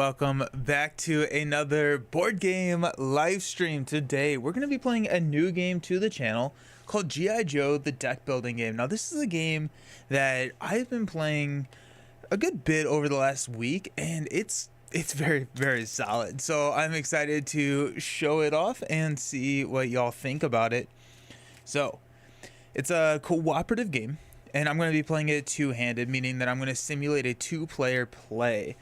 welcome back to another board game live stream. Today we're going to be playing a new game to the channel called G.I. Joe the deck building game. Now this is a game that I've been playing a good bit over the last week, and it's very solid. So I'm excited to show it off and see what y'all think about it. So it's a cooperative game, and I'm going to be playing it two-handed, meaning that I'm going to simulate a two-player play.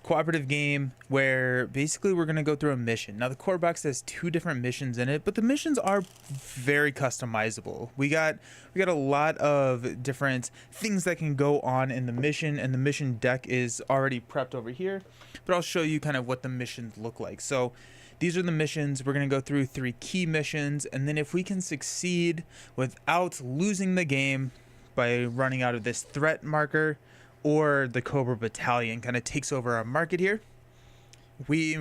Cooperative game where basically we're going to go through a mission. Now the core box has two different missions in it, but the missions are very customizable. We got a lot of different things that can go on in the mission, and the mission deck is already prepped over here, but I'll show you kind of what the missions look like. So these are the missions. We're going to go through 3 key missions, and then if we can succeed without losing the game by running out of this threat marker, or the Cobra Battalion kind of takes over our market here, we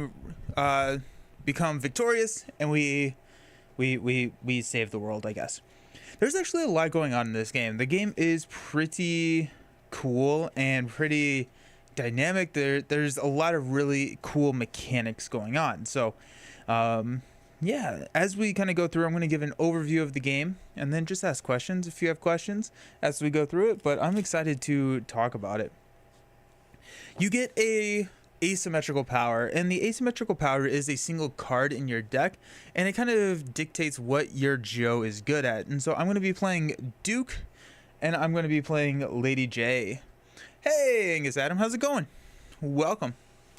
become victorious, and we save the world, I guess. There's actually a lot going on in this game. The game is pretty cool and pretty dynamic. There's a lot of really cool mechanics going on. So yeah, as we kind of go through, I'm going to give an overview of the game and then just ask questions if you have questions as we go through it, but I'm excited to talk about it. You get a asymmetrical power, and the asymmetrical power is a single card in your deck, and it kind of dictates what your Joe is good at. And so I'm going to be playing Duke, and I'm going to be playing Lady J. Hey, Angus Adam, how's it going? Welcome.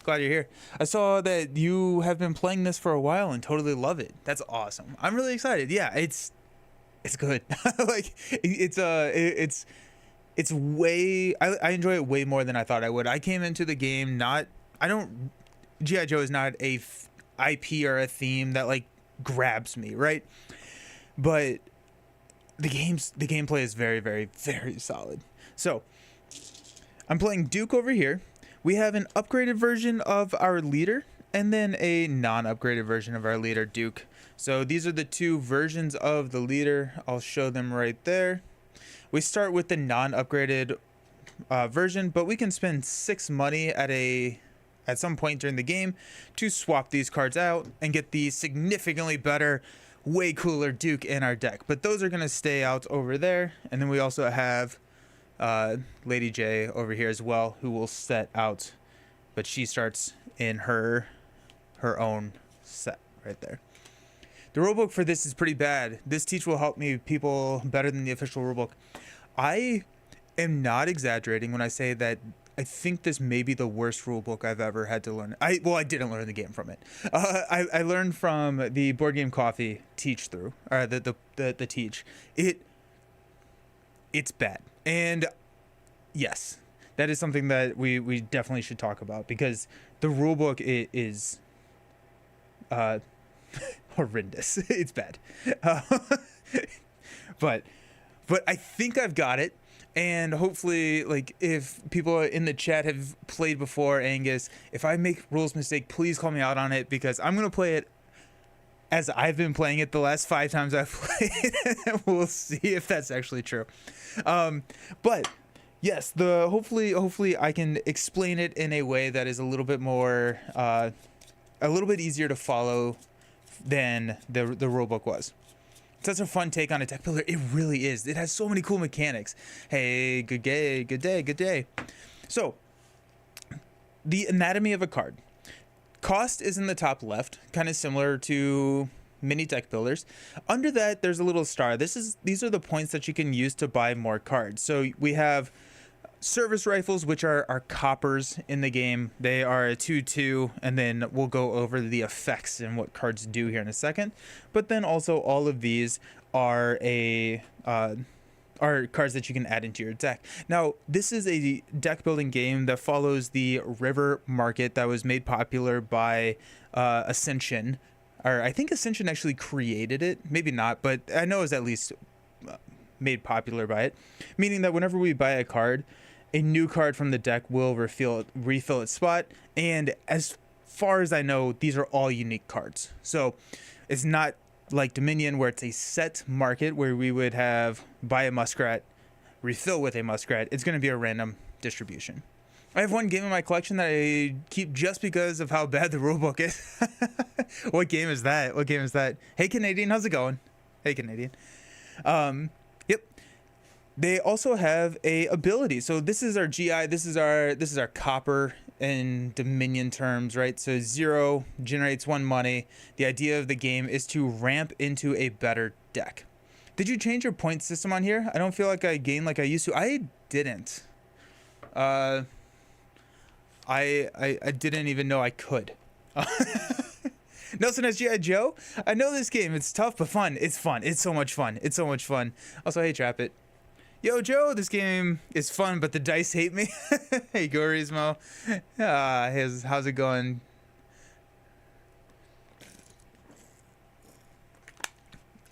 Glad you're here. I saw that you have been playing this for a while and totally love it. That's awesome. I'm really excited. Yeah, it's good. Like it's way, I enjoy it way more than I thought I would. I came into the game G.I. Joe is not a IP or a theme that like grabs me, right? But the gameplay is very solid. So I'm playing Duke over here. We have an upgraded version of our leader and then a non-upgraded version of our leader, Duke. So these are the two versions of the leader. I'll show them right there. We start with the non-upgraded version, but we can spend 6 money at some point during the game to swap these cards out and get the significantly better, way cooler Duke in our deck. But those are going to stay out over there. And then we also have Lady J over here as well, who will set out, but she starts in her own set right there. The rulebook for this is pretty bad. This teach will help me people better than the official rulebook. I am not exaggerating when I say that I think this may be the worst rulebook I've ever had to learn. I didn't learn the game from it. I learned from the Board Game Coffee teach through, or the teach. It's bad. And yes, that is something that we definitely should talk about, because the rulebook is horrendous. It's bad. But I think I've got it. And hopefully, like, if people in the chat have played before, Angus, if I make rules mistake, please call me out on it, because I'm going to play it as I've been playing it the last 5 times I've played. We'll see if that's actually true. But yes, hopefully I can explain it in a way that is a little bit more, a little bit easier to follow than the rulebook was. It's such a fun take on a deck builder. It really is. It has so many cool mechanics. Hey, good day. So, the anatomy of a card. Cost is in the top left, kind of similar to mini deck builders. Under that, there's a little star. These are the points that you can use to buy more cards. So we have service rifles, which are coppers in the game. They are a 2/2, and then we'll go over the effects and what cards do here in a second. But then also all of these are cards that you can add into your deck. Now, this is a deck building game that follows the river market that was made popular by Ascension. Or I think Ascension actually created it. Maybe not, but I know it was at least made popular by it. Meaning that whenever we buy a card, a new card from the deck will refill its spot. And as far as I know, these are all unique cards. So it's not like Dominion, where it's a set market where we would have buy a muskrat, refill with a muskrat. It's going to be a random distribution. I have one game in my collection that I keep just because of how bad the rulebook is. What game is that? What game is that? Hey Canadian, how's it going? Hey Canadian. Yep. They also have a ability. So this is our GI. This is our copper in Dominion terms, right? So 0 generates 1 money. The idea of the game is to ramp into a better deck. Did you change your point system on here? I don't feel like I gained like I used to. I didn't. I didn't even know I could. Nelson has G.I. Joe. I know this game. It's tough, but fun. It's fun. It's so much fun. It's so much fun. Also, hey, Trap It. Yo, Joe, this game is fun, but the dice hate me. Hey, Gorismo. How's it going?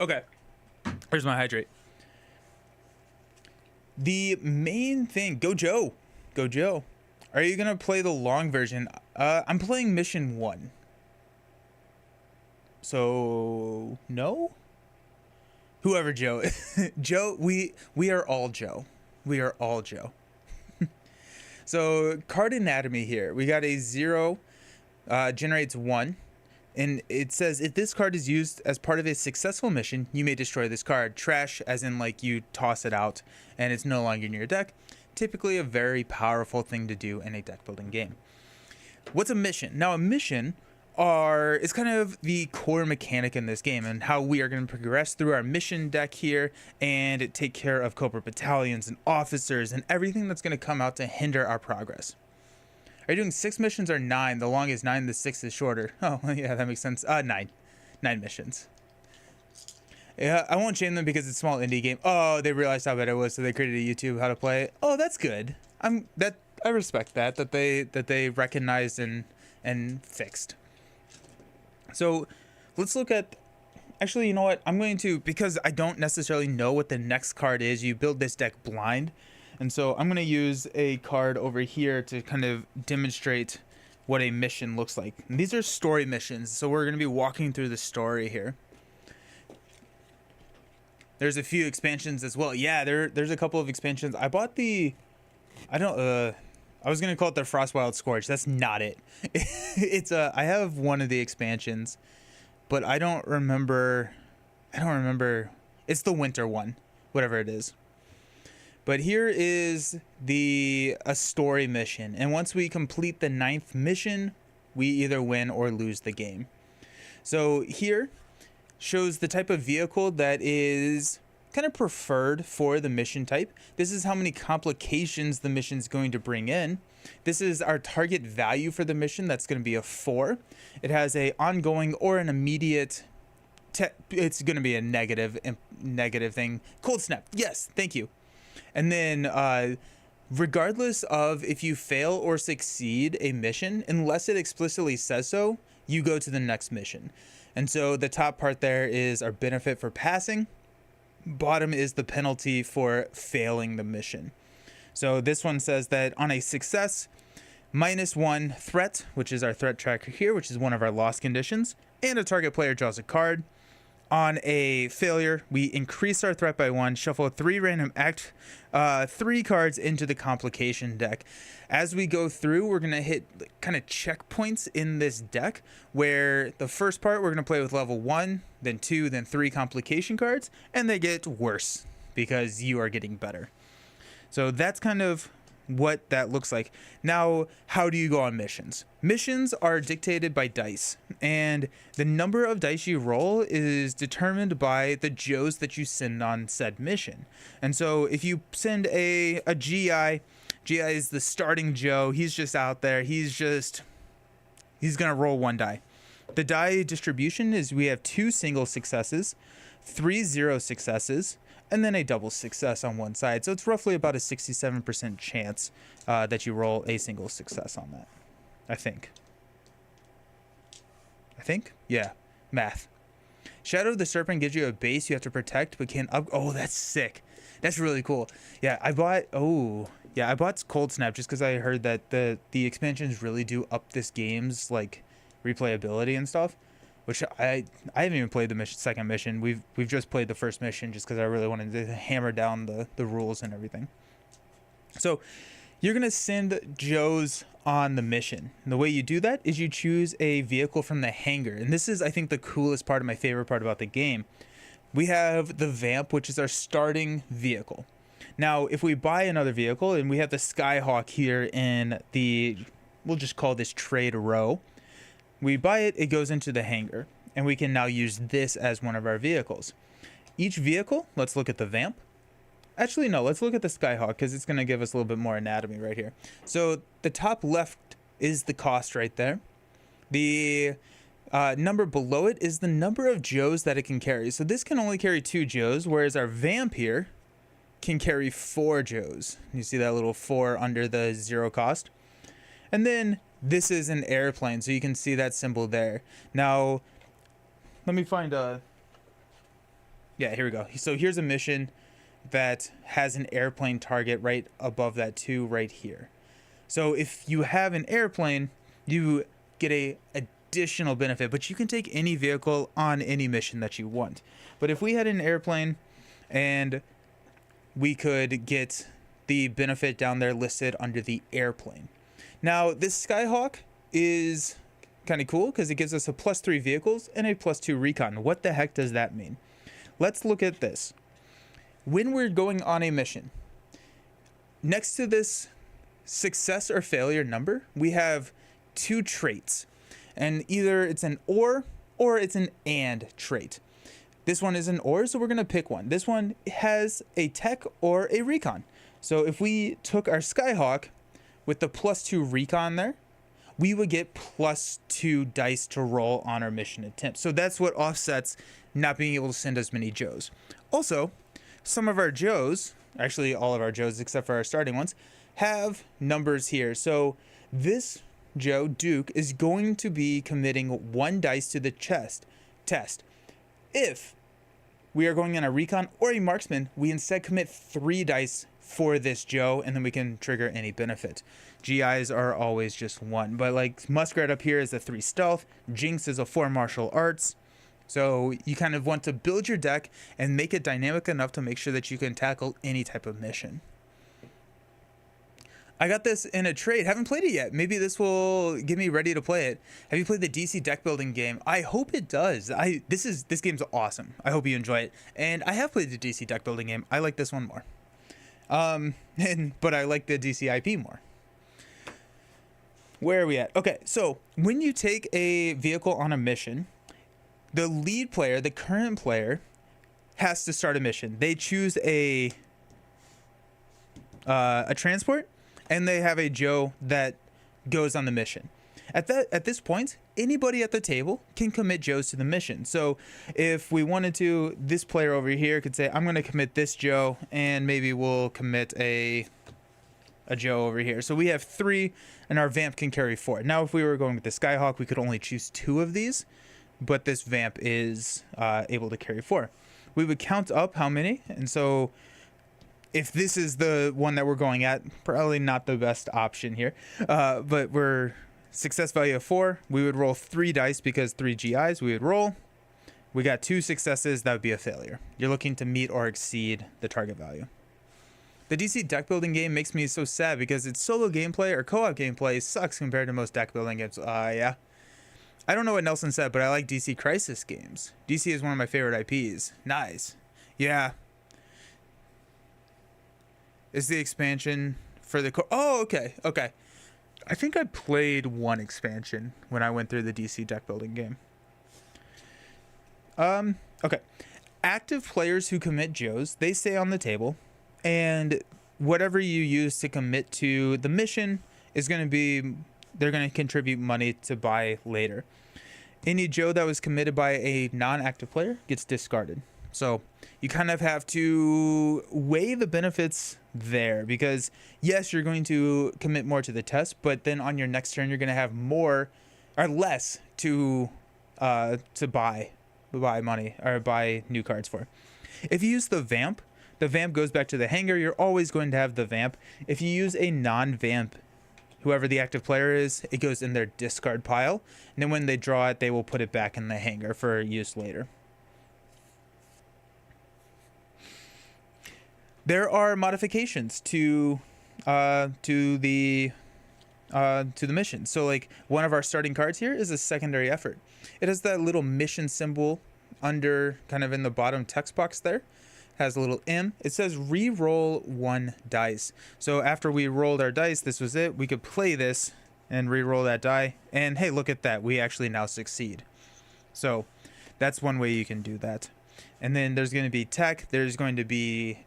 Okay. Here's my hydrate. The main thing. Go, Joe. Go, Joe. Are you going to play the long version? I'm playing Mission 1. So, no? Whoever Joe is. Joe, we are all Joe. We are all Joe. So, card anatomy here. We got a 0, generates 1. And it says, if this card is used as part of a successful mission, you may destroy this card. Trash, as in like you toss it out and it's no longer in your deck. Typically a very powerful thing to do in a deck building game. What's a mission? Now, a mission is kind of the core mechanic in this game and how we are going to progress through our mission deck here and take care of Cobra battalions and officers and everything that's going to come out to hinder our progress. Are you doing 6 missions or 9? The long is 9, the 6 is shorter. Oh, yeah, that makes sense. 9 missions. Yeah, I won't shame them because it's a small indie game. Oh, they realized how bad it was, so they created a YouTube how to play it. Oh, that's good. I respect that they recognized and fixed. So let's look at, actually, you know what? I'm going to, because I don't necessarily know what the next card is, you build this deck blind. And so I'm going to use a card over here to kind of demonstrate what a mission looks like. And these are story missions. So we're going to be walking through the story here. There's a few expansions as well. Yeah, there's a couple of expansions. I bought I was going to call it the Frostwild Scorch. That's not it. I have one of the expansions, but I don't remember. It's the winter one, whatever it is. But here is a story mission. And once we complete the 9th mission, we either win or lose the game. So here shows the type of vehicle that is kind of preferred for the mission type. This is how many complications the mission is going to bring in. This is our target value for the mission. That's going to be a 4. It has a ongoing or an immediate. It's going to be a negative thing. Cold snap. Yes, thank you. And then regardless of if you fail or succeed a mission, unless it explicitly says so, you go to the next mission. And so the top part there is our benefit for passing. Bottom is the penalty for failing the mission. So this one says that on a success, -1 threat, which is our threat tracker here, which is one of our loss conditions, and a target player draws a card. On a failure, we increase our threat by 1, shuffle 3 random 3 cards into the complication deck. As we go through, we're going to hit kind of checkpoints in this deck where the first part we're going to play with level 1, then 2, then 3 complication cards, and they get worse because you are getting better. So that's kind of what that looks like. Now, how do you go on missions? Missions are dictated by dice, and the number of dice you roll is determined by the Joes that you send on said mission. And so if you send a GI is the starting Joe. He's just out there. He's gonna roll 1 die. The die distribution is we have 2 single successes, 3 0 successes, and then a double success on one side. So it's roughly about a 67% chance that you roll a single success on that. I think. Yeah. Math. Shadow of the Serpent gives you a base you have to protect, but can't up. Oh, that's sick. That's really cool. Yeah, I bought Cold Snap just because I heard that the expansions really do up this game's like replayability and stuff. Which I haven't even played the second mission. We've just played the first mission just because I really wanted to hammer down the rules and everything. So You're going to send Joes on the mission. And the way you do that is you choose a vehicle from the hangar. And this is, I think, the coolest part of my favorite part about the game. We have the Vamp, which is our starting vehicle. Now, if we buy another vehicle, and we have the Skyhawk here in the, we'll just call this trade row. We buy it, it goes into the hangar, and we can now use this as one of our vehicles. Each vehicle, let's look at the Vamp. Actually, no, let's look at the Skyhawk because it's going to give us a little bit more anatomy right here. So the top left is the cost right there. The number below it is the number of Joes that it can carry. So this can only carry 2 Joes, whereas our Vamp here can carry 4 Joes. You see that little 4 under the 0 cost. And then this is an airplane, so you can see that symbol there. Now, let me find a... Yeah, here we go. So here's a mission that has an airplane target right above that too, right here. So if you have an airplane, you get a additional benefit, but you can take any vehicle on any mission that you want. But if we had an airplane and we could get the benefit down there listed under the airplane. Now this Skyhawk is kind of cool because it gives us a +3 vehicles and a +2 recon. What the heck does that mean? Let's look at this. When we're going on a mission, next to this success or failure number, we have 2 traits. And either it's an or it's an and trait. This one is an or, so we're going to pick one. This one has a tech or a recon. So if we took our Skyhawk with the +2 recon there, we would get +2 dice to roll on our mission attempt. So that's what offsets not being able to send as many Joes. Also, some of our Joes, actually all of our Joes except for our starting ones, have numbers here. So this Joe, Duke, is going to be committing 1 dice to the test. If we are going on a recon or a marksman, we instead commit 3 dice for this Joe, and then we can trigger any benefit. GIs are always just 1, but like Muskrat up here is a 3 stealth, Jinx is a 4 martial arts. So you kind of want to build your deck and make it dynamic enough to make sure that you can tackle any type of mission. I got this in a trade. Haven't played it yet. Maybe this will get me ready to play it. Have you played the DC deck building game? I hope it does. This game's awesome. I hope you enjoy it. And I have played the DC deck building game. I like this one more. But I like the DC IP more. Where are we at? Okay, so when you take a vehicle on a mission, the lead player, the current player, has to start a mission. They choose a transport, and they have a Joe that goes on the mission. At this point, anybody at the table can commit Joes to the mission. So if we wanted to, this player over here could say, I'm going to commit this Joe, and maybe we'll commit a Joe over here. So we have 3, and our Vamp can carry 4. Now, if we were going with the Skyhawk, we could only choose 2 of these, but this Vamp is able to carry 4. We would count up how many, and so if this is the one that we're going at, probably not the best option here, but we're success value of 4. We would roll 3 dice because 3 GIs we would roll. We got 2 successes, that would be a failure. You're looking to meet or exceed the target value. The DC deck building game makes me so sad because its solo gameplay or co-op gameplay sucks compared to most deck building games. Yeah. I don't know what Nelson said, but I like DC Crisis games. DC is one of my favorite IPs. Nice. Yeah. Is the expansion for the... Oh, okay. Okay. I think I played 1 expansion when I went through the DC deck building game. Okay. Active players who commit Joes, they stay on the table, and whatever you use to commit to the mission is going to be... They're going to contribute money to buy later. Any Joe that was committed by a non-active player gets discarded. So you kind of have to weigh the benefits there because yes, you're going to commit more to the test, but then on your next turn, you're going to have more or less to buy money or buy new cards for. If you use the Vamp goes back to the hangar. You're always going to have the Vamp. If you use a non-Vamp, whoever the active player is, it goes in their discard pile. And then when they draw it, they will put it back in the hangar for use later. There are modifications to to the mission. So like one of our starting cards here is a secondary effort. It has that little mission symbol under, kind of in the bottom text box there. Has a little M. It says re-roll 1 dice. So after we rolled our dice, this was it. We could play this and re-roll that die. And hey, look at that. We actually now succeed. So that's one way you can do that. And then there's going to be tech. There's going to be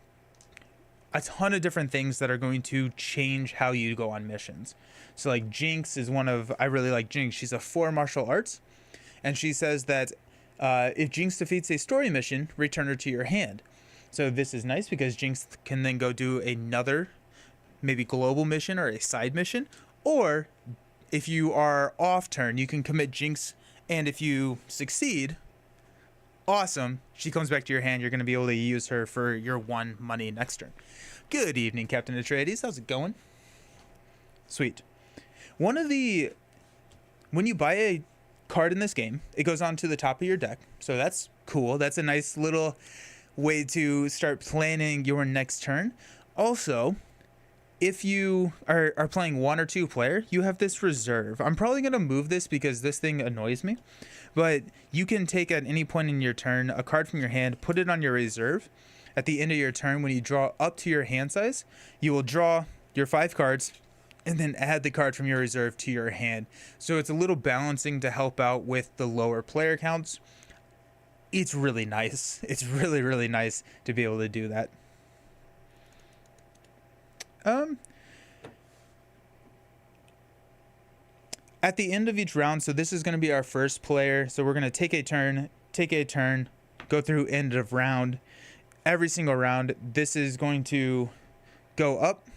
a ton of different things that are going to change how you go on missions. So like Jinx is one of, I really like Jinx. She's a 4 martial arts. And she says that if Jinx defeats a story mission, return her to your hand. So this is nice because Jinx can then go do another maybe global mission or a side mission. Or if you are off turn, you can commit Jinx, and if you succeed, awesome, she comes back to your hand. You're going to be able to use her for your 1 money next turn. Good evening, Captain Atreides. How's it going? Sweet. When you buy a card in this game, it goes onto the top of your deck. So that's cool. That's a nice little way to start planning your next turn. Also, if you are playing 1 or 2 player, you have this reserve. I'm probably going to move this because this thing annoys me, but you can take at any point in your turn a card from your hand, put it on your reserve. At the end of your turn, when you draw up to your hand size, you will draw your 5 cards and then add the card from your reserve to your hand. So it's a little balancing to help out with the lower player counts. It's really nice. It's really, really nice to be able to do that. At the end of each round, so this is going to be our first player. So we're going to take a turn, go through end of round. Every single round, this is going to go up.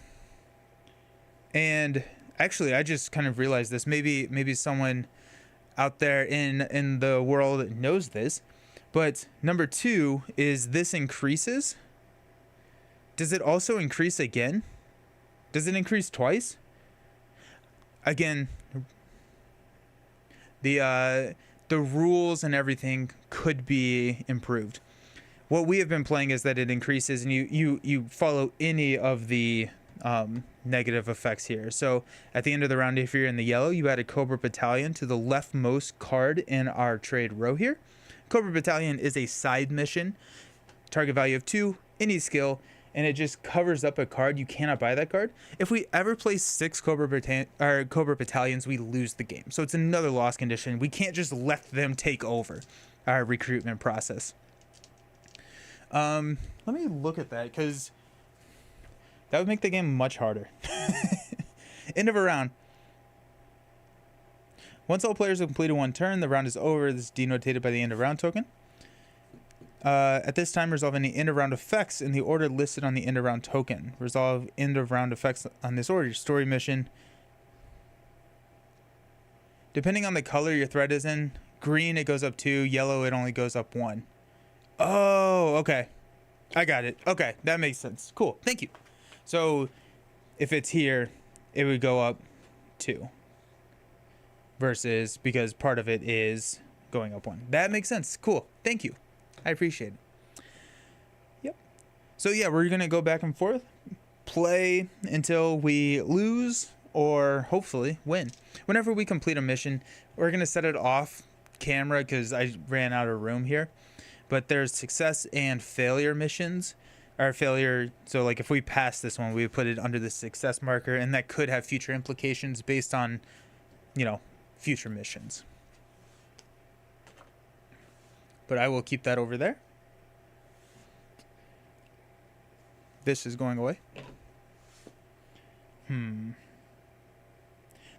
And actually, I just kind of realized this. Maybe someone out there in the world knows this. But number 2 is this increases. Does it also increase again? Does it increase twice? Again, the rules and everything could be improved. What we have been playing is that it increases, and you follow any of the negative effects here. So at the end of the round, if you're in the yellow, you add a Cobra Battalion to the leftmost card in our trade row here. Cobra Battalion is a side mission, target value of 2, any skill, and it just covers up a card. You cannot buy that card. If we ever play 6 Cobra Battalions, we lose the game. So it's another loss condition. We can't just let them take over our recruitment process. Let me look at that, because that would make the game much harder. End of a round. Once all players have completed 1 turn, the round is over. This is denotated by the end of round token. At this time, resolve any end of round effects in the order listed on the end of round token. Resolve end of round effects on this order. Story mission. Depending on the color your threat is in, green it goes up 2, yellow it only goes up 1. Oh, okay. I got it. Okay, that makes sense. Cool. Thank you. So if it's here, it would go up 2. Versus, because part of it is going up 1. That makes sense. Cool. Thank you. I appreciate it. Yep. So yeah, we're going to go back and forth. Play until we lose or hopefully win. Whenever we complete a mission, we're going to set it off camera because I ran out of room here. But there's success and failure missions. Or failure, so like if we pass this one, we would put it under the success marker, and that could have future implications based on, future missions. But I will keep that over there. This is going away.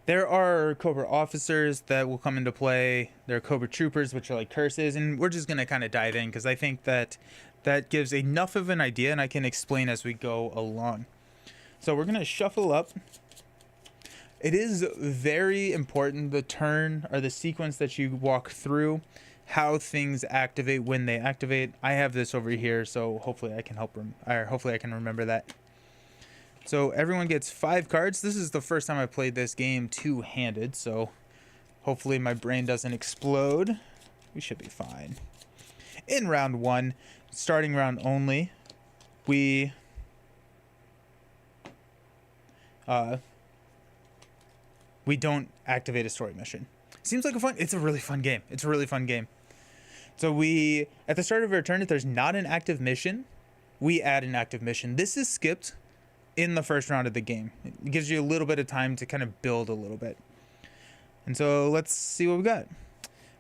There are Cobra officers that will come into play. There are Cobra troopers, which are like curses, and we're just going to kind of dive in because I think that gives enough of an idea, and I can explain as we go along. So we're going to shuffle up. It is very important, the turn or the sequence that you walk through, how things activate when they activate. I have this over here, so hopefully I can hopefully I can remember that. So everyone gets 5 cards. This is the first time I played this game two-handed, so hopefully my brain doesn't explode. We should be fine. In round 1, starting round only, we we don't activate a story mission. Seems like it's a really fun game. It's a really fun game. So we, at the start of our turn, if there's not an active mission, we add an active mission. This is skipped in the first round of the game. It gives you a little bit of time to kind of build a little bit. And so let's see what we got.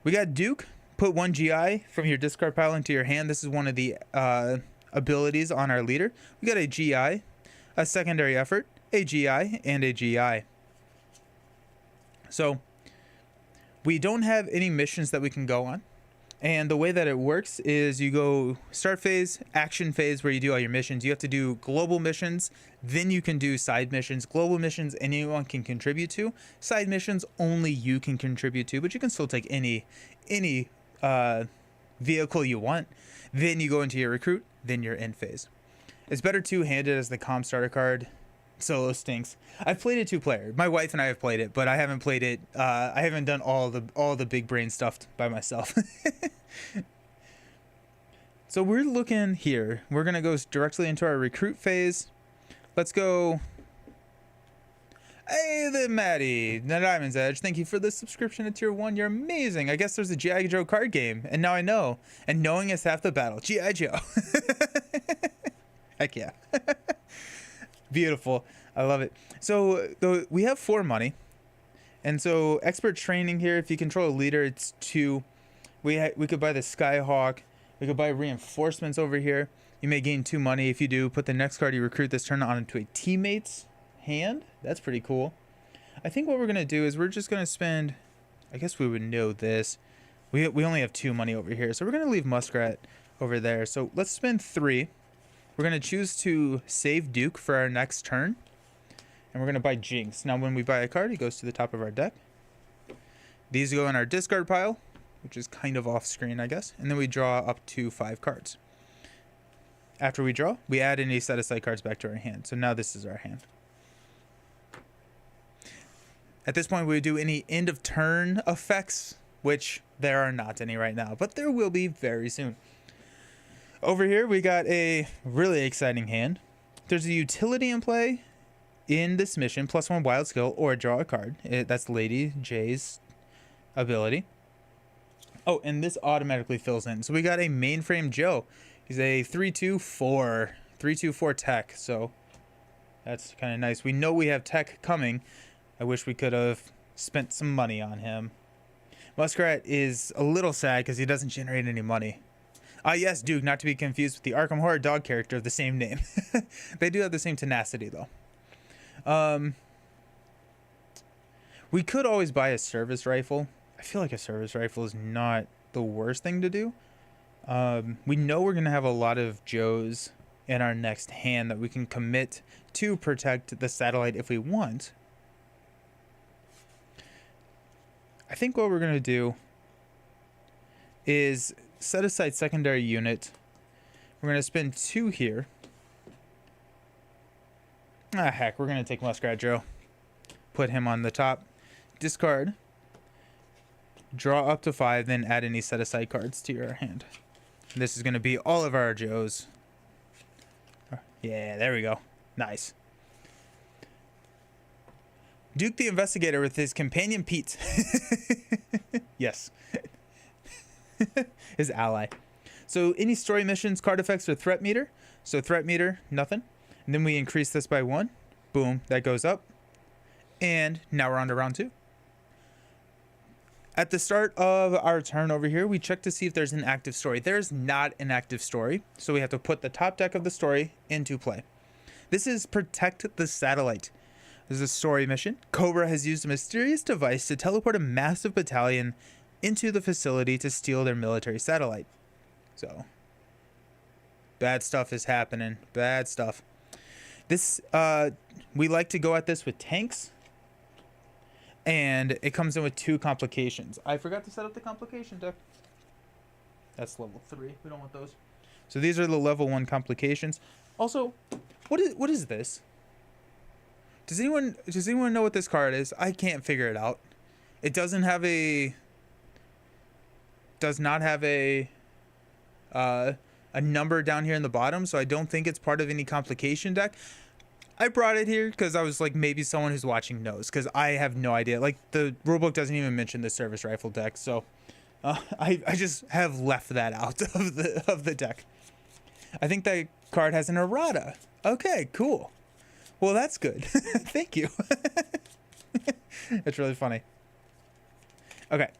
We got Duke. Put 1 GI from your discard pile into your hand. This is one of the abilities on our leader. We got a GI, a secondary effort, a GI, and a GI. So we don't have any missions that we can go on. And the way that it works is you go start phase, action phase, where you do all your missions. You have to do global missions, then you can do side missions. Global missions anyone can contribute to. Side missions only you can contribute to, but you can still take any vehicle you want. Then you go into your recruit, then your end phase. It's better two-handed as the comm starter card. Solo stinks. I've played it 2-player. My wife and I have played it, but I haven't played it. I haven't done all the big brain stuff by myself. So we're looking here. We're gonna go directly into our recruit phase. Let's go. Hey there, Maddie, the Diamond's Edge. Thank you for the subscription to Tier 1. You're amazing. I guess there's a G.I. Joe card game, and now I know. And knowing is half the battle. G.I. Joe. Heck yeah. Beautiful. I love it. So we have 4 money. And so expert training here, if you control a leader, it's 2. We could buy the Skyhawk. We could buy reinforcements over here. You may gain 2 money. If you do, put the next card you recruit this turn on into a teammate's hand. That's pretty cool. I think what we're going to do is we're just going to spend, I guess we would know this. We only have 2 money over here. So we're going to leave Muskrat over there. So let's spend 3. We're going to choose to save Duke for our next turn. And we're going to buy Jinx. Now, when we buy a card, it goes to the top of our deck. These go in our discard pile, which is kind of off screen, I guess. And then we draw up to 5 cards. After we draw, we add any set aside cards back to our hand. So now this is our hand. At this point, we would do any end of turn effects, which there are not any right now, but there will be very soon. Over here, we got a really exciting hand. There's a utility in play in this mission, +1 wild skill, or draw a card. That's Lady J's ability. Oh, and this automatically fills in. So we got a mainframe Joe. He's a 3/2/4 tech, so that's kind of nice. We know we have tech coming. I wish we could have spent some money on him. Muskrat is a little sad because he doesn't generate any money. Yes, Duke, not to be confused with the Arkham Horror dog character of the same name. They do have the same tenacity, though. We could always buy a service rifle. I feel like a service rifle is not the worst thing to do. We know we're going to have a lot of Joes in our next hand that we can commit to protect the satellite if we want. I think what we're going to do is set aside secondary unit. We're going to spend 2 here. Heck, we're going to take Muskrat Joe. Put him on the top. Discard. Draw up to 5, then add any set aside cards to your hand. This is going to be all of our Joes. Yeah, there we go. Nice. Duke the Investigator with his companion Pete. Yes. His ally. So any story missions, card effects, or threat meter. So threat meter, nothing. And then we increase this by 1. Boom, that goes up. And now we're on to round 2. At the start of our turn over here, we check to see if there's an active story. There's not an active story, so we have to put the top deck of the story into play. This is Protect the Satellite. This is a story mission. Cobra has used a mysterious device to teleport a massive battalion into the facility to steal their military satellite. So, bad stuff is happening. Bad stuff. This, we like to go at this with tanks. And it comes in with 2 complications. I forgot to set up the complication deck. That's level 3. We don't want those. So these are the level 1 complications. Also, what is this? Does anyone know what this card is? I can't figure it out. It does not have a number down here in the bottom, so I don't think it's part of any complication deck. I brought it here because I was like, maybe someone who's watching knows, because I have no idea. Like, the rulebook doesn't even mention the service rifle deck, so I just have left that out of the deck. I think that card has an errata. Okay, cool. Well, that's good. Thank you. That's really funny. Okay,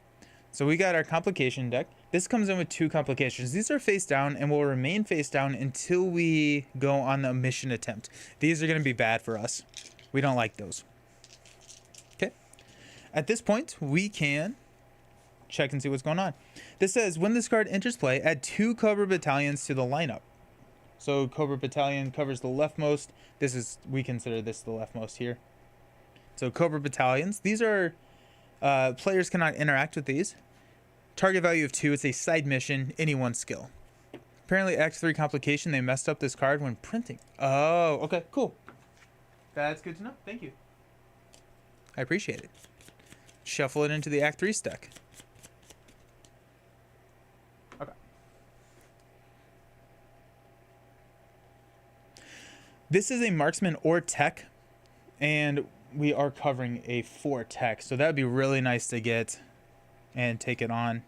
so we got our complication deck. This comes in with 2 complications. These are face down and will remain face down until we go on the mission attempt. These are going to be bad for us. We don't like those. Okay. At this point, we can check and see what's going on. This says, when this card enters play, add 2 Cobra Battalions to the lineup. So Cobra Battalion covers the leftmost. We consider this the leftmost here. So Cobra Battalions. These are, players cannot interact with these. Target value of 2. It's a side mission, any one skill. Apparently X3 complication, they messed up this card when printing. Oh, okay, cool. That's good to know. Thank you. I appreciate it. Shuffle it into the Act 3 stack. Okay. This is a marksman or tech, and we are covering a 4 tech, so that would be really nice to get and take it on.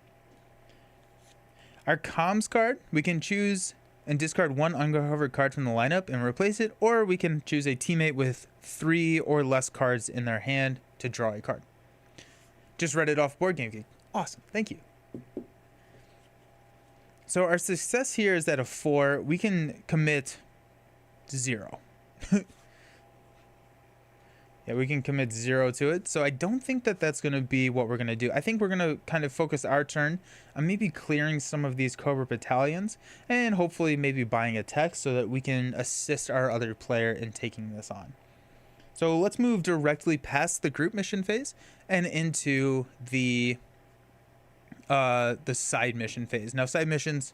Our comms card, we can choose and discard 1 uncovered card from the lineup and replace it, or we can choose a teammate with 3 or less cards in their hand to draw a card. Just read it off Board Game Geek. Awesome, thank you. So our success here is that of 4, we can commit 0. Yeah, we can commit 0 to it. So I don't think that that's going to be what we're going to do. I think we're going to kind of focus our turn on maybe clearing some of these Cobra Battalions and hopefully maybe buying a tech so that we can assist our other player in taking this on. So let's move directly past the group mission phase and into the side mission phase. Now, side missions,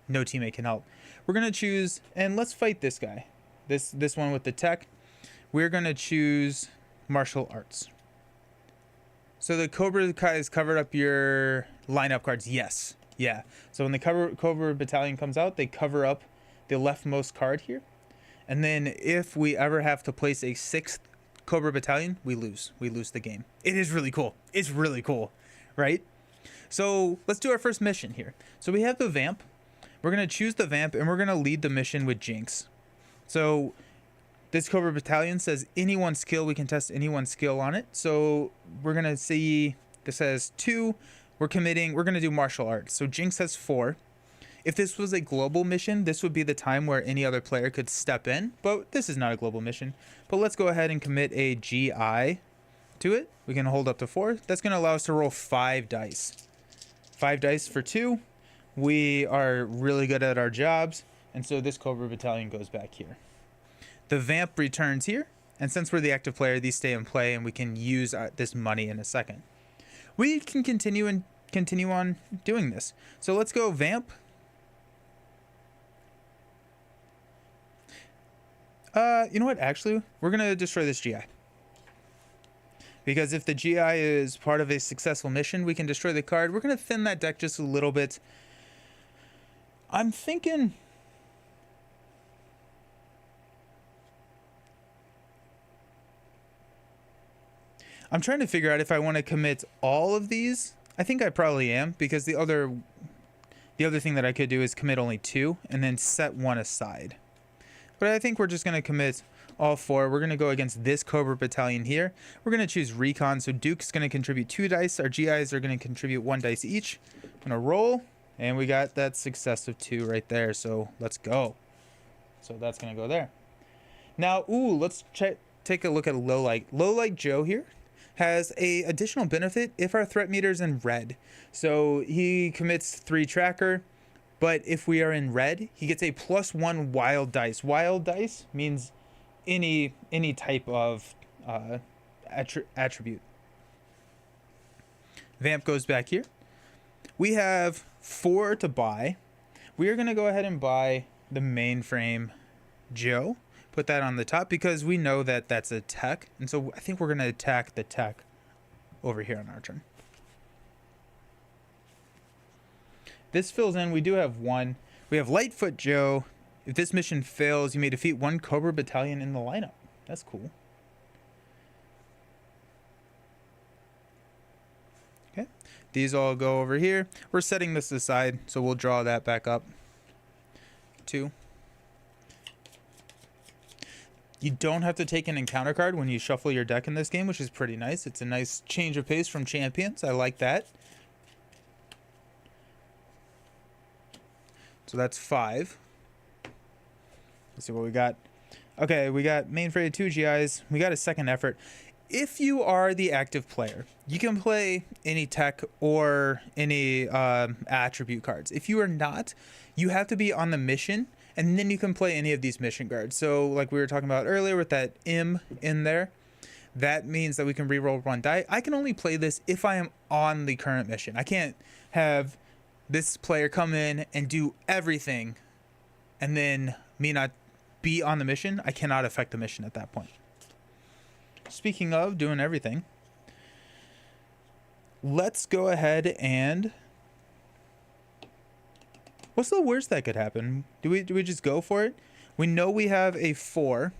no teammate can help. We're going to choose, and let's fight this guy. This one with the tech. We're going to choose martial arts. So the Cobra guys covered up your lineup cards. Yes. Yeah. So when the Cobra Battalion comes out, they cover up the leftmost card here. And then if we ever have to place a 6th Cobra Battalion, we lose. We lose the game. It is really cool. It's really cool, right? So let's do our first mission here. So we have the Vamp. We're going to choose the Vamp, and we're going to lead the mission with Jinx. So this Cobra Battalion says any one skill, we can test any one skill on it. So we're going to see, this says 2. We're going to do martial arts. So Jinx has 4. If this was a global mission, this would be the time where any other player could step in. But this is not a global mission. But let's go ahead and commit a GI to it. We can hold up to 4. That's going to allow us to roll 5 dice. 5 dice for 2. We are really good at our jobs. And so this Cobra Battalion goes back here. The Vamp returns here, and since we're the active player, these stay in play, and we can use this money in a second. We can continue on doing this. So let's go Vamp. You know what? Actually, we're gonna destroy this GI, because if the GI is part of a successful mission, we can destroy the card. We're gonna thin that deck just a little bit. I'm thinking. I'm trying to figure out if I want to commit all of these. I think I probably am, because the other thing that I could do is commit only 2 and then set 1 aside. But I think we're just going to commit all 4. We're going to go against this Cobra Battalion here. We're going to choose Recon. So Duke's going to contribute 2 dice. Our GIs are going to contribute 1 dice each. I'm going to roll, and we got that success of 2 right there. So let's go. So that's going to go there. Now, let's take a look at Lowlight. Lowlight Joe here has a additional benefit if our threat meter is in red. So he commits 3 tracker, but if we are in red, he gets a +1 wild dice. Wild dice means any type of attribute. Vamp goes back here. We have 4 to buy. We are going to go ahead and buy the mainframe Joe. Put that on the top because we know that that's a tech. And so I think we're going to attack the tech over here on our turn. This fills in. We do have 1. We have Lightfoot Joe. If this mission fails, you may defeat 1 Cobra Battalion in the lineup. That's cool. Okay. These all go over here. We're setting this aside, so we'll draw that back up. 2. You don't have to take an encounter card when you shuffle your deck in this game, which is pretty nice. It's a nice change of pace from Champions. I like that. So that's 5. Let's see what we got. Okay, we got mainframe 2 GIs. We got a second effort. If you are the active player, you can play any tech or any attribute cards. If you are not, you have to be on the mission, and then you can play any of these mission cards. So like we were talking about earlier with that M in there, that means that we can reroll 1 die. I can only play this if I am on the current mission. I can't have this player come in and do everything and then me not be on the mission. I cannot affect the mission at that point. Speaking of doing everything, let's go ahead and... What's the worst that could happen? Do we just go for it? We know we have a 4.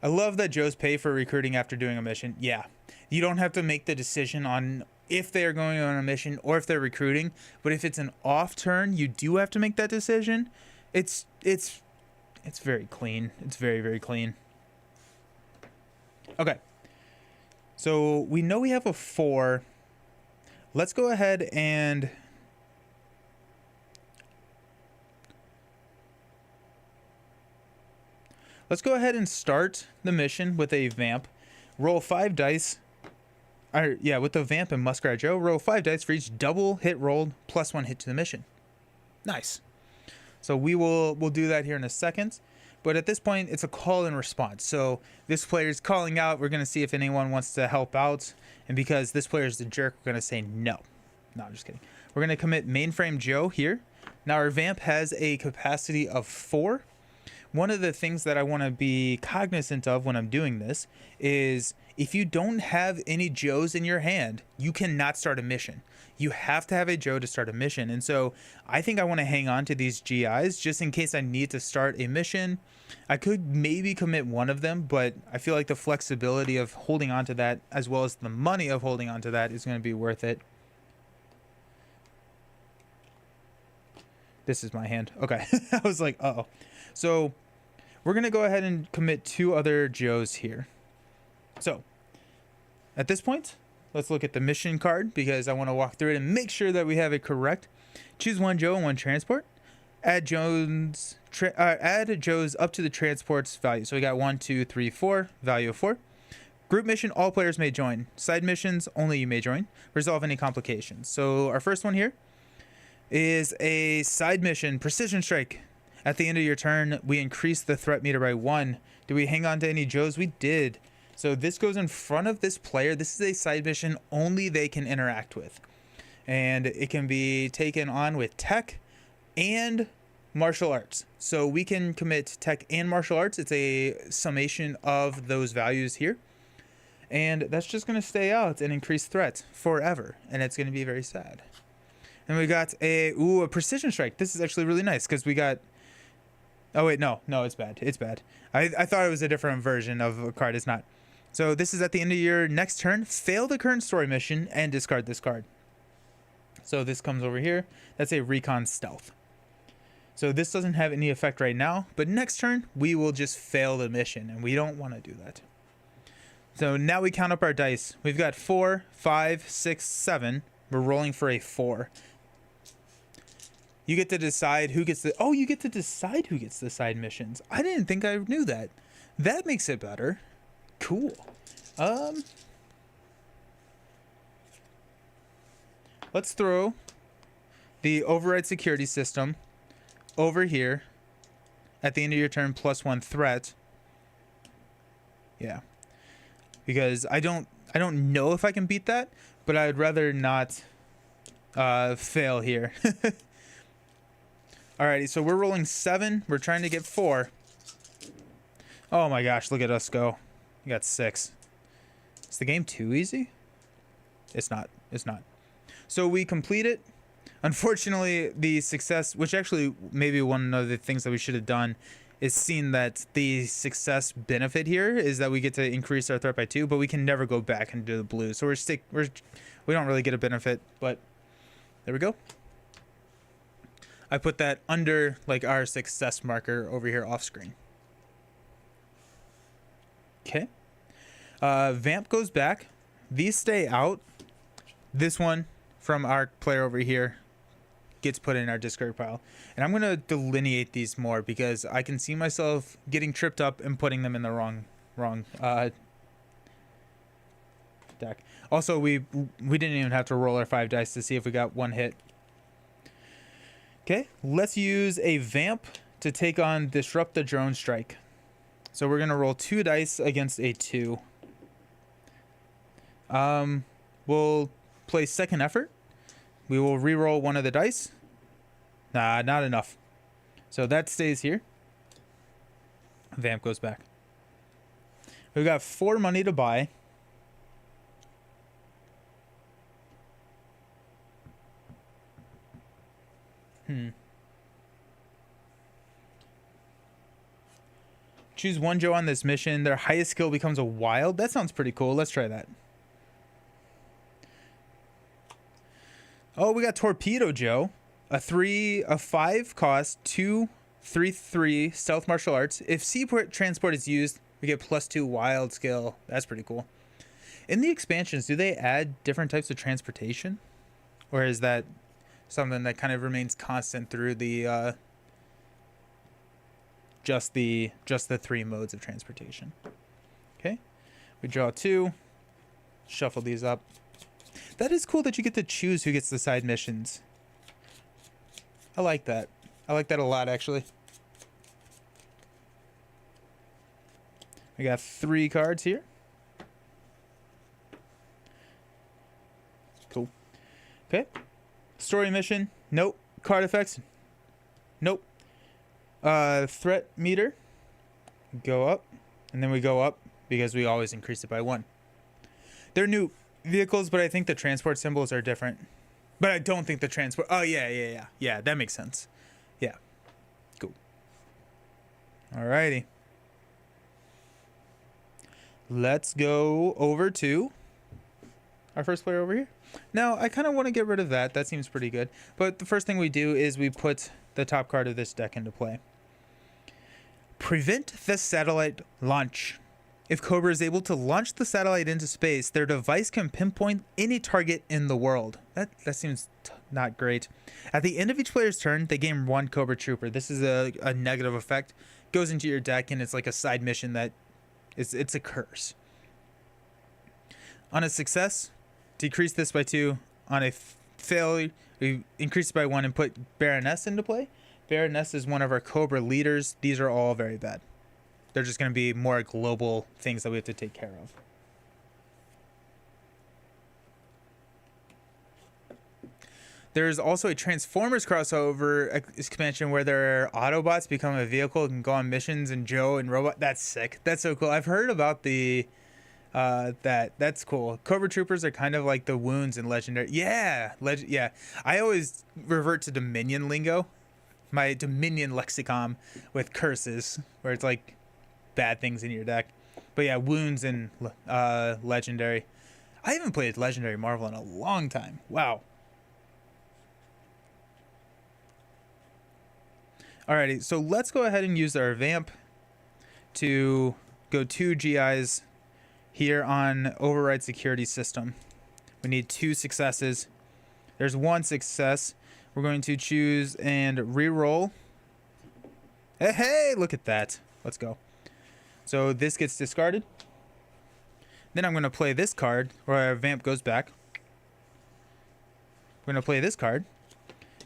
I love that Joe's pay for recruiting after doing a mission. Yeah, you don't have to make the decision on if they're going on a mission or if they're recruiting, but if it's an off turn, you do have to make that decision. It's very clean. It's very, very clean. Okay, so we know we have a 4. Let's go ahead and start the mission with a vamp. Roll 5 dice. With the vamp and Muskrat Joe, roll 5 dice for each double hit rolled plus 1 hit to the mission. Nice. So we'll do that here in a second. But at this point, it's a call and response. So this player is calling out. We're going to see if anyone wants to help out. And because this player is the jerk, we're going to say no. No, I'm just kidding. We're going to commit mainframe Joe here. Now our vamp has a capacity of 4. One of the things that I want to be cognizant of when I'm doing this is if you don't have any Joes in your hand, you cannot start a mission. You have to have a Joe to start a mission. And so I think I want to hang on to these GIs just in case I need to start a mission. I could maybe commit one of them, but I feel like the flexibility of holding on to that as well as the money of holding on to that is going to be worth it. This is my hand. Okay. I was like, uh-oh. So we're going to go ahead and commit 2 other Joes here. So at this point, let's look at the mission card because I want to walk through it and make sure that we have it correct. Choose 1 Joe and 1 transport. Add Joe's up to the transport's value. So we got 1, 2, 3, 4, value of 4. Group mission, all players may join. Side missions, only you may join. Resolve any complications. So our first one here is a side mission, Precision Strike. At the end of your turn, we increase the threat meter by 1. Do we hang on to any Joes? We did. So this goes in front of this player. This is a side mission only they can interact with. And it can be taken on with tech and martial arts. So we can commit tech and martial arts. It's a summation of those values here. And that's just going to stay out and increase threat forever. And it's going to be very sad. And we got a precision strike. This is actually really nice because we got... Oh, wait, no, it's bad. It's bad. I thought it was a different version of a card. It's not. So this is at the end of your next turn. Fail the current story mission and discard this card. So this comes over here. That's a recon stealth. So this doesn't have any effect right now, but next turn we will just fail the mission and we don't want to do that. So now we count up our dice. We've got 4, 5, 6, 7. We're rolling for a 4. You get to decide who gets the... Oh, you get to decide who gets the side missions. I didn't think I knew that. That makes it better. Cool. Let's throw the override security system over here at the end of your turn plus 1 threat. Yeah. Because I don't know if I can beat that, but I'd rather not fail here. Alrighty, so we're rolling 7. We're trying to get 4. Oh my gosh, look at us go. We got 6. Is the game too easy? It's not. It's not. So we complete it. Unfortunately, the success, which actually maybe one of the things that we should have done is seen that the success benefit here is that we get to increase our threat by 2, but we can never go back into the blue. So we don't really get a benefit, but there we go. I put that under like our success marker over here off screen. Okay. Vamp goes back. These stay out. This one from our player over here gets put in our discard pile. And I'm going to delineate these more because I can see myself getting tripped up and putting them in the wrong deck. Also, we didn't even have to roll our 5 dice to see if we got one hit. Okay, let's use a Vamp to take on Disrupt the Drone Strike. So we're going to roll 2 dice against a 2. We'll play Second Effort. We will re-roll one of the dice. Nah, not enough. So that stays here. Vamp goes back. We've got 4 money to buy. Choose one Joe on this mission. Their highest skill becomes a wild. That sounds pretty cool. Let's try that. Oh, we got Torpedo Joe. A 5 cost, 2/3/3 stealth martial arts. If seaport transport is used, we get +2 wild skill. That's pretty cool. In the expansions, do they add different types of transportation? Or is that something that kind of remains constant through the just the 3 modes of transportation? Okay. We draw 2. Shuffle these up. That is cool that you get to choose who gets the side missions. I like that. I like that a lot, actually. We got 3 cards here. Cool. Okay. Story mission. Nope. Card effects. Nope. Threat meter. Go up. And then we go up because we always increase it by 1. They're new vehicles, but I think the transport symbols are different. But I don't think the transport... Oh, yeah. Yeah, that makes sense. Yeah. Cool. Alrighty. Let's go over to our first player over here. Now, I kind of want to get rid of that. That seems pretty good. But the first thing we do is we put the top card of this deck into play. Prevent the satellite launch. If Cobra is able to launch the satellite into space, their device can pinpoint any target in the world. That seems not great. At the end of each player's turn, they gain 1 Cobra Trooper. This is a negative effect. Goes into your deck, and it's like a side mission that it's a curse. On a success, decrease this by 2. On a failure, we increase it by 1 and put Baroness into play. Baroness is one of our Cobra leaders. These are all very bad. They're just going to be more global things that we have to take care of. There's also a Transformers crossover expansion where their Autobots become a vehicle and go on missions, and Joe and Robot. That's sick. That's so cool. I've heard about the that's cool. Cobra Troopers are kind of like the wounds in Legendary. Yeah, yeah. I always revert to Dominion lingo, my Dominion lexicon with curses, where it's like bad things in your deck. But yeah, wounds in Legendary. I haven't played Legendary Marvel in a long time. Wow. Alrighty, so let's go ahead and use our Vamp to go 2 GIs here on Override Security System. We need 2 successes. There's 1 success. We're going to choose and re-roll. Hey, look at that. Let's go. So this gets discarded. Then I'm going to play this card where our Vamp goes back. We're going to play this card.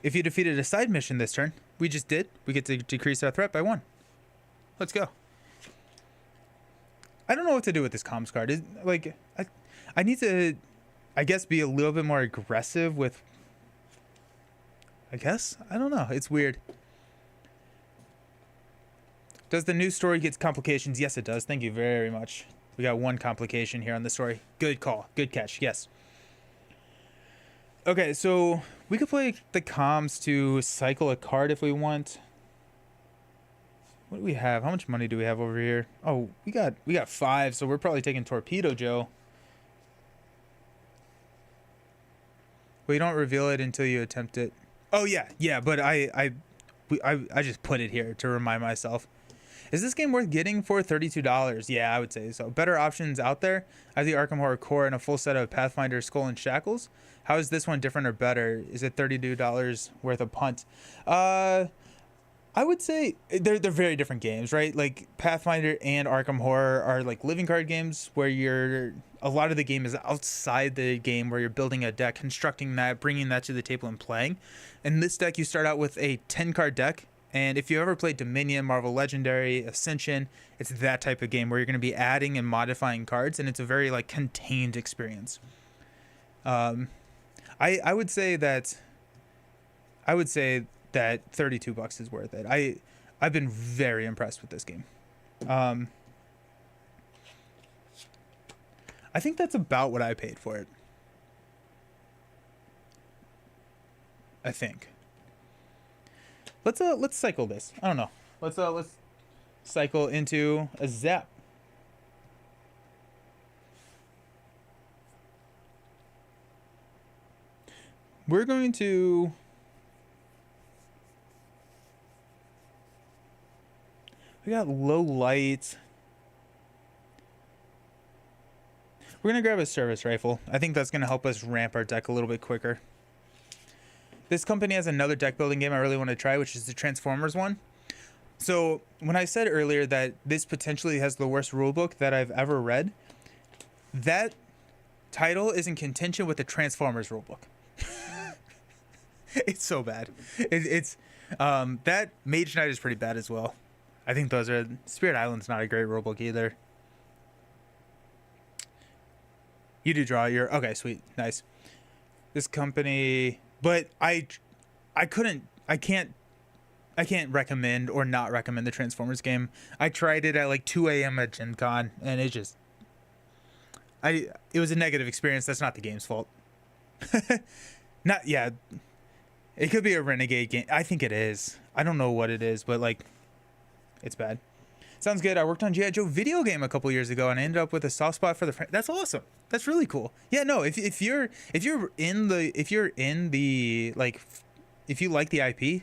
If you defeated a side mission this turn, we just did. We get to decrease our threat by 1. Let's go. I don't know what to do with this comms card. Like, I need to, I guess, be a little bit more aggressive with. I guess? I don't know. It's weird. Does the new story get complications? Yes, it does. Thank you very much. We got 1 complication here on the story. Good call. Good catch. Yes. Okay, so we could play the comms to cycle a card if we want. What do we have? How much money do we have over here? Oh, we got 5, so we're probably taking Torpedo Joe. Well, you don't reveal it until you attempt it. Oh yeah, but I just put it here to remind myself. Is this game worth getting for $32? Yeah, I would say so. Better options out there. I have the Arkham Horror Core and a full set of Pathfinder Skull and Shackles. How is this one different or better? Is it $32 worth a punt? I would say they're very different games, right? Like Pathfinder and Arkham Horror are like living card games where a lot of the game is outside the game where you're building a deck, constructing that, bringing that to the table and playing. In this deck, you start out with a 10 card deck. And if you ever played Dominion, Marvel Legendary, Ascension, it's that type of game where you're going to be adding and modifying cards, and it's a very like contained experience. I would say that $32 is worth it. I've been very impressed with this game. I think that's about what I paid for it. I think. Let's cycle this. I don't know. Let's cycle into a zap. We're going to we got low light. We're going to grab a service rifle. I think that's going to help us ramp our deck a little bit quicker. This company has another deck building game I really want to try, which is the Transformers one. So when I said earlier that this potentially has the worst rulebook that I've ever read, that title is in contention with the Transformers rulebook. It's so bad. It's that Mage Knight is pretty bad as well. I think those are Spirit Island's not a great rulebook either. You do draw your okay, sweet, nice. This company. But I can't recommend or not recommend the Transformers game. I tried it at like 2 a.m. at Gen Con, and it was a negative experience. That's not the game's fault. It could be a Renegade game. I think it is. I don't know what it is, but like, it's bad. Sounds good. I worked on G.I. Joe video game a couple years ago, and I ended up with a soft spot for the. That's awesome. That's really cool. Yeah, no. If you like the IP,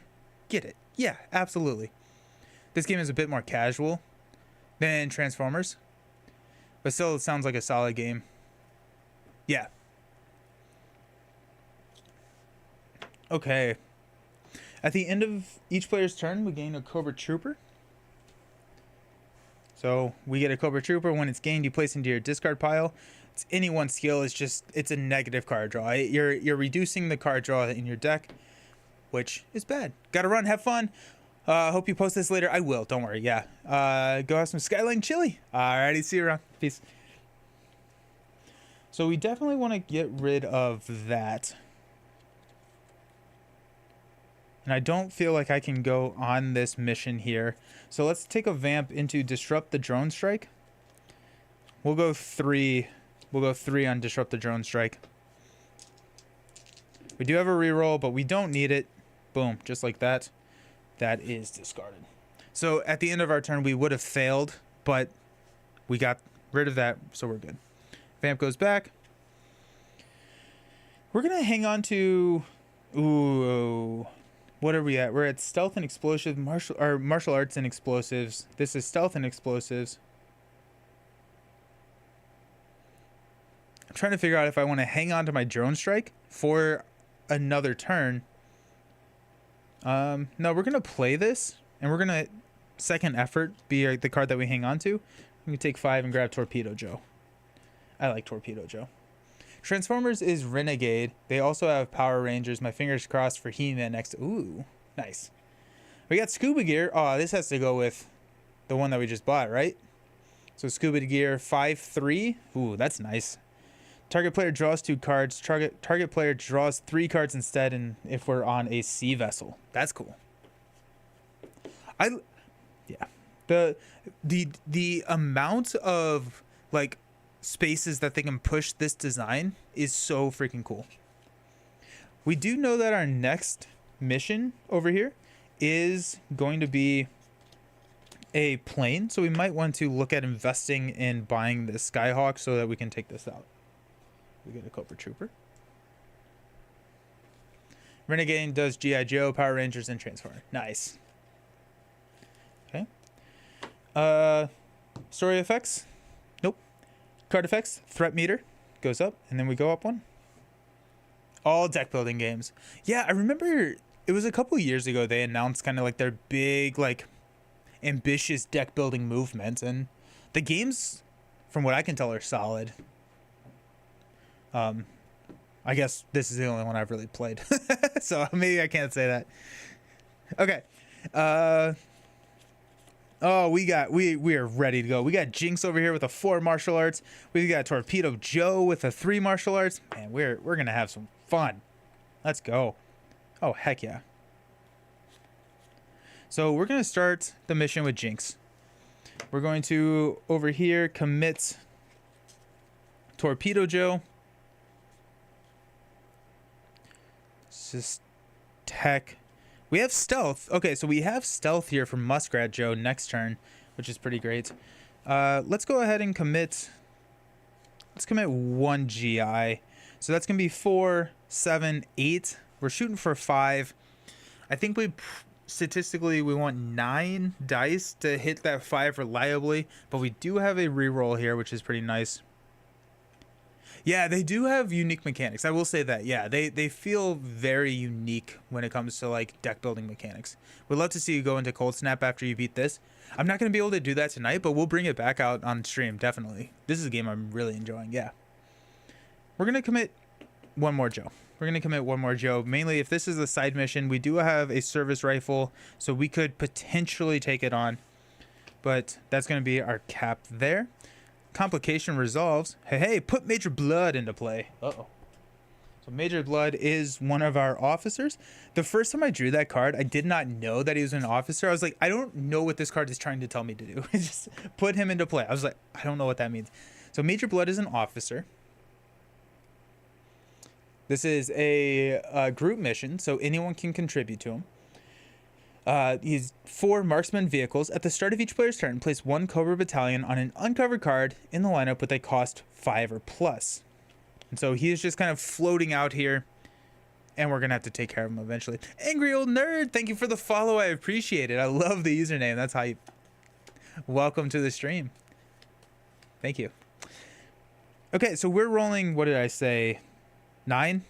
get it. Yeah, absolutely. This game is a bit more casual than Transformers, but still, it sounds like a solid game. Yeah. Okay. At the end of each player's turn, we gain a Cobra Trooper. So we get a Cobra Trooper. When it's gained, you place into your discard pile. It's any one skill. It's a negative card draw. You're reducing the card draw in your deck, which is bad. Gotta run. Have fun. Hope you post this later. I will. Don't worry. Yeah. Go have some Skyline chili. Alrighty. See you around. Peace. So we definitely want to get rid of that. And I don't feel like I can go on this mission here. So let's take a vamp into Disrupt the Drone Strike. We'll go 3. We'll go 3 on Disrupt the Drone Strike. We do have a reroll, but we don't need it. Boom, just like that. That is discarded. So at the end of our turn, we would have failed, but we got rid of that, so we're good. Vamp goes back. We're going to hang on to... Ooh... What are we at? We're at Stealth and Explosives, Martial Arts and Explosives. This is Stealth and Explosives. I'm trying to figure out if I want to hang on to my Drone Strike for another turn. No, we're going to play this, and we're going to second effort be the card that we hang on to. We can take 5 and grab Torpedo Joe. I like Torpedo Joe. Transformers is Renegade. They also have Power Rangers. My fingers crossed for He-Man next. Ooh, nice. We got Scuba Gear. Oh, this has to go with the one that we just bought, right? So Scuba Gear 5/3. Ooh, that's nice. Target player draws 2 cards. Target player draws 3 cards instead, and if we're on a sea vessel. That's cool. Yeah. The amount of like spaces that they can push this design is so freaking cool. We do know that our next mission over here is going to be a plane, so we might want to look at investing in buying this Skyhawk so that we can take this out. We get a Cobra Trooper. Renegade does G.I. Joe, Power Rangers, and Transformer. Nice. Okay. Story effects? Nope. Card effects, threat meter goes up, and then we go up one. All deck building games. Yeah, I remember it was a couple years ago they announced kind of like their big, like, ambitious deck building movement, and the games, from what I can tell, are solid. I guess this is the only one I've really played, so maybe I can't say that. Okay. Oh, we are ready to go. We got Jinx over here with a 4 martial arts. We got Torpedo Joe with a 3 martial arts. Man, we're gonna have some fun. Let's go. Oh, heck yeah. So we're gonna start the mission with Jinx. We're going to over here commit Torpedo Joe. Just tech. We have stealth. Okay, so we have stealth here from Muskrat Joe next turn, which is pretty great. Let's go ahead and commit. Let's commit 1 GI. So that's gonna be 4, 7, 8. We're shooting for 5. I think statistically we want 9 dice to hit that 5 reliably, but we do have a reroll here, which is pretty nice. Yeah, they do have unique mechanics. I will say that. Yeah, they feel very unique when it comes to like deck building mechanics. We'd love to see you go into Cold Snap after you beat this. I'm not going to be able to do that tonight, but we'll bring it back out on stream, definitely. This is a game I'm really enjoying, yeah. We're going to commit 1 more Joe. We're going to commit 1 more Joe. Mainly, if this is a side mission, we do have a service rifle, so we could potentially take it on. But that's going to be our cap there. Complication resolves. Hey, put Major Blood into play. Uh-oh. So Major Blood is one of our officers. The first time I drew that card, I did not know that he was an officer. I was like, I don't know what this card is trying to tell me to do. Just put him into play. I was like, I don't know what that means. So Major Blood is an officer. This is a group mission, so anyone can contribute to him. He's 4 marksman vehicles. At the start of each player's turn, place 1 Cobra Battalion on an uncovered card in the lineup with a cost 5 or plus. And so he is just kind of floating out here, and we're going to have to take care of him eventually. Angry Old Nerd, thank you for the follow. I appreciate it. I love the username. That's how you... Welcome to the stream. Thank you. Okay, so we're rolling, what did I say? 9?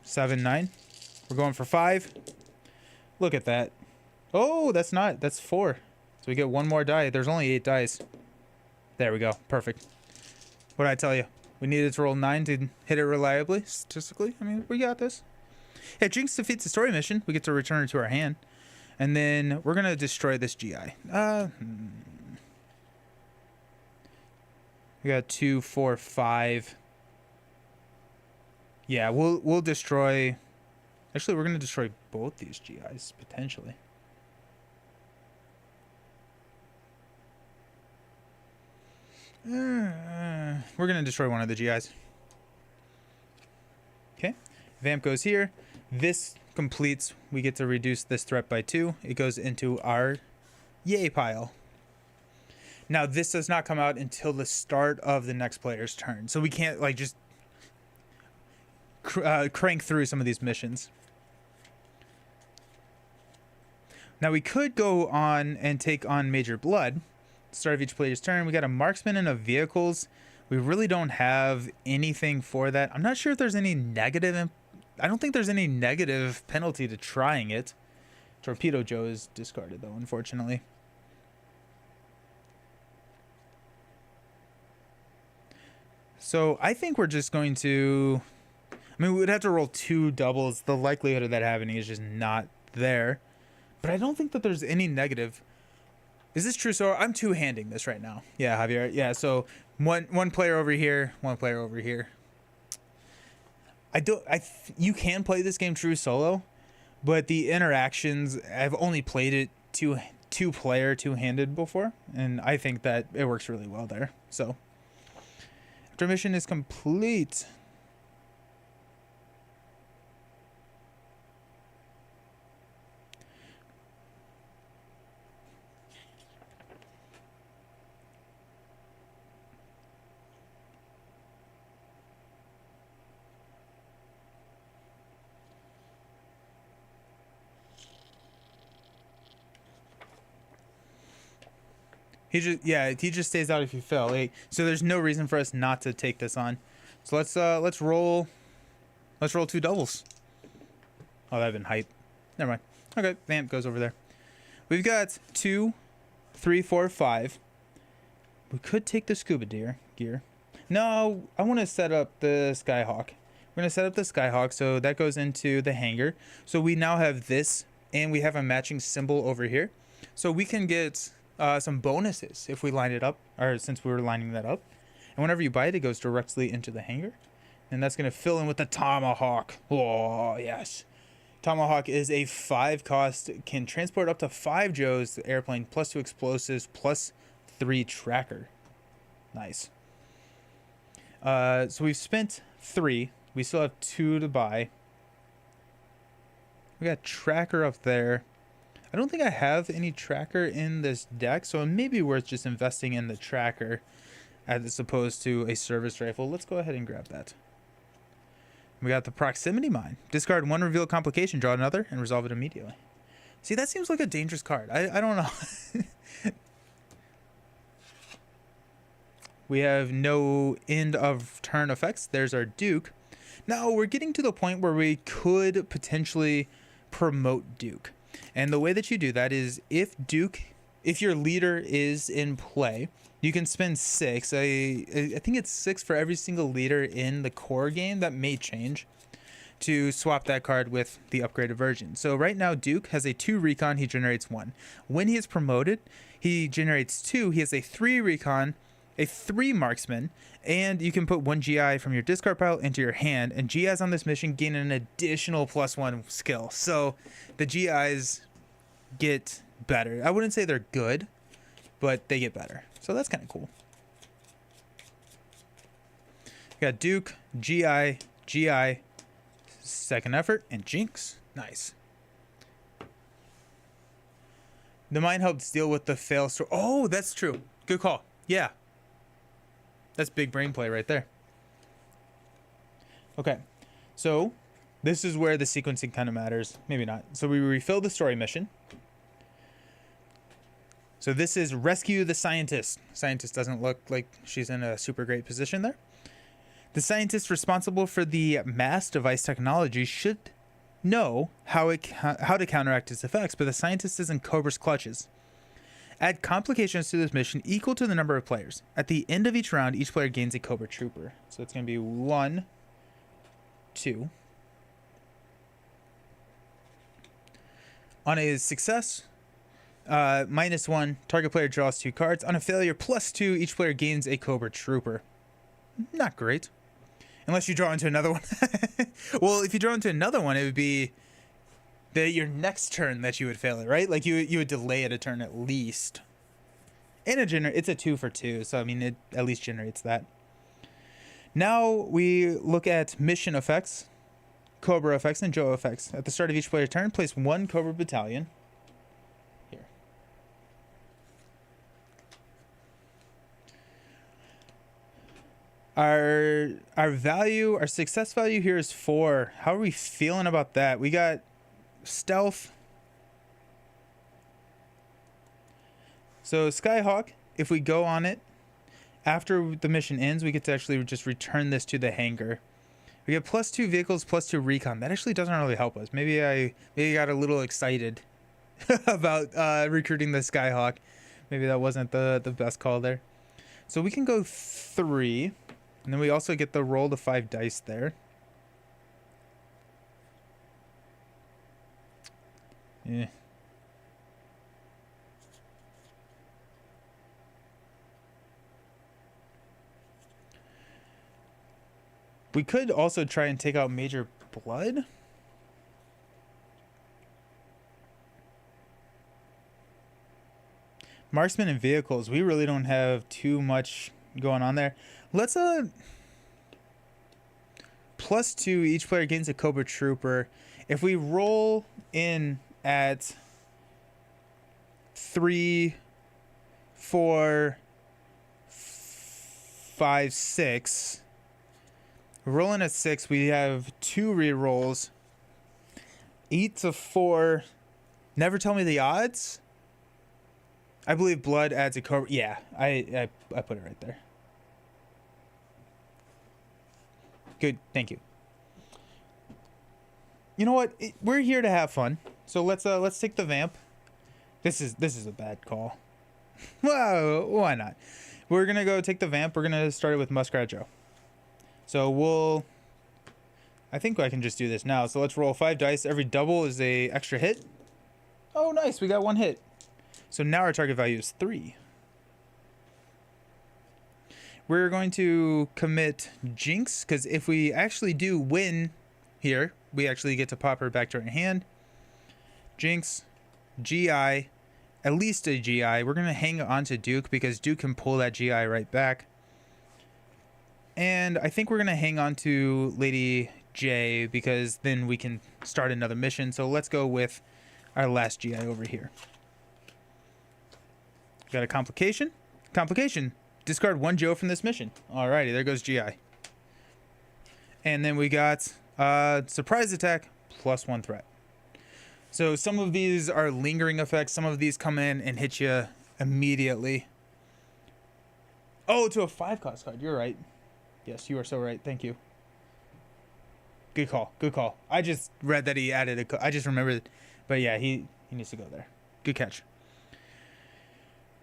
7, 9. We're going for 5. Look at that. Oh, that's 4. So we get 1 more die. There's only 8 dice. There we go. Perfect. What did I tell you? We needed to roll 9 to hit it reliably, statistically. I mean, we got this. If Jinx defeats the story mission, we get to return it to our hand. And then we're going to destroy this GI. We got 2, 4, 5. Yeah, we'll destroy... Actually, we're going to destroy both these GIs, potentially. We're going to destroy one of the GIs. Okay. Vamp goes here. This completes. We get to reduce this threat by 2. It goes into our yay pile. Now, this does not come out until the start of the next player's turn. So we can't, like, just crank through some of these missions. Now we could go on and take on Major Blood. Start of each player's turn. We got a marksman and a vehicles. We really don't have anything for that. I'm not sure if there's any negative. I don't think there's any negative penalty to trying it. Torpedo Joe is discarded though, unfortunately. So I think we're just going to... I mean, we would have to roll 2 doubles. The likelihood of that happening is just not there. But I don't think that there's any negative. Is this true? So I'm two-handing this right now. Yeah, Javier. Yeah, so one player over here, 1 player over here. You can play this game true solo, but the interactions, I've only played it two-player, two-handed before, and I think that it works really well there. So after mission is complete... He just stays out if you fail. Like, so there's no reason for us not to take this on. So let's roll 2 doubles. Oh, that'd been hype. Never mind. Okay, vamp goes over there. We've got 2, 3, 4, 5. We could take the scuba gear. No, I want to set up the Skyhawk. We're going to set up the Skyhawk, so that goes into the hangar. So we now have this, and we have a matching symbol over here. So we can get some bonuses if we line it up, or since we were lining that up. And whenever you buy it, it goes directly into the hangar. And that's going to fill in with the Tomahawk. Oh, yes. Tomahawk is a 5 cost, can transport up to 5 Joes, the airplane, plus 2 explosives, plus 3 tracker. Nice. So we've spent 3. We still have 2 to buy. We got tracker up there. I don't think I have any tracker in this deck, so it may be worth just investing in the tracker as opposed to a service rifle. Let's go ahead and grab that. We got the proximity mine. Discard 1 reveal complication, draw another, and resolve it immediately. See, that seems like a dangerous card. I don't know. We have no end of turn effects. There's our Duke. Now we're getting to the point where we could potentially promote Duke. And the way that you do that is if your leader is in play, you can spend 6. I think it's 6 for every single leader in the core game. That may change to swap that card with the upgraded version. So right now Duke has a 2 recon, he generates 1. When he is promoted, he generates 2. He has a 3 recon, a 3 marksman, and you can put 1 GI from your discard pile into your hand, and GIs on this mission gain an additional +1 skill. So the GIs get better. I wouldn't say they're good, but they get better. So that's kind of cool. We got Duke, GI, second effort, and Jinx. Nice. The mine helps deal with the fail store. Oh, that's true. Good call. Yeah. That's big brain play right there. Okay. So this is where the sequencing kind of matters. Maybe not. So we refill the story mission. So this is rescue the scientist. Scientist doesn't look like she's in a super great position there. The scientist responsible for the mass device technology should know how to counteract its effects, but the scientist is in Cobra's clutches. Add complications to this mission equal to the number of players. At the end of each round, each player gains a Cobra Trooper. So it's going to be 1, 2. On a success, -1, target player draws 2 cards. On a failure, +2, each player gains a Cobra Trooper. Not great. Unless you draw into another one. Well, if you draw into another one, it would be your next turn that you would fail it, right? Like you would delay it a turn at least. And it's a 2 for 2, so I mean it at least generates that. Now we look at mission effects, Cobra effects, and Joe effects. At the start of each player's turn, place 1 Cobra battalion. Here. Our success value here is 4. How are we feeling about that? We got stealth. So Skyhawk, if we go on it after the mission ends, we get to actually just return this to the hangar. We get +2 vehicles, +2 recon. That actually doesn't really help us. Maybe I got a little excited about recruiting the Skyhawk. Maybe that wasn't the best call there. So we can go 3, and then we also get the roll the 5 dice there. Yeah. We could also try and take out Major Blood. Marksman and vehicles. We really don't have too much going on there. Let's +2, each player gains a Cobra Trooper. If we roll in at 3, 4, 5, 6. Rolling at 6, we have 2 rerolls. 8 to 4. Never tell me the odds. I believe blood adds a cobra. Yeah, I put it right there. Good, thank you. You know what? We're here to have fun, so let's take the vamp. This is a bad call. Whoa, why not? We're gonna go take the vamp. We're gonna start it with Muskrat Joe. So I think I can just do this now. So let's roll 5 dice. Every double is a extra hit. Oh, nice. We got 1 hit. So now our target value is 3. We're going to commit Jinx, because if we actually do win here, we actually get to pop her back to our hand. Jinx, GI, at least a GI. We're going to hang on to Duke, because Duke can pull that GI right back. And I think we're going to hang on to Lady J, because then we can start another mission. So let's go with our last GI over here. Got a complication. Complication. Discard 1 Joe from this mission. Alrighty, there goes GI. And then we got surprise attack plus 1 threat. So some of these are lingering effects. Some of these come in and hit you immediately. Oh, to a 5 cost card. You're right. Yes, you are so right. Thank you. Good call. Good call. I just read that he added I just remembered. But yeah, he needs to go there. Good catch.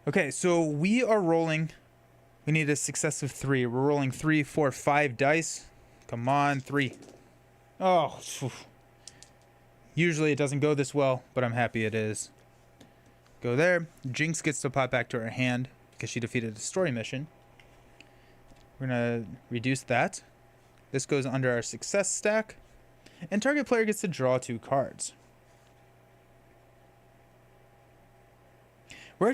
Okay, so we are rolling. We need a success of 3. We're rolling 3, 4, 5 dice. Come on, 3. Oh, phew. Usually it doesn't go this well, but I'm happy it is. Go there. Jinx gets to pop back to her hand because she defeated a story mission. We're going to reduce that. This goes under our success stack. And target player gets to draw 2 cards. I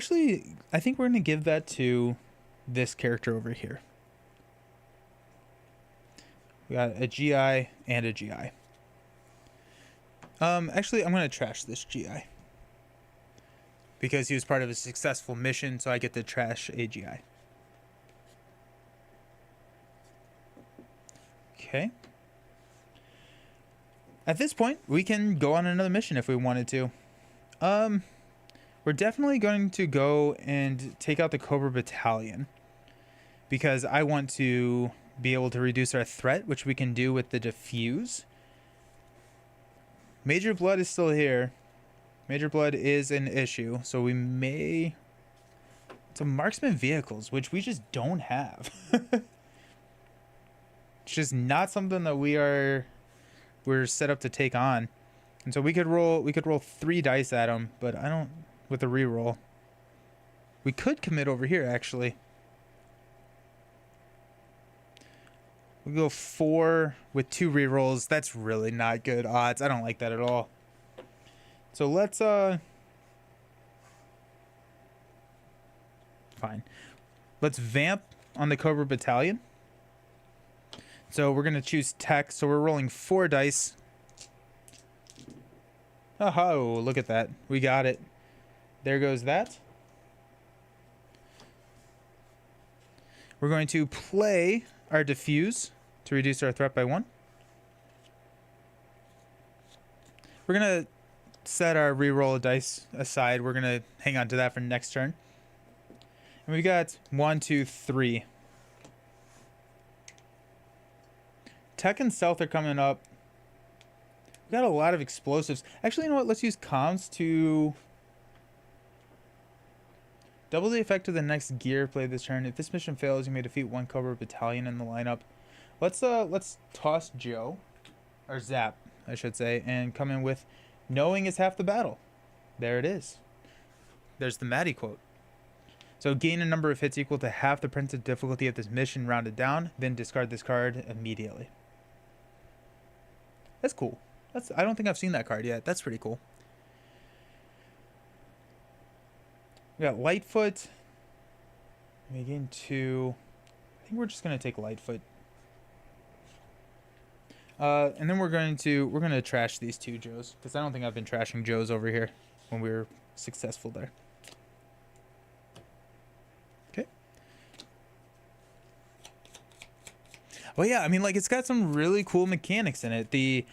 think we're going to give that to this character over here. We got a GI and a GI. Actually, I'm going to trash this GI. Because he was part of a successful mission, so I get to trash a GI. Okay. At this point, we can go on another mission if we wanted to. We're definitely going to go and take out the Cobra Battalion. Because I want to be able to reduce our threat, which we can do with the diffuse. Major Blood is still here. Major Blood is an issue, so we may... It's a marksman vehicles, which we just don't have. It's just not something that we're set up to take on. And so we could roll 3 dice at him, but I don't with a reroll. We could commit over here actually. We'll go 4 with 2 rerolls. That's really not good odds. I don't like that at all. So let's fine. Let's vamp on the Cobra Battalion. So we're gonna choose tech. So we're rolling 4 dice. Oh, look at that. We got it. There goes that. We're going to play our diffuse to reduce our threat by 1. We're going to set our reroll of dice aside. We're going to hang on to that for next turn. And we got 1, 2, 3. Tech and stealth are coming up. We got a lot of explosives. Actually, you know what? Let's use comms to double the effect of the next gear played this turn. If this mission fails, you may defeat 1 Cobra Battalion in the lineup. Let's toss Joe, or Zap, I should say, and come in with knowing is half the battle. There it is. There's the Maddie quote. So gain a number of hits equal to half the printed difficulty of this mission rounded down, then discard this card immediately. That's cool. I don't think I've seen that card yet. That's pretty cool. We got Lightfoot. We gain 2. I think we're just gonna take Lightfoot. And then we're gonna trash these 2 Joes, because I don't think I've been trashing Joes over here when we were successful there. Okay. Well, yeah, I mean, like, it's got some really cool mechanics in it. The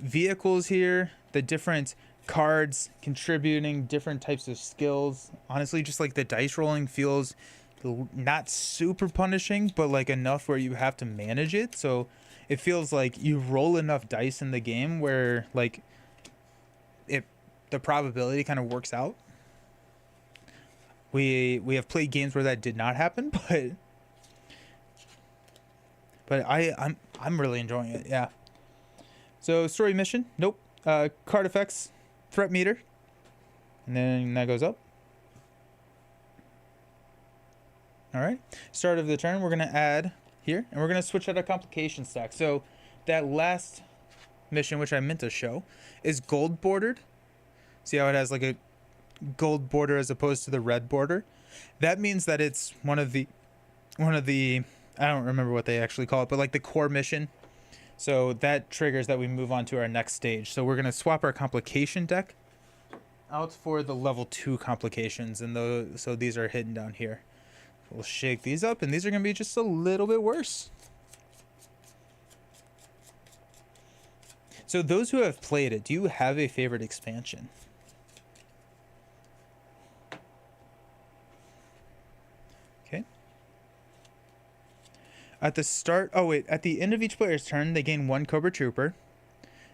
vehicles here, the different cards contributing different types of skills. Honestly, just like the dice rolling feels not super punishing, but like enough where you have to manage it. So it feels like you roll enough dice in the game where like the probability kind of works out. We have played games where that did not happen, but I'm really enjoying it. Yeah. So story mission, nope. Card effects, threat meter, and then that goes up. All right. Start of the turn, we're gonna add here, and we're gonna switch out a complication stack. So that last mission, which I meant to show, is gold bordered. See how it has like a gold border as opposed to the red border? That means that it's one of the I don't remember what they actually call it, but like the core mission. So that triggers that we move on to our next stage. So we're going to swap our complication deck out for the level 2 complications, and so these are hidden down here. We'll shake these up, and these are going to be just a little bit worse. So those who have played it, do you have a favorite expansion? Okay. At the start, at the end of each player's turn, they gain 1 Cobra Trooper.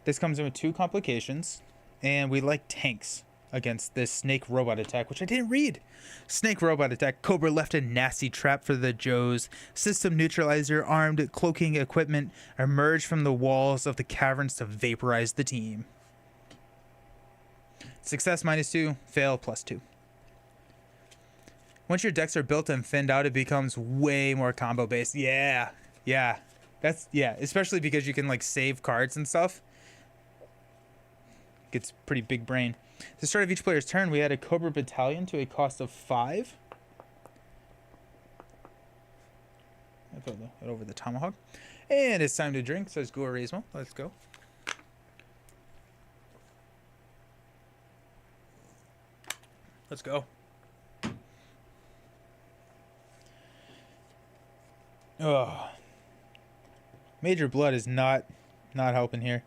This comes in with 2 complications, and we like tanks against this snake robot attack, which I didn't read. Snake robot attack. Cobra left a nasty trap for the Joes. System neutralizer armed cloaking equipment emerged from the walls of the caverns to vaporize the team. Success -2, fail +2. Once your decks are built and thinned out, it becomes way more combo based. Yeah. Especially because you can like save cards and stuff. Gets pretty big brain. At the start of each player's turn, we add a Cobra Battalion to a cost of 5. I throw it over the tomahawk. And it's time to drink, says Guarismo. Let's go. Let's go. Oh. Major blood is not helping here.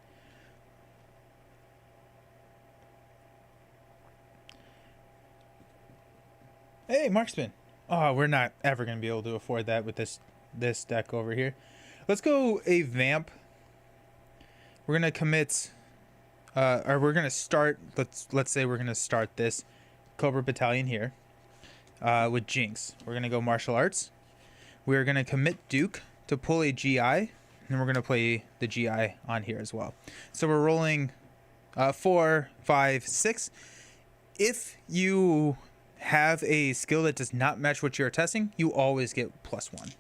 Hey, marksman. Oh, we're not ever going to be able to afford that with this deck over here. Let's go a vamp. We're going to commit or we're going to start, let's say we're going to start this Cobra Battalion here with Jinx. We're going to go martial arts. We're going to commit Duke to pull a GI, and we're going to play the GI on here as well. So we're rolling 4, 5, 6. If you have a skill that does not match what you're testing, you always get +1.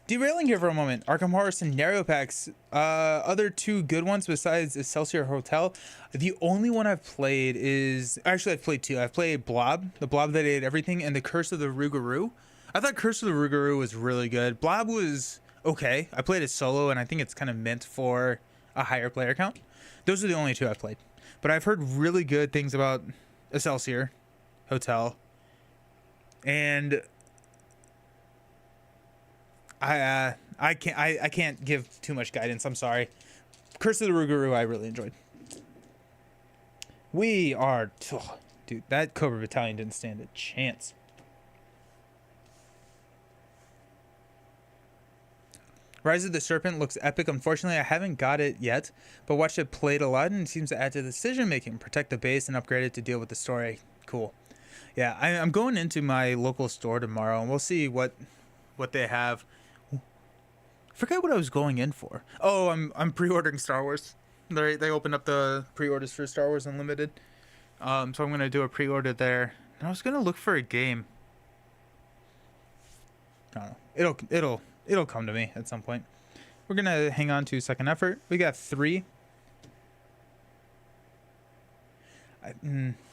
Derailing here for a moment. Arkham Horror Scenario Packs. Other 2 good ones besides Excelsior Hotel. The only one I've played is... Actually, I've played 2. I've played Blob. The Blob that ate everything. And the Curse of the Rougarou. I thought Curse of the Rougarou was really good. Blob was okay. I played it solo, and I think it's kind of meant for a higher player count. Those are the only 2 I've played. But I've heard really good things about Excelsior Hotel, and I can't give too much guidance. I'm sorry. Curse of the Rougarou I really enjoyed. We are dude, that Cobra Battalion didn't stand a chance. Rise of the Serpent looks epic. Unfortunately, I haven't got it yet, but watched it played a lot, and it seems to add to the decision making, protect the base, and upgrade it to deal with the story. Cool. Yeah, I'm going into my local store tomorrow, and we'll see what they have. I forget what I was going in for. Oh, I'm pre-ordering Star Wars. They opened up the pre-orders for Star Wars Unlimited, so I'm gonna do a pre-order there. And I was gonna look for a game. I don't know. It'll come to me at some point. We're gonna hang on to second effort. We got 3.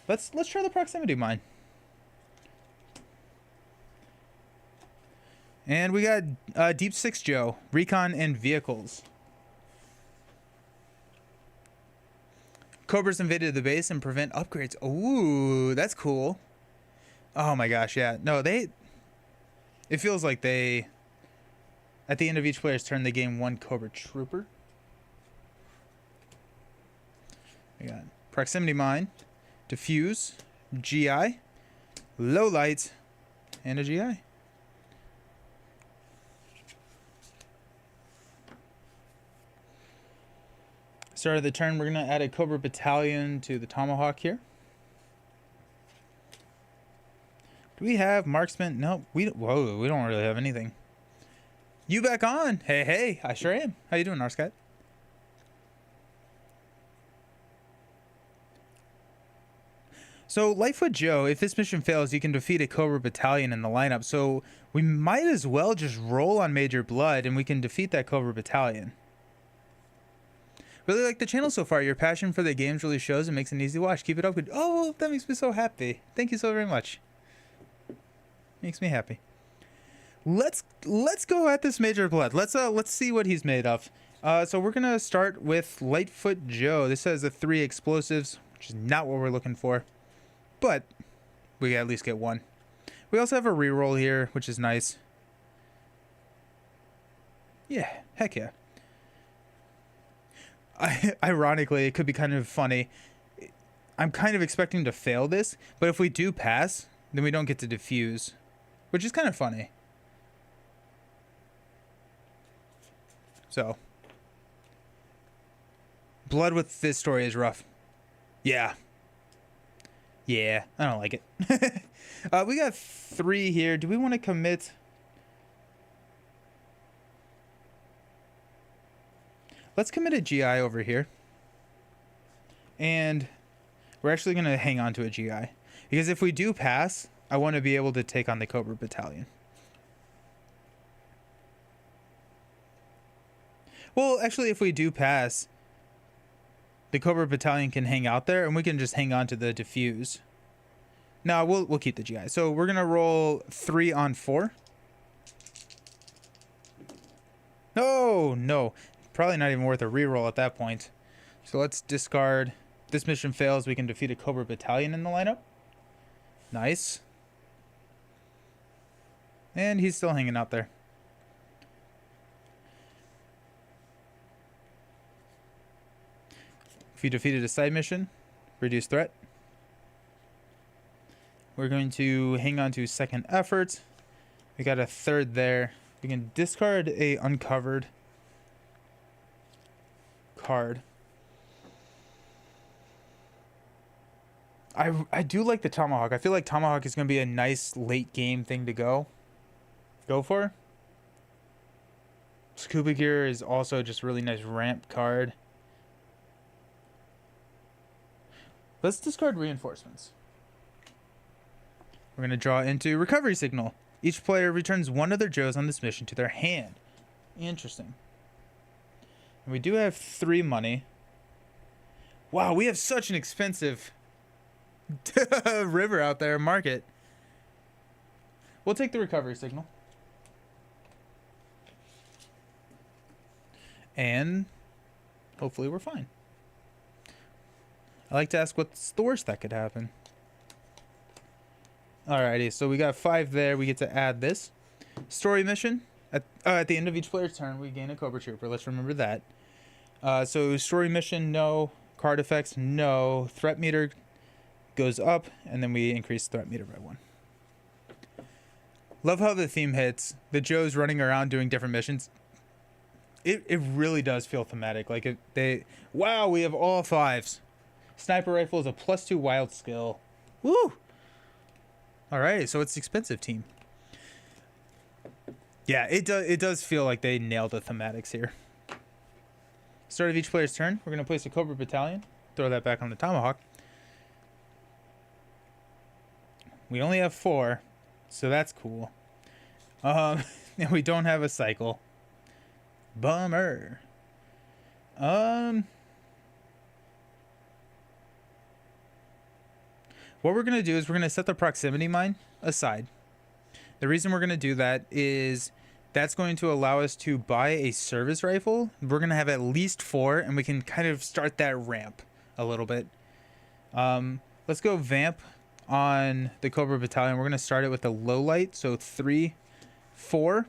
Let's try the proximity mine. And we got Deep Six Joe, Recon and Vehicles. Cobras invaded the base and prevent upgrades. Ooh, that's cool. Oh my gosh, yeah. No, it feels like they... At the end of each player's turn, they gain 1 Cobra Trooper. We got proximity mine, diffuse, GI, low light, and a GI. Start of the turn, we're going to add a Cobra Battalion to the Tomahawk here. Do we have marksman? No, we don't really have anything. You back on? Hey, I sure am. How you doing, Narscat? So, Lightfoot Joe, if this mission fails, you can defeat a Cobra Battalion in the lineup. So, we might as well just roll on Major Blood and we can defeat that Cobra Battalion. Really like the channel so far. Your passion for the games really shows and makes it an easy watch. Keep it up. Oh, that makes me so happy. Thank you so very much. Makes me happy. Let's go at this Major Blood. Let's see what he's made of. So we're gonna start with Lightfoot Joe. This has 3 explosives, which is not what we're looking for, but we at least get 1. We also have a reroll here, which is nice. Yeah, heck yeah. Ironically, it could be kind of funny. I'm kind of expecting to fail this, but if we do pass, then we don't get to defuse, which is kind of funny. So, blood with this story is rough. Yeah, I don't like it. We got 3 here. Do we want to commit? Let's commit a GI over here. And we're actually going to hang on to a GI. Because if we do pass, I want to be able to take on the Cobra Battalion. Well, actually, if we do pass, the Cobra Battalion can hang out there, and we can just hang on to the diffuse. No, we'll keep the GI. So we're going to roll 3 on 4. No. Probably not even worth a reroll at that point. So let's discard. If this mission fails, we can defeat a Cobra Battalion in the lineup. Nice. And he's still hanging out there. If you defeated a side mission, reduce threat. We're going to hang on to second effort. We got a 3rd there. We can discard a uncovered card. I do like the Tomahawk. I feel like Tomahawk is going to be a nice late game thing to go for. Scuba Gear is also just a really nice ramp card. Let's discard reinforcements. We're going to draw into Recovery Signal. Each player returns 1 of their Joes on this mission to their hand. Interesting. And we do have 3 money. Wow, we have such an expensive river out there, market. We'll take the Recovery Signal. And hopefully we're fine. I like to ask what's the worst that could happen. Alrighty, so we got 5 there. We get to add this. Story mission. At the end of each player's turn, we gain a Cobra Trooper. Let's remember that. So story mission, no. Card effects, no. Threat meter goes up, and then we increase threat meter by 1. Love how the theme hits. The Joes running around doing different missions. It really does feel thematic. Like wow, we have all 5s. Sniper rifle is a +2 wild skill. Woo! Alright, so it's expensive team. Yeah, it does feel like they nailed the thematics here. Start of each player's turn, we're going to place a Cobra Battalion. Throw that back on the Tomahawk. We only have 4, so that's cool. And we don't have a cycle. Bummer. What we're going to do is we're going to set the proximity mine aside. The reason we're going to do that is that's going to allow us to buy a service rifle. We're going to have at least 4, and we can kind of start that ramp a little bit. Let's go vamp on the Cobra Battalion. We're going to start it with a low light, so 3, 4.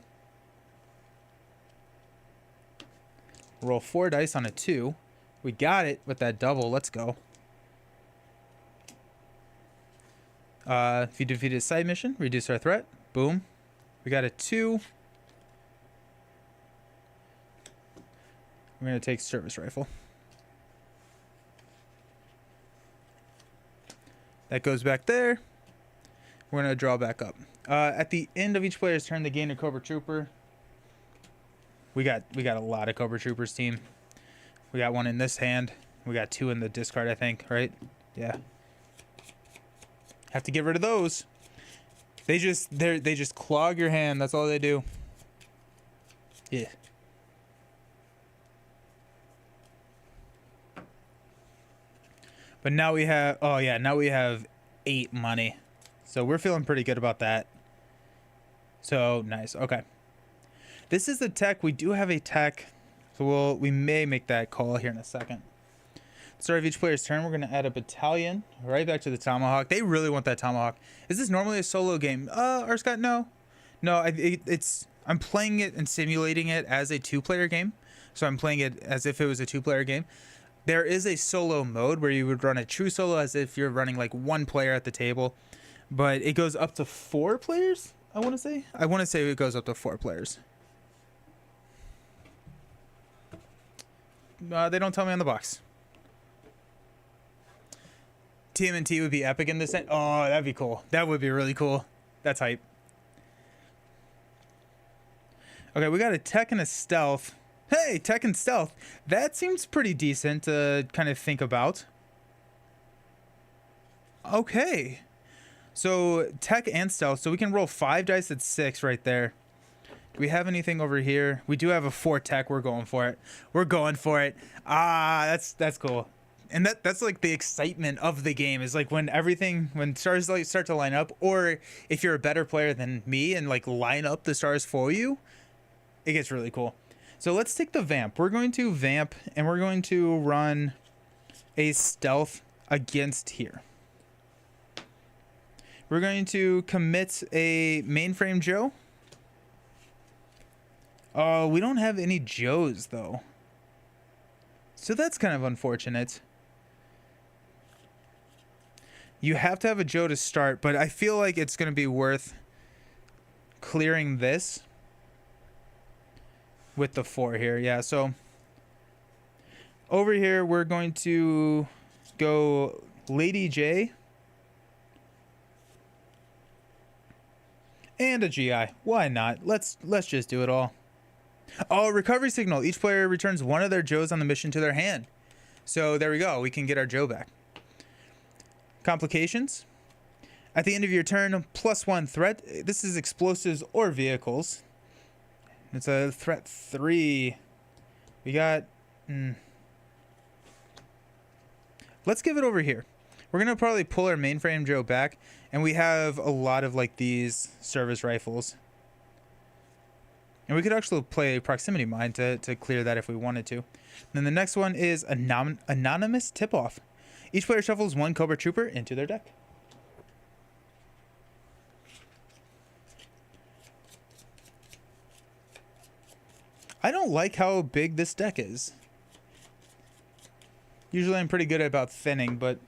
Roll 4 dice on a 2. We got it with that double. Let's go. If you defeat a side mission, reduce our threat. Boom. We got a 2. We're going to take service rifle. That goes back there. We're going to draw back up. At the end of each player's turn, they gain a Cobra Trooper. We got a lot of Cobra Troopers, team. We got 1 in this hand. We got 2 in the discard, I think, right? Yeah. Have to get rid of those. They just clog your hand. That's all they do. Yeah. But now we have, oh yeah, now we have 8 money. So we're feeling pretty good about that. So nice. Okay. This is the tech. We do have a tech. So we may make that call here in a second. Start of each player's turn, we're going to add a battalion right back to the Tomahawk. They really want that Tomahawk. Is this normally a solo game? Scott, no. No, I'm playing it and simulating it as a 2-player game. So I'm playing it as if it was a 2-player game. There is a solo mode where you would run a true solo as if you're running like 1 player at the table. But it goes up to 4 players, I want to say. I want to say it goes up to 4 players. They don't tell me on the box. TMNT would be epic in this. Oh, that'd be cool. That would be really cool. That's hype. Okay, we got a tech and a stealth. Hey, tech and stealth. That seems pretty decent to kind of think about. Okay. So tech and stealth. So we can roll 5 dice at 6 right there. Do we have anything over here? We do have a 4 tech. We're going for it. We're going for it. That's cool. And that's like the excitement of the game is like when stars like start to line up, or if you're a better player than me and like line up the stars for you, it gets really cool. So let's take the vamp. We're going to vamp and we're going to run a stealth against here. We're going to commit a mainframe Joe. Oh, we don't have any Joes though. So that's kind of unfortunate. You have to have a Joe to start, but I feel like it's going to be worth clearing this with the 4 here. Yeah, so over here we're going to go Lady J and a GI. Why not? Let's just do it all. Oh, recovery signal. Each player returns 1 of their Joes on the mission to their hand. So there we go. We can get our Joe back. Complications. At the end of your turn, +1 threat. This is explosives or vehicles. It's a threat 3. We got... Let's give it over here. We're going to probably pull our mainframe Joe back. And we have a lot of like these service rifles. And we could actually play a proximity mine to clear that if we wanted to. And then the next one is anonymous tip-off. Each player shuffles 1 Cobra Trooper into their deck. I don't like how big this deck is. Usually I'm pretty good about thinning, but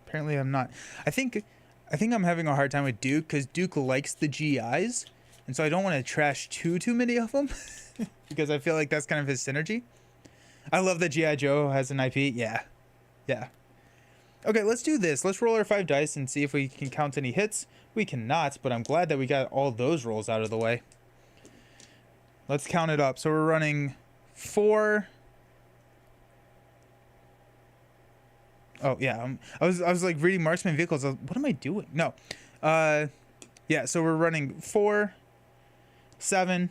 apparently I'm not. I think I'm having a hard time with Duke because Duke likes the GIs. And so I don't want to trash too many of them because I feel like that's kind of his synergy. I love that G.I. Joe has an IP. Yeah. Yeah. Okay, let's do this. Let's roll our 5 dice and see if we can count any hits. We cannot, but I'm glad that we got all those rolls out of the way. Let's count it up. So we're running 4. Oh, yeah. I was like reading marksman vehicles. What am I doing? No. Yeah, so we're running 4, 7,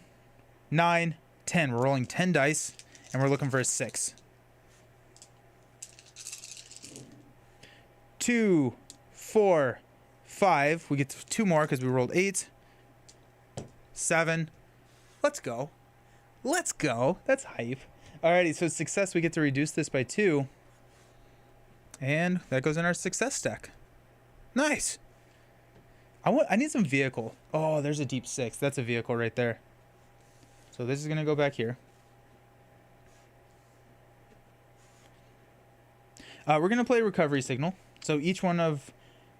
9, 10. We're rolling 10 dice, and we're looking for a 6. 2, 4, 5. We get 2 more because we rolled 8. 7. Let's go. Let's go. That's hype. Alrighty, so success, we get to reduce this by 2. And that goes in our success stack. Nice. I need some vehicle. Oh, there's a deep 6. That's a vehicle right there. So this is going to go back here. We're going to play recovery signal. So each one of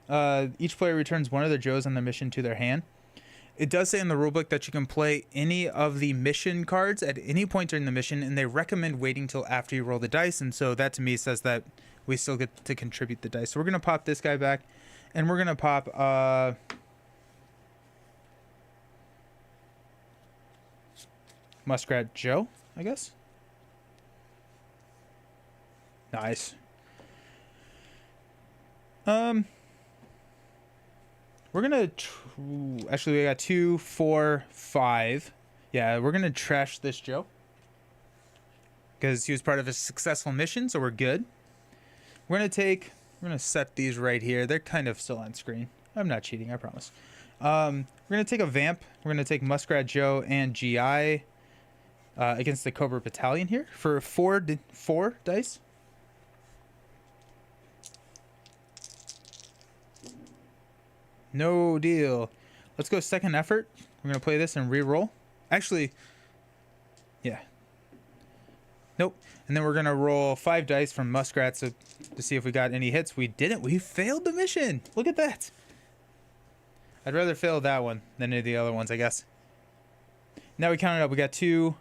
Each player returns one of their Joes on the mission to their hand. It does say in the rulebook that you can play any of the mission cards at any point during the mission, and they recommend waiting till after you roll the dice. And so that to me says that we still get to contribute the dice. So we're gonna pop this guy back, and we're gonna pop Muskrat Joe, I guess. Nice. We're gonna actually we got 2, 4, 5. Yeah, we're gonna trash this Joe because he was part of a successful mission, so we're good. We're gonna set these right here. They're kind of still on screen. I'm not cheating, I promise. We're gonna take a Vamp. We're gonna take Muskrat Joe and GI against the Cobra Battalion here for 4 dice. No deal. Let's go second effort. We're going to play this and re-roll. Actually, yeah. Nope. And then we're going to roll 5 dice from Muskrat to see if we got any hits. We didn't. We failed the mission. Look at that. I'd rather fail that one than any of the other ones, I guess. Now we counted up. We got 2.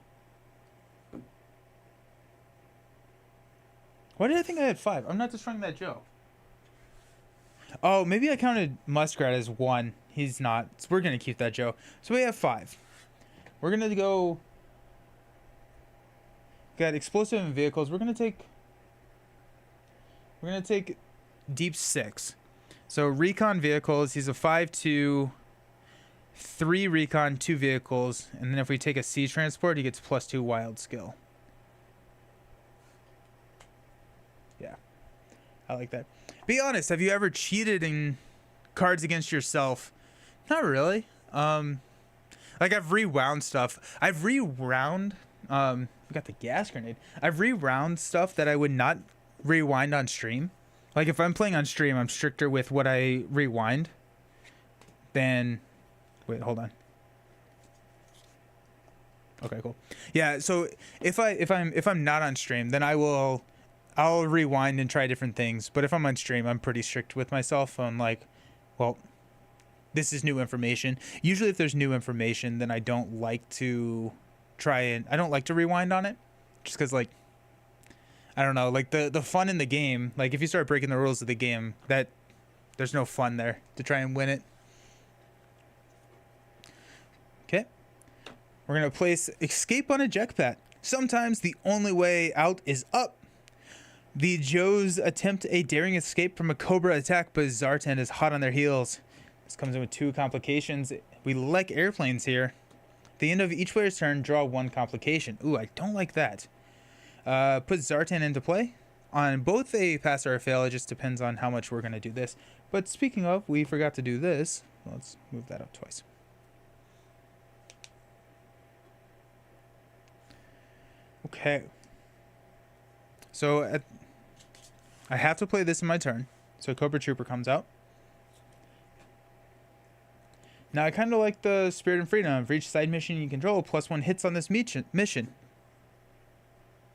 Why did I think I had 5? I'm not destroying that Joe. Oh, maybe I counted Muskrat as 1. He's not. So we're going to keep that Joe. So we have 5. We're going to go... Got explosive and vehicles. We're going to take Deep 6. So recon vehicles. He's a 5/2. 3 recon, 2 vehicles. And then if we take a sea transport, he gets +2 wild skill. Yeah. I like that. Be honest, have you ever cheated in cards against yourself? Not really. Like I've rewound stuff. I've rewound we got the gas grenade. I've rewound stuff that I would not rewind on stream. Like if I'm playing on stream, I'm stricter with what I rewind than wait, hold on. Okay, cool. Yeah, so if I'm not on stream, then I'll rewind and try different things. But if I'm on stream, I'm pretty strict with myself on like, well, this is new information. Usually if there's new information, then I don't like to rewind on it. Just because like, I don't know, like the fun in the game, like if you start breaking the rules of the game, that there's no fun there to try and win it. Okay. We're going to place Escape on a Jetpack. Sometimes the only way out is up. The Joes attempt a daring escape from a Cobra attack, but Zartan is hot on their heels. This comes in with 2 complications. We like airplanes here. At the end of each player's turn, draw 1 complication. Ooh, I don't like that. Put Zartan into play. On both a pass or a fail, it just depends on how much we're going to do this. But speaking of, we forgot to do this. Let's move that up twice. Okay. So I have to play this in my turn. So Cobra Trooper comes out. Now I kind of like the Spirit and Freedom. For each side mission you control, +1 hits on this mission.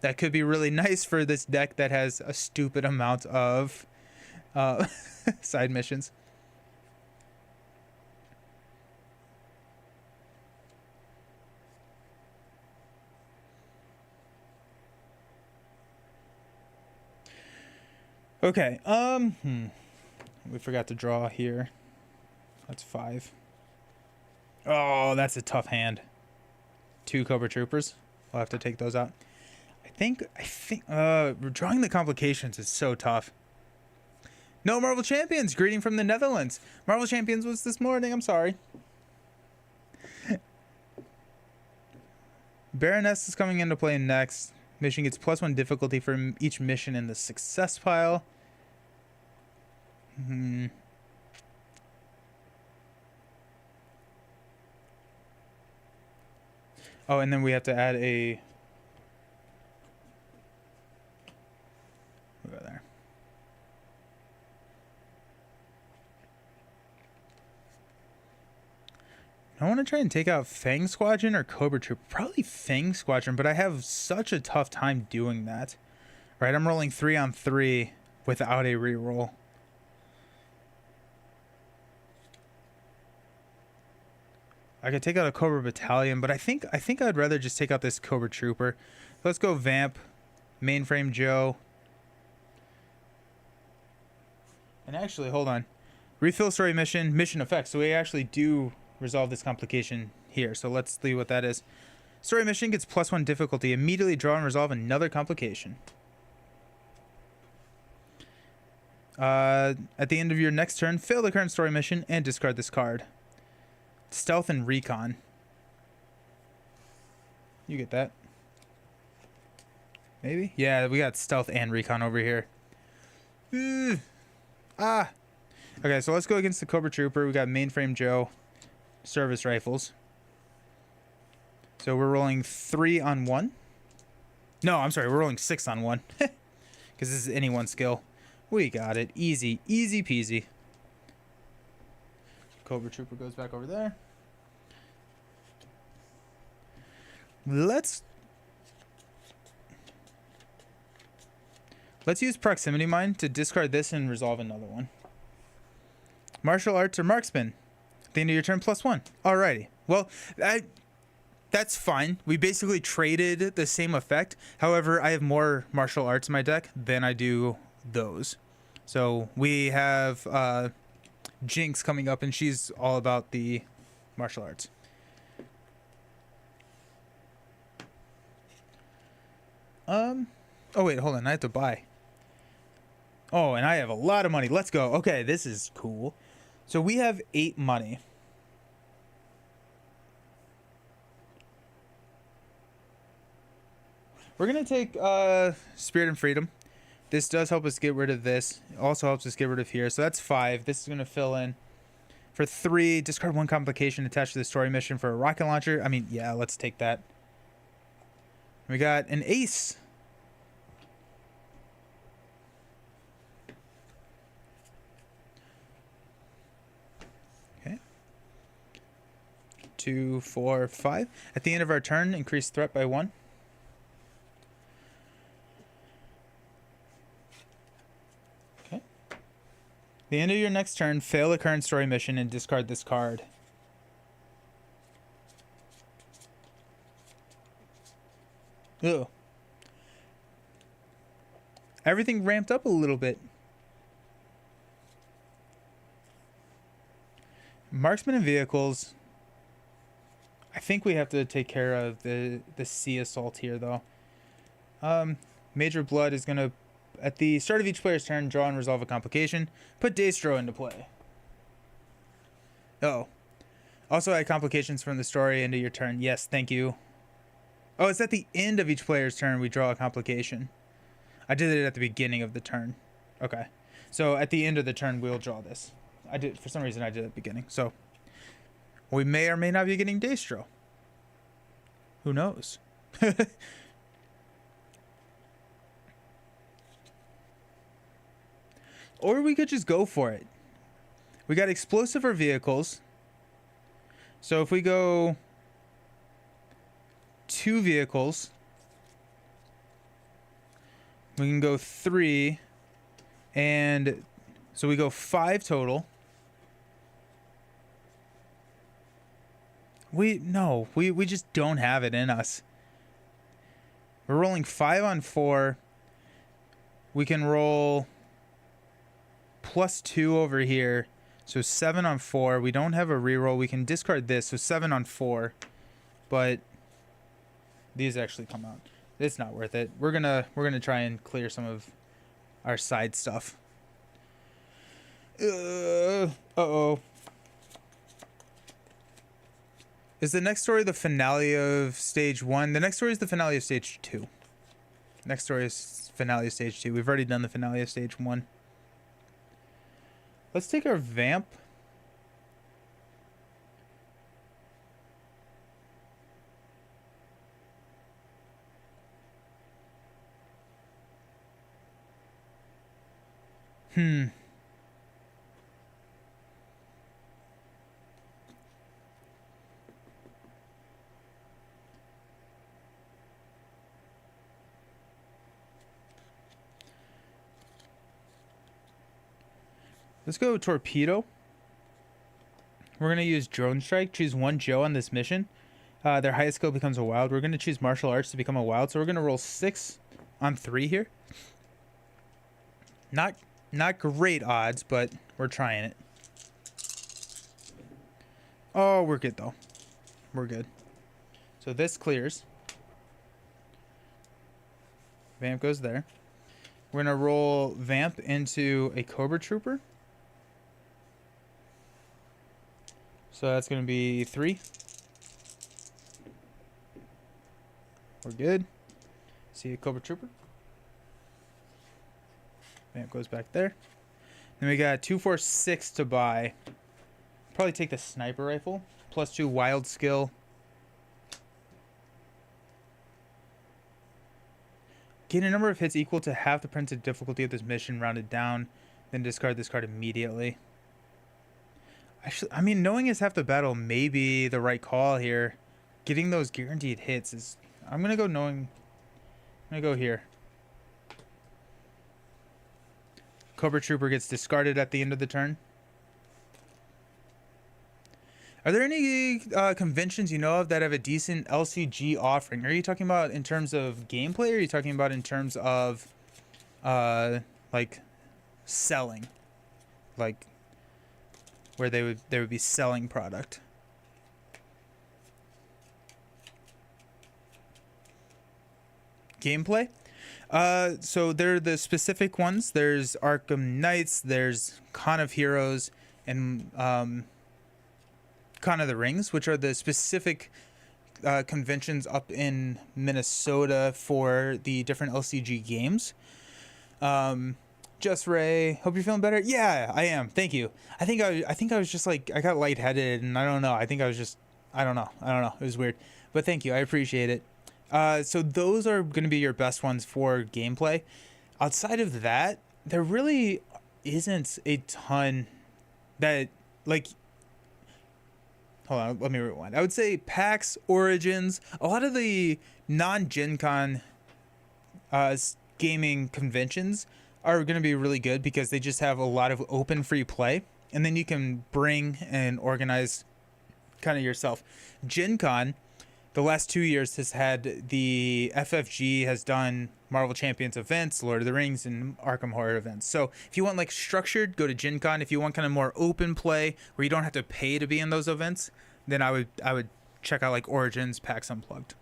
That could be really nice for this deck that has a stupid amount of side missions. Okay, we forgot to draw here. That's 5. Oh, that's a tough hand. 2 Cobra Troopers. We'll have to take those out. I think drawing the complications is so tough. No Marvel Champions, greeting from the Netherlands. Marvel Champions was this morning, I'm sorry. Baroness is coming into play next. Mission gets +1 difficulty for each mission in the success pile. Oh, and then we have to add a... We'll go there. I want to try and take out Fang Squadron or Cobra Troop. Probably Fang Squadron, but I have such a tough time doing that. Right, I'm rolling 3 on 3 without a reroll. I could take out a Cobra Battalion, but I think I'd rather just take out this Cobra Trooper. Let's go Vamp, Mainframe Joe. And actually, hold on. Refill story mission, mission effects. So we actually do resolve this complication here. So let's see what that is. Story mission gets +1 difficulty. Immediately draw and resolve another complication. At the end of your next turn, fail the current story mission and discard this card. Stealth and Recon. You get that. Maybe? Yeah, we got Stealth and Recon over here. Okay, so let's go against the Cobra Trooper. We got Mainframe Joe. Service Rifles. So we're rolling 3 on 1. No, I'm sorry, we're rolling 6 on 1. Because this is any one skill. We got it. Easy. Easy peasy. Cobra Trooper goes back over there. Let's use Proximity Mine to discard this and resolve another one. Martial Arts or Marksman. At the end of your turn, +1. Alrighty. Well, that's fine. We basically traded the same effect. However, I have more Martial Arts in my deck than I do those. So we have Jinx coming up, and she's all about the martial arts. Oh wait, hold on. I have to buy. Oh, and I have a lot of money. Let's go. Okay, this is cool. So we have 8 money. We're gonna take Spirit and Freedom. This does help us get rid of this. It also helps us get rid of here. So that's 5. This is going to fill in. For 3, discard 1 complication attached to the story mission for a rocket launcher. I mean, yeah, let's take that. We got an ace. Okay. 2, 4, 5. At the end of our turn, increase threat by 1. The end of your next turn, fail the current story mission and discard this card. Ugh. Everything ramped up a little bit. Marksman and vehicles. I think we have to take care of the sea assault here, though. Major Blood is going to, at the start of each player's turn, draw and resolve a complication. Put Daystro into play. Oh. Also add complications from the story into your turn. Yes, thank you. Oh, it's at the end of each player's turn we draw a complication. I did it at the beginning of the turn. Okay. So at the end of the turn, we'll draw this. I did, for some reason, I did it at the beginning. So we may or may not be getting Daystro. Who knows? Or we could just go for it. We got explosive or vehicles. So if we go 2 vehicles, we can go 3, and so we go 5 total. We just don't have it in us. We're rolling 5 on 4. We can roll +2 over here, so 7 on 4. We don't have a reroll. We can discard this, so 7 on 4, but these actually come out. It's not worth it. We're gonna try and clear some of our side stuff. Uh-oh. Is the next story the finale of stage 1? The next story is the finale of stage 2. Next story is finale of stage 2. We've already done the finale of stage 1. Let's take our Vamp. Let's go Torpedo. We're going to use Drone Strike. Choose one Joe on this mission. Their highest skill becomes a wild. We're going to choose Martial Arts to become a wild. So we're going to roll 6 on 3 here. Not great odds, but we're trying it. Oh, we're good, though. We're good. So this clears. Vamp goes there. We're going to roll Vamp into a Cobra Trooper. So that's going to be 3. We're good. See a Cobra Trooper. Vamp goes back there. Then we got 2, 4, 6 to buy. Probably take the sniper rifle. +2 wild skill. Gain a number of hits equal to half the printed difficulty of this mission rounded down. Then discard this card immediately. Actually, I mean, knowing is half the battle may be the right call here. Getting those guaranteed hits is... I'm going to go knowing... I'm going to go here. Cobra Trooper gets discarded at the end of the turn. Are there any conventions you know of that have a decent LCG offering? Are you talking about in terms of gameplay, or are you talking about in terms of like selling, like where they would be selling product? Gameplay. So they're the specific ones. There's Arkham Knights, there's Con of Heroes, and Con of the Rings, which are the specific conventions up in Minnesota for the different LCG games. Just Ray, hope you're feeling better. Yeah, I am. Thank you. I think I was just like, I got lightheaded, and I don't know. I think I was just, I don't know. It was weird, but thank you. I appreciate it. So those are going to be your best ones for gameplay. Outside of that, there really isn't a ton that, like, hold on, let me rewind. I would say PAX, Origins, a lot of the non-Gen Con gaming conventions are going to be really good because they just have a lot of open free play, and then you can bring and organize kind of yourself. Gen Con, the last 2 years, has had the FFG has done Marvel Champions events, Lord of the Rings, and Arkham Horror events. So if you want like structured, go to Gen Con. If you want kind of more open play where you don't have to pay to be in those events, then I would check out like Origins, PAX Unplugged.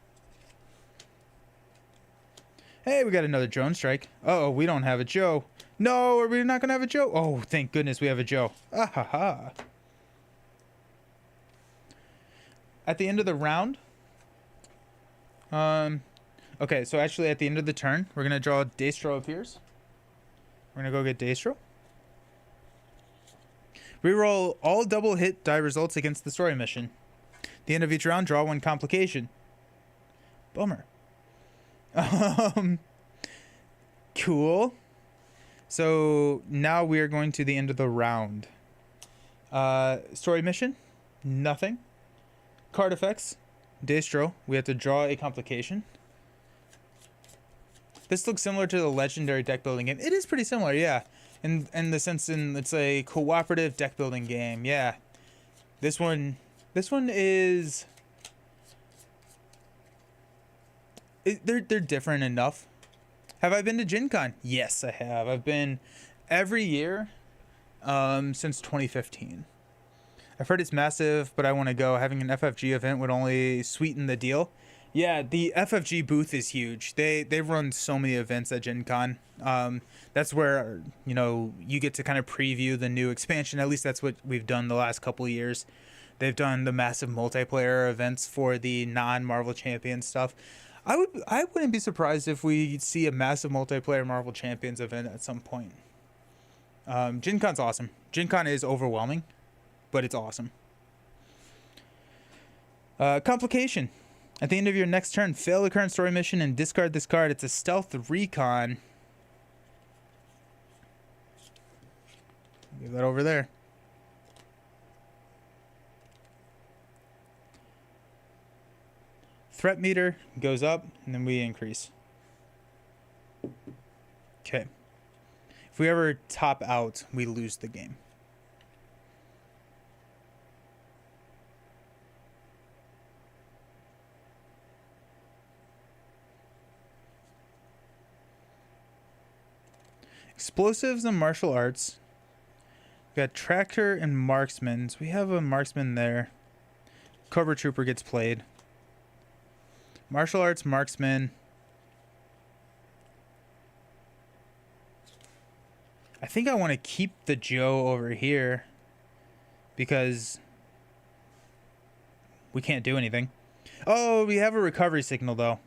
Hey, we got another drone strike. Uh oh, we don't have a Joe. No, are we not gonna have a Joe? Oh, thank goodness we have a Joe. Ah ha ha. At the end of the round, okay, so actually at the end of the turn, we're gonna draw Daystro appears. We're gonna go get Daystro. Reroll all double hit die results against the story mission. At the end of each round, draw 1 complication. Bummer. Cool. So now we are going to the end of the round. Story mission, nothing. Card effects, Daystro, we have to draw a complication. This looks similar to the legendary deck building game. It is pretty similar, yeah. In the sense it's a cooperative deck building game, yeah. This one is... They're different enough. Have I been to Gen Con? Yes, I have. I've been every year since 2015. I've heard it's massive, but I want to go. Having an FFG event would only sweeten the deal. Yeah, the FFG booth is huge. They run so many events at Gen Con. That's where, you know, you get to kind of preview the new expansion. At least that's what we've done the last couple of years. They've done the massive multiplayer events for the non-Marvel Champions stuff. I wouldn't be surprised if we see a massive multiplayer Marvel Champions event at some point. Gen Con's awesome. Gen Con is overwhelming, but it's awesome. Complication. At the end of your next turn, fail the current story mission and discard this card. It's a stealth recon. Leave that over there. Threat meter goes up, and then we increase. Okay. If we ever top out, we lose the game. Explosives and martial arts. We got tracker and marksman. So we have a marksman there. Cobra Trooper gets played. Martial arts, marksman. I think I want to keep the Joe over here because we can't do anything. Oh, we have a recovery signal though.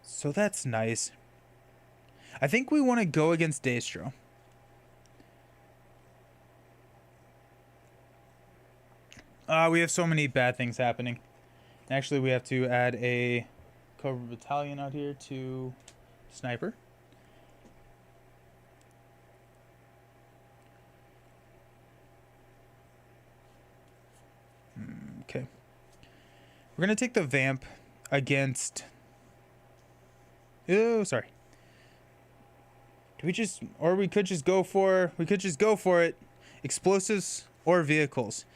So that's nice. I think we want to go against Destro. We have so many bad things happening. Actually, we have to add a Cobra Battalion out here to Sniper. Okay. We're going to take the Vamp against... Oh, sorry. Do we just... Or we could just go for... We could just go for it. Explosives or vehicles.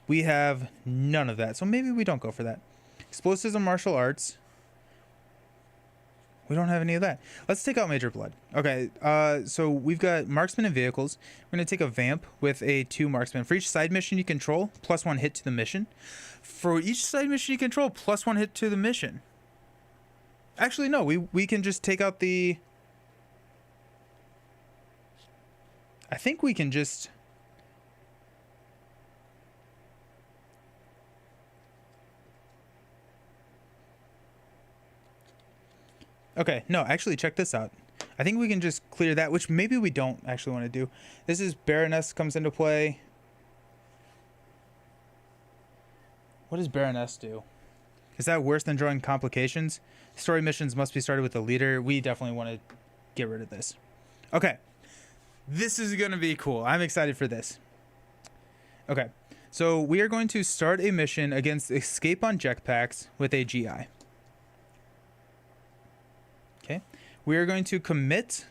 We have none of that. So maybe we don't go for that. Explosives and martial arts. We don't have any of that. Let's take out Major Blood. Okay, so we've got marksman and vehicles. We're going to take a Vamp with a 2 marksman. For each side mission you control, +1 hit to the mission. For each side mission you control, +1 hit to the mission. Actually, no, we can just take out the... I think we can just... Okay, no, actually check this out. I think we can just clear that, which maybe we don't actually want to do. This is Baroness comes into play. What does Baroness do? Is that worse than drawing complications? Story missions must be started with the leader. We definitely want to get rid of this. Okay, this is going to be cool. I'm excited for this. Okay, so we are going to start a mission against Escape on Jetpacks with a GI. Okay, we are going to commit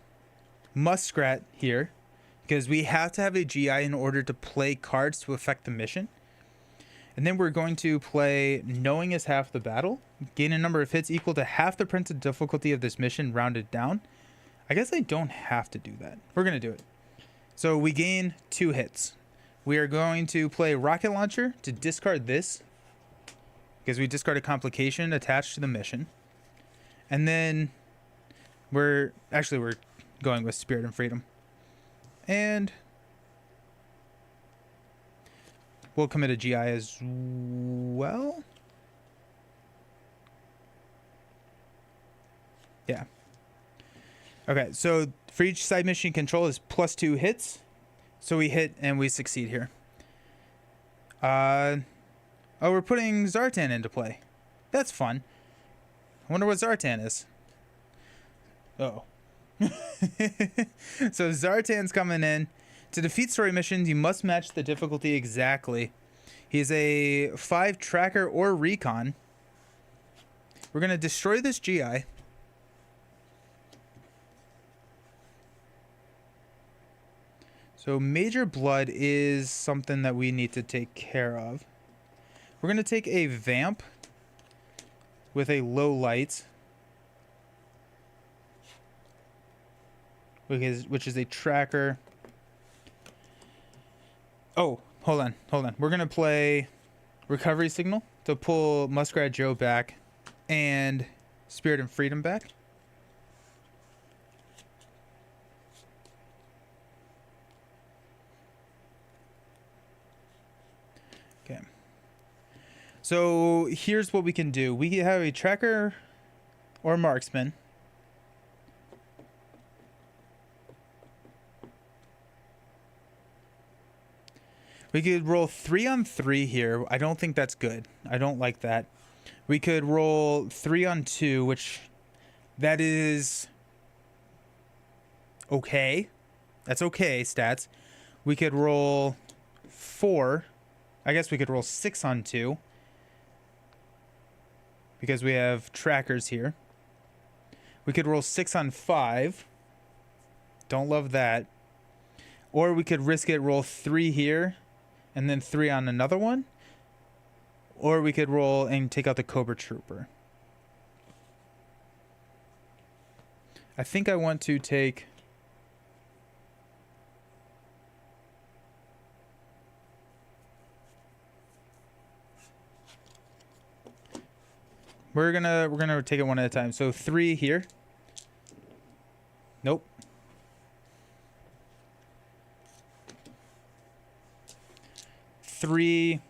Muskrat here because we have to have a GI in order to play cards to affect the mission. And then we're going to play Knowing is half the battle. Gain a number of hits equal to half the printed difficulty of this mission rounded down. I guess I don't have to do that. We're going to do it. So we gain 2 hits. We are going to play Rocket Launcher to discard this because we discard a complication attached to the mission. And then... We're going with Spirit and Freedom. And we'll commit a GI as well. Yeah. Okay, so for each side mission control is +2 hits. So we hit and we succeed here. Oh, we're putting Zartan into play. That's fun. I wonder what Zartan is. Oh. So Zartan's coming in. To defeat story missions, you must match the difficulty exactly. He's a 5 tracker or recon. We're going to destroy this GI. So Major Blood is something that we need to take care of. We're going to take a Vamp with a low light. Which is a tracker. Oh, hold on. We're going to play Recovery Signal to pull Muskrat Joe back and Spirit and Freedom back. Okay. So here's what we can do. We can have a tracker or marksman. We could roll 3 on 3 here. I don't think that's good. I don't like that. We could roll 3 on 2, which that is okay. That's okay stats. We could roll 4. I guess we could roll 6 on 2 because we have trackers here. We could roll 6 on 5. Don't love that. Or we could risk it, roll 3 here and then 3 on another one. Or we could roll and take out the Cobra Trooper. I think I want to take We're gonna take it one at a time. So 3 here. Nope. 3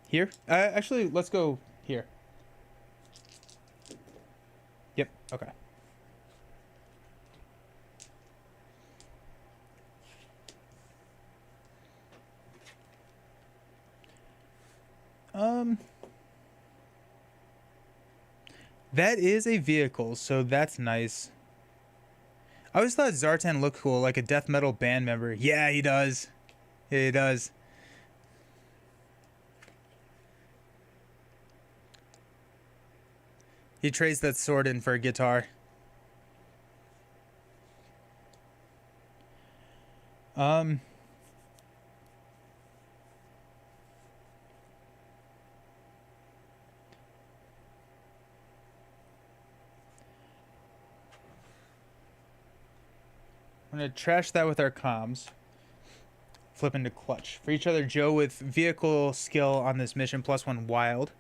here. Actually, let's go here. Yep. Okay. That is a vehicle, so that's nice. I always thought Zartan looked cool, like a death metal band member. Yeah, he does. Yeah, he does. He trades that sword in for a guitar. I'm going to trash that with our comms. Flip into clutch. For each other, Joe with vehicle skill on this mission, +1 wild.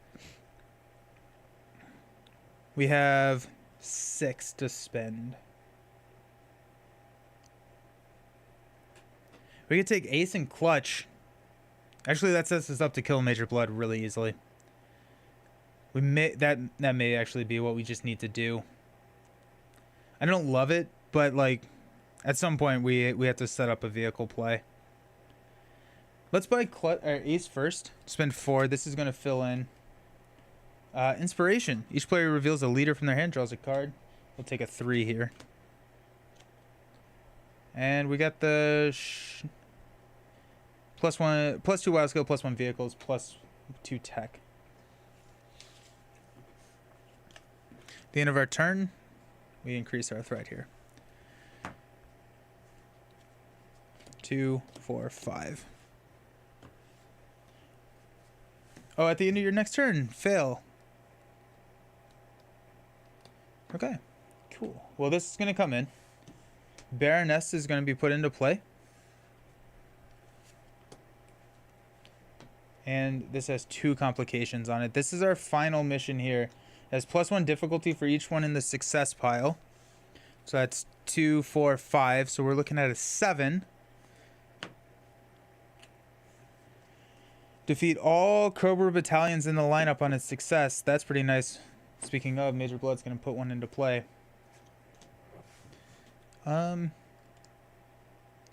We have 6 to spend. We could take ace and clutch. Actually, that sets us up to kill Major Blood really easily. We may that may actually be what we just need to do. I don't love it, but like at some point we have to set up a vehicle play. Let's buy ace first. Spend 4. This is going to fill in. Inspiration. Each player reveals a leader from their hand, draws a card. We'll take a 3 here. And we got the +1, +2 wild skill, +1 vehicles, +2 tech. At the end of our turn, we increase our threat here. 2, 4, 5. Oh, at the end of your next turn, fail. Okay, cool. Well, this is going to come in. Baroness is going to be put into play. And this has 2 complications on it. This is our final mission here. It has +1 difficulty for each one in the success pile. So that's 2, 4, 5. So we're looking at a 7. Defeat all Cobra battalions in the lineup on its success. That's pretty nice. Speaking of, Major Blood's going to put one into play.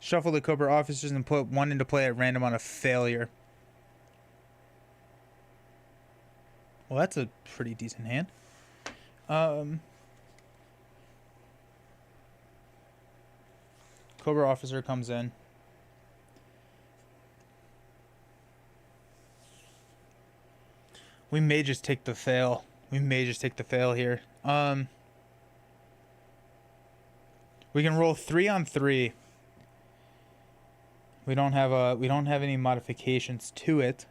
Shuffle the Cobra officers and put one into play at random on a failure. Well, that's a pretty decent hand. Cobra officer comes in. We may just take the fail. We may just take the fail here. We can roll 3 on 3. We don't have any modifications to it.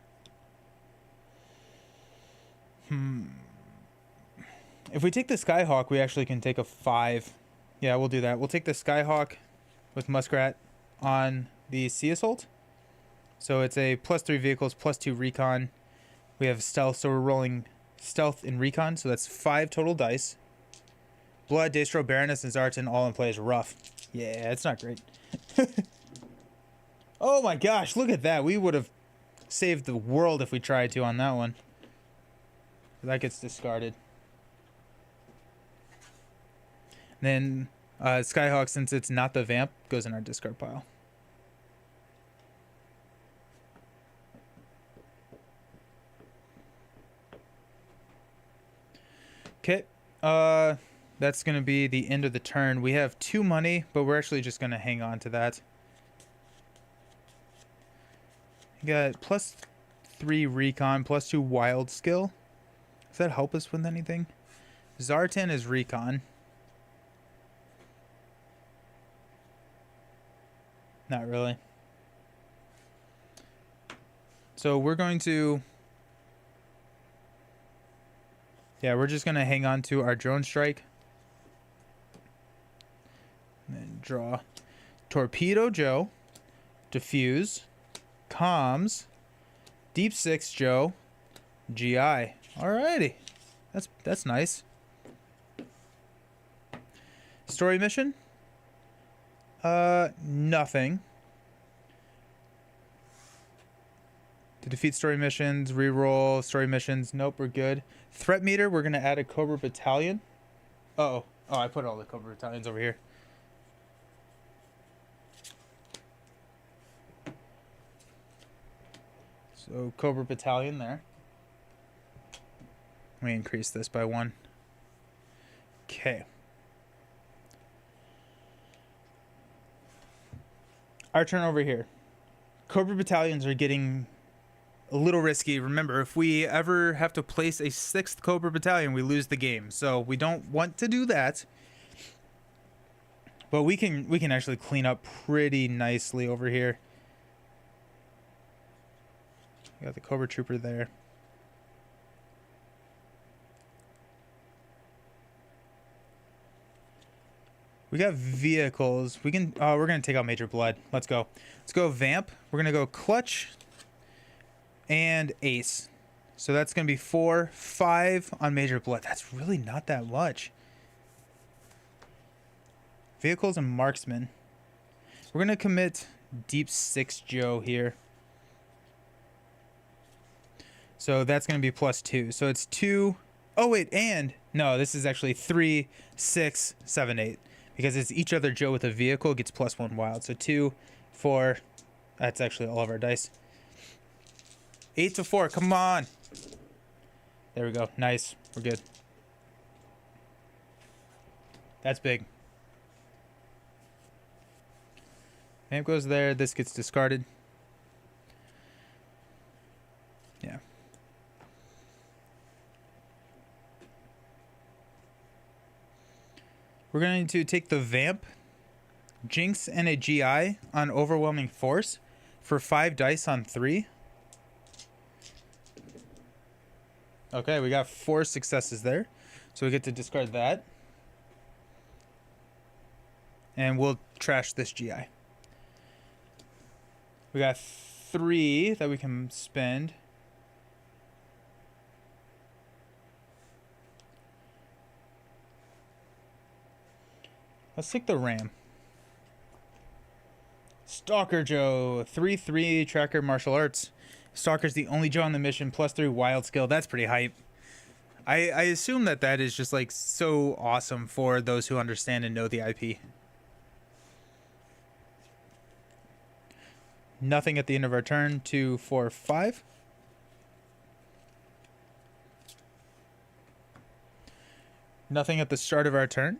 If we take the Skyhawk, we actually can take a 5. Yeah, we'll do that. We'll take the Skyhawk with Muskrat on the Sea Assault. So it's a +3 vehicles, +2 recon. We have stealth, so we're rolling stealth and recon, so that's 5 total dice. Blood, Daystro, Baroness, and Zartan all in play is rough. Yeah, it's not great. Oh my gosh, look at that. We would have saved the world if we tried to on that one. That gets discarded. Then Skyhawk, since it's not the vamp, goes in our discard pile. Okay, that's going to be the end of the turn. We have 2 money, but we're actually just going to hang on to that. You got +3 recon, +2 wild skill. Does that help us with anything? Zartan is recon. Not really. So we're going to... Yeah, we're just going to hang on to our drone strike. And then draw. Torpedo Joe. Diffuse. Comms. Deep 6 Joe. GI. Alrighty. That's nice. Story mission? Nothing. To defeat story missions, reroll story missions. Nope, we're good. Threat meter, we're gonna add a Cobra battalion. Oh, I put all the Cobra battalions over here. So Cobra battalion there. Let me increase this by 1. Okay. Our turn over here. Cobra battalions are getting a little risky. Remember, if we ever have to place a 6th Cobra battalion, we lose the game. So we don't want to do that. But we can actually clean up pretty nicely over here. We got the Cobra Trooper there. We got vehicles. We can. Oh, we're gonna take out Major Blood. Let's go. Let's go Vamp. We're gonna go Clutch and Ace. So that's gonna be 4, 5 on Major Blood. That's really not that much. Vehicles and Marksman. We're gonna commit Deep 6 Joe here. So that's gonna be +2. So it's 2. Oh wait, and no, this is actually 3, 6, 7, 8. Because it's each other Joe with a vehicle gets +1 wild. So 2, 4. That's actually all of our dice. 8 to 4. Come on. There we go. Nice. We're good. That's big. Amp goes there. This gets discarded. Yeah. We're going to take the Vamp, Jinx, and a GI on Overwhelming Force for 5 dice on 3. Okay, we got 4 successes there. So we get to discard that. And we'll trash this GI. We got 3 that we can spend. Let's take the Ram. Stalker Joe, 3/3 tracker martial arts. Stalker's the only Joe on the mission, +3 wild skill. That's pretty hype. I assume that is just like so awesome for those who understand and know the IP. Nothing at the end of our turn. 2, 4, 5. Nothing at the start of our turn.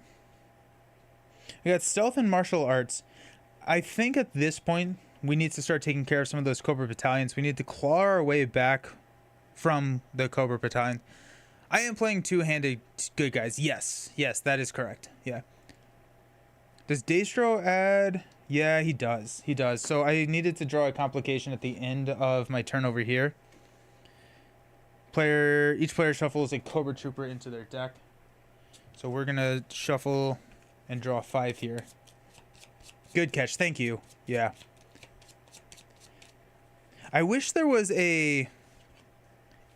We got stealth and martial arts. I think at this point we need to start taking care of some of those Cobra battalions. We need to claw our way back from the Cobra battalion. I am playing two-handed good guys. Yes, that is correct. Yeah. Does Daystro add? Yeah, he does. He does. So I needed to draw a complication at the end of my turn over here. Each player shuffles a Cobra Trooper into their deck. So we're gonna shuffle and draw 5 here. Good catch. Thank you. Yeah. I wish there was an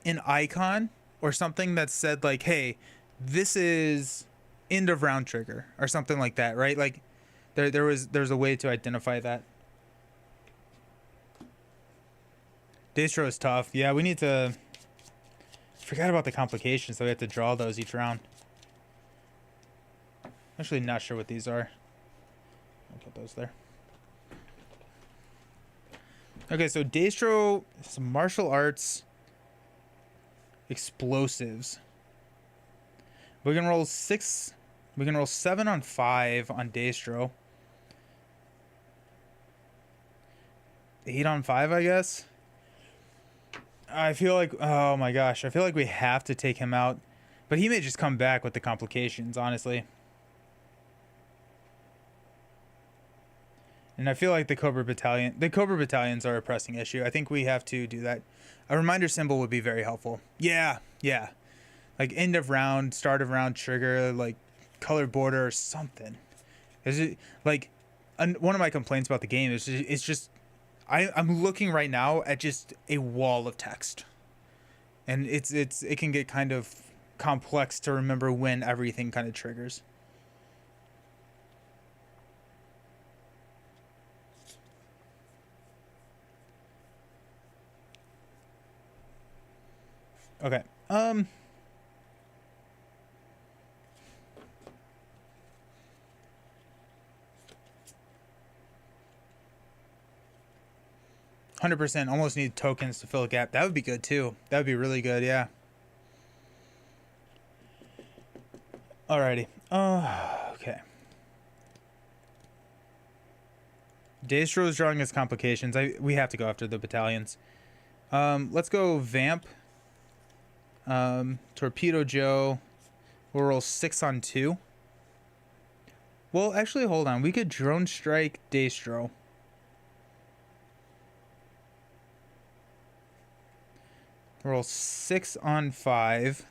icon or something that said like, hey, this is end of round trigger or something like that, right? Like there's a way to identify that. Distro is tough. Yeah, we need to forgot about the complications, so we have to draw those each round. Actually not sure what these are. I'll put those there. Okay, so Daystro, some martial arts, explosives. We can roll 6. We can roll 7 on 5 on Daystro. 8 on 5, I guess. I feel like, oh my gosh, I feel like we have to take him out. But he may just come back with the complications, honestly. And I feel like the Cobra Battalions are a pressing issue. I think we have to do that. A reminder symbol would be very helpful. Yeah. Like end of round, start of round trigger, like color border or something. Is it like one of my complaints about the game is it's just I'm looking right now at just a wall of text, and it can get kind of complex to remember when everything kind of triggers. Okay. 100% almost need tokens to fill a gap. That would be good too. That would be really good, yeah. Alrighty. Okay. Daystro is drawing us complications. We have to go after the battalions. Let's go Vamp. Torpedo Joe. We'll roll 6 on 2. Well, actually, hold on. We could Drone Strike Daystro. Roll 6 on 5.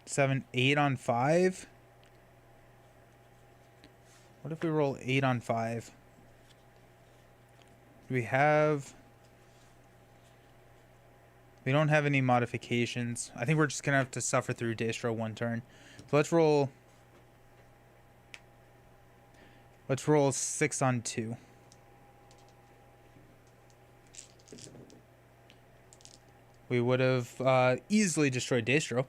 7, 8 on 5. What if we roll 8 on 5? Do we have... We don't have any modifications. I think we're just going to have to suffer through Daystro one turn. So let's roll... Let's roll 6 on 2. We would have easily destroyed Daystro.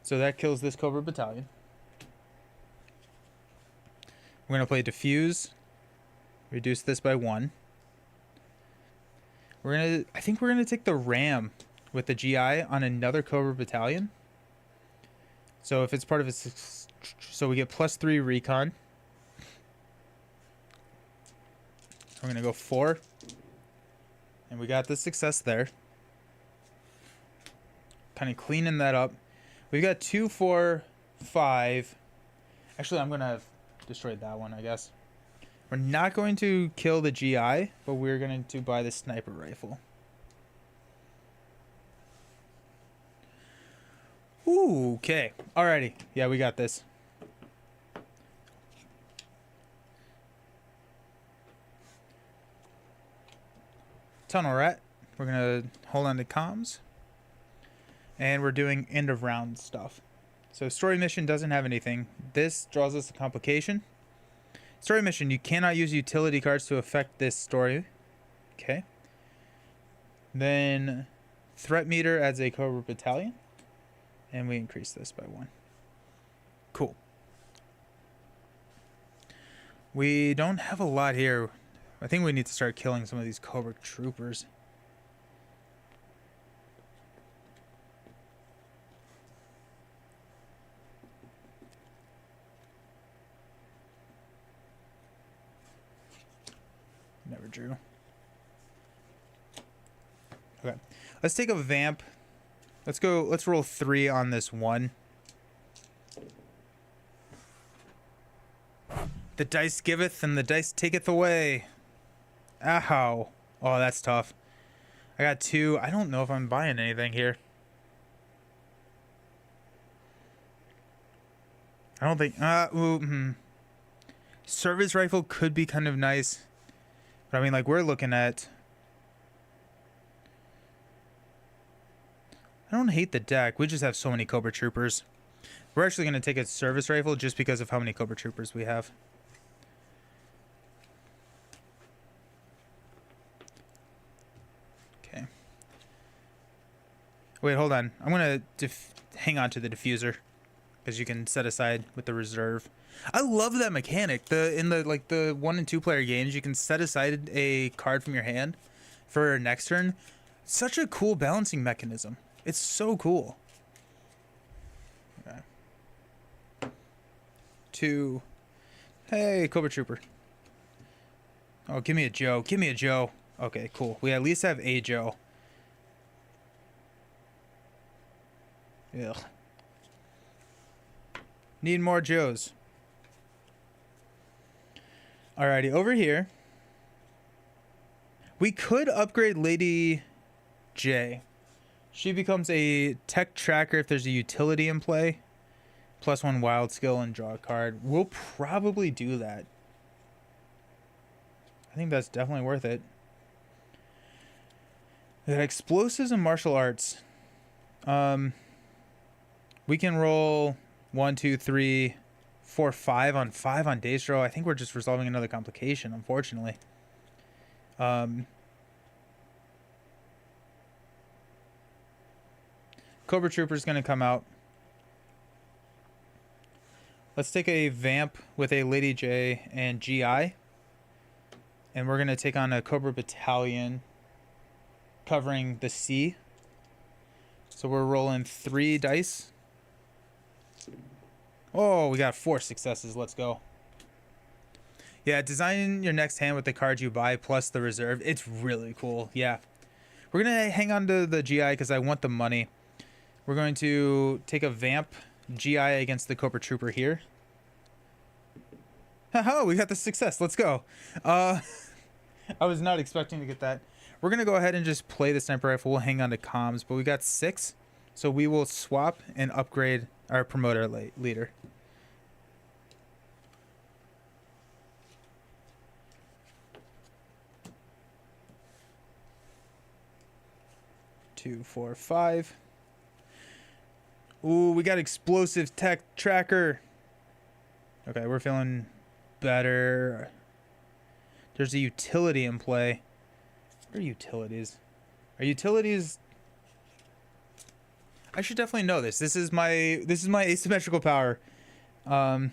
So that kills this Cobra Battalion. We're going to play Diffuse. Reduce this by 1. I think we're going to take the Ram with the GI on another Cobra Battalion. So if it's part of its... So we get +3 recon. We're going to go 4. And we got the success there. Kind of cleaning that up. We've got 2, 4, 5. Actually, I'm going to have destroyed that one, I guess. We're not going to kill the GI, but we're going to buy the sniper rifle. Ooh, okay. Alrighty. Yeah, we got this. Tunnel Rat. We're going to hold on to comms. And we're doing end of round stuff. So story mission doesn't have anything. This draws us a complication. Story mission, you cannot use utility cards to affect this story. Okay. Then threat meter adds a Cobra Battalion. And we increase this by 1. Cool. We don't have a lot here. I think we need to start killing some of these Cobra troopers. Never drew. Okay. Let's take a Vamp. Let's roll 3 on this one. The dice giveth and the dice taketh away. Ow. Oh, that's tough. I got 2. I don't know if I'm buying anything here. I don't think... Service rifle could be kind of nice. But I mean, like, we're looking at... I don't hate the deck. We just have so many Cobra Troopers. We're actually going to take a service rifle just because of how many Cobra Troopers we have. Okay. Wait, hold on. I'm going to hang on to the diffuser because you can set aside with the reserve. I love that mechanic. In the 1 and 2 player games, you can set aside a card from your hand for next turn. Such a cool balancing mechanism. It's so cool. Okay. 2. Hey, Cobra Trooper. Oh, give me a Joe. Give me a Joe. Okay, cool. We at least have a Joe. Ugh. Need more Joes. Alrighty, over here. We could upgrade Lady J. She becomes a tech tracker if there's a utility in play. +1 wild skill and draw a card. We'll probably do that. I think that's definitely worth it. We got explosives and martial arts. We can roll 1, 2, 3, 4, 5 on 5 on Daystro. I think we're just resolving another complication, unfortunately. Cobra Trooper's going to come out. Let's take a Vamp with a Lady J and GI. And we're going to take on a Cobra Battalion covering the C. So we're rolling 3 dice. Oh, we got 4 successes. Let's go. Yeah, design your next hand with the cards you buy plus the reserve. It's really cool. Yeah. We're going to hang on to the GI because I want the money. We're going to take a Vamp GI against the Cobra Trooper here. Haha, we got the success. Let's go. I was not expecting to get that. We're going to go ahead and just play the sniper rifle. We'll hang on to comms, but we got 6. So we will swap and upgrade our promoter leader. Two, 4, 5. Ooh, we got explosive tech tracker. Okay, we're feeling better. There's a utility in play. What are utilities? Are utilities... I should definitely know this. This is my asymmetrical power. Are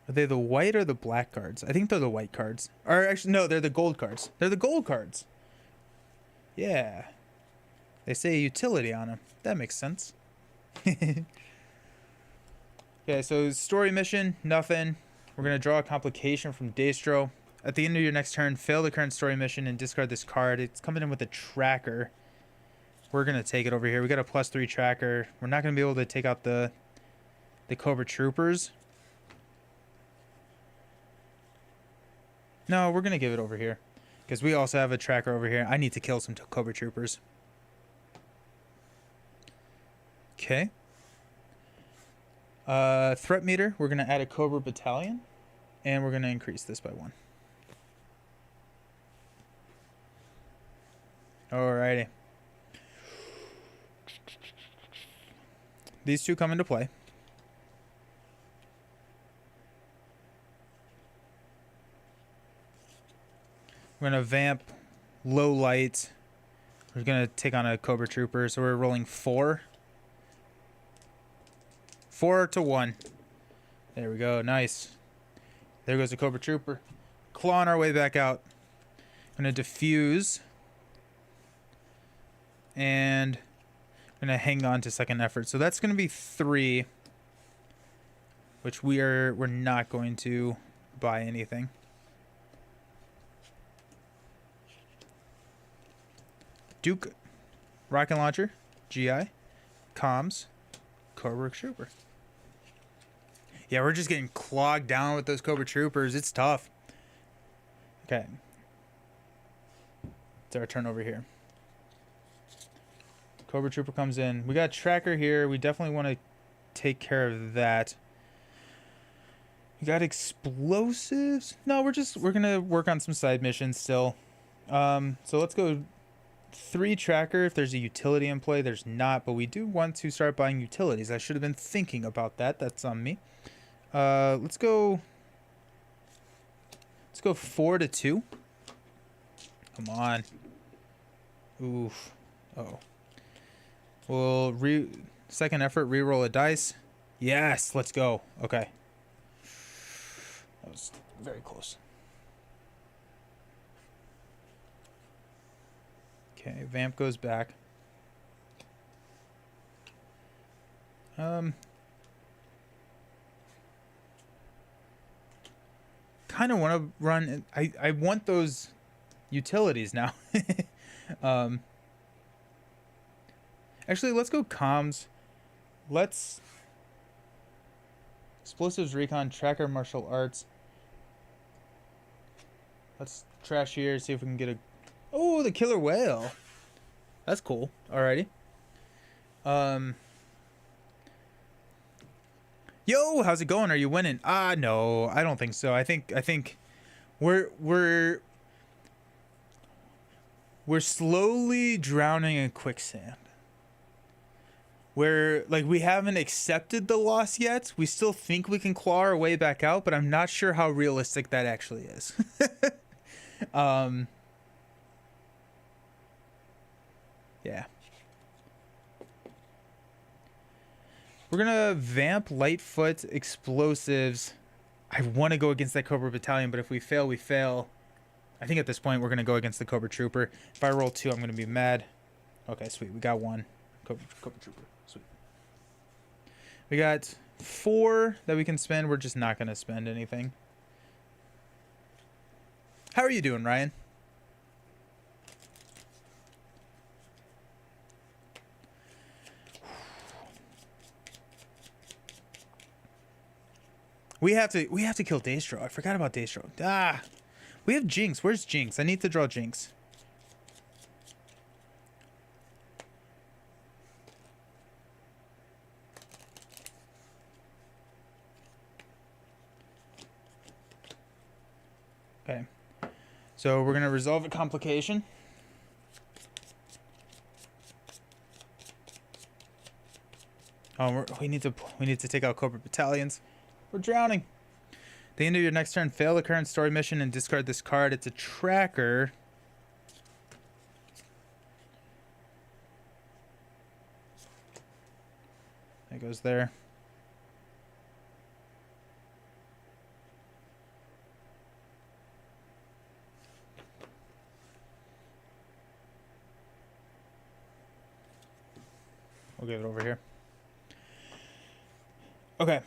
they the white or the black cards? I think they're the white cards. Or actually, no, they're the gold cards. They're the gold cards. Yeah. They say utility on them. That makes sense. Okay, so story mission, nothing. We're going to draw a complication from Daystro. At the end of your next turn, fail the current story mission and discard this card. It's coming in with a tracker. We're going to take it over here. We got a +3 tracker. We're not going to be able to take out the Cobra Troopers. No, we're going to give it over here. Because we also have a tracker over here. I need to kill some Cobra Troopers. Okay. Threat meter. We're going to add a Cobra Battalion. And we're going to increase this by 1. Alrighty. These two come into play. We're going to Vamp low light. We're going to take on a Cobra Trooper. So we're rolling 4. 4 to 1. There we go. Nice. There goes the Cobra Trooper. Clawing our way back out. I'm going to defuse. And I'm going to hang on to second effort. So that's going to be 3. Which we're not going to buy anything. Duke, rocket launcher, GI, comms, Cobra Trooper. Yeah, we're just getting clogged down with those Cobra Troopers. It's tough. Okay. It's our turn over here. Cobra Trooper comes in. We got tracker here. We definitely want to take care of that. We got explosives. No, we're gonna work on some side missions still. So let's go 3 tracker. If there's a utility in play, there's not, but we do want to start buying utilities. I should have been thinking about that. That's on me. Let's go 4 to 2. Come on. Oof. Oh. We'll second effort, re-roll a dice. Yes, let's go. Okay. That was very close. Okay, Vamp goes back. Kind of want to run. I want those utilities now. Actually, let's go comms. Let's explosives, recon, tracker, martial arts. Let's trash here. See if we can get a. Oh, the killer whale. That's cool. Alrighty. Yo, how's it going? Are you winning? No, I don't think so. I think we're we're slowly drowning in quicksand. Where, like, we haven't accepted the loss yet. We still think we can claw our way back out, but I'm not sure how realistic that actually is. Yeah. We're gonna vamp Lightfoot explosives. I want to go against that Cobra Battalion, but if we fail, we fail. I think at this point we're gonna go against the Cobra Trooper. If I roll 2, I'm gonna be mad. Okay, sweet. We got 1. Cobra Trooper. Sweet. We got 4 that we can spend. We're just not gonna spend anything. How are you doing, Ryan? We have to kill Daystro. I forgot about Daystro. Ah, we have Jinx. Where's Jinx? I need to draw Jinx. Okay, so we're gonna resolve a complication. Oh, we need to take out Cobra Battalions. We're drowning. At the end of your next turn, fail the current story mission and discard this card. It's a tracker. That goes there. We'll give it over here. Okay.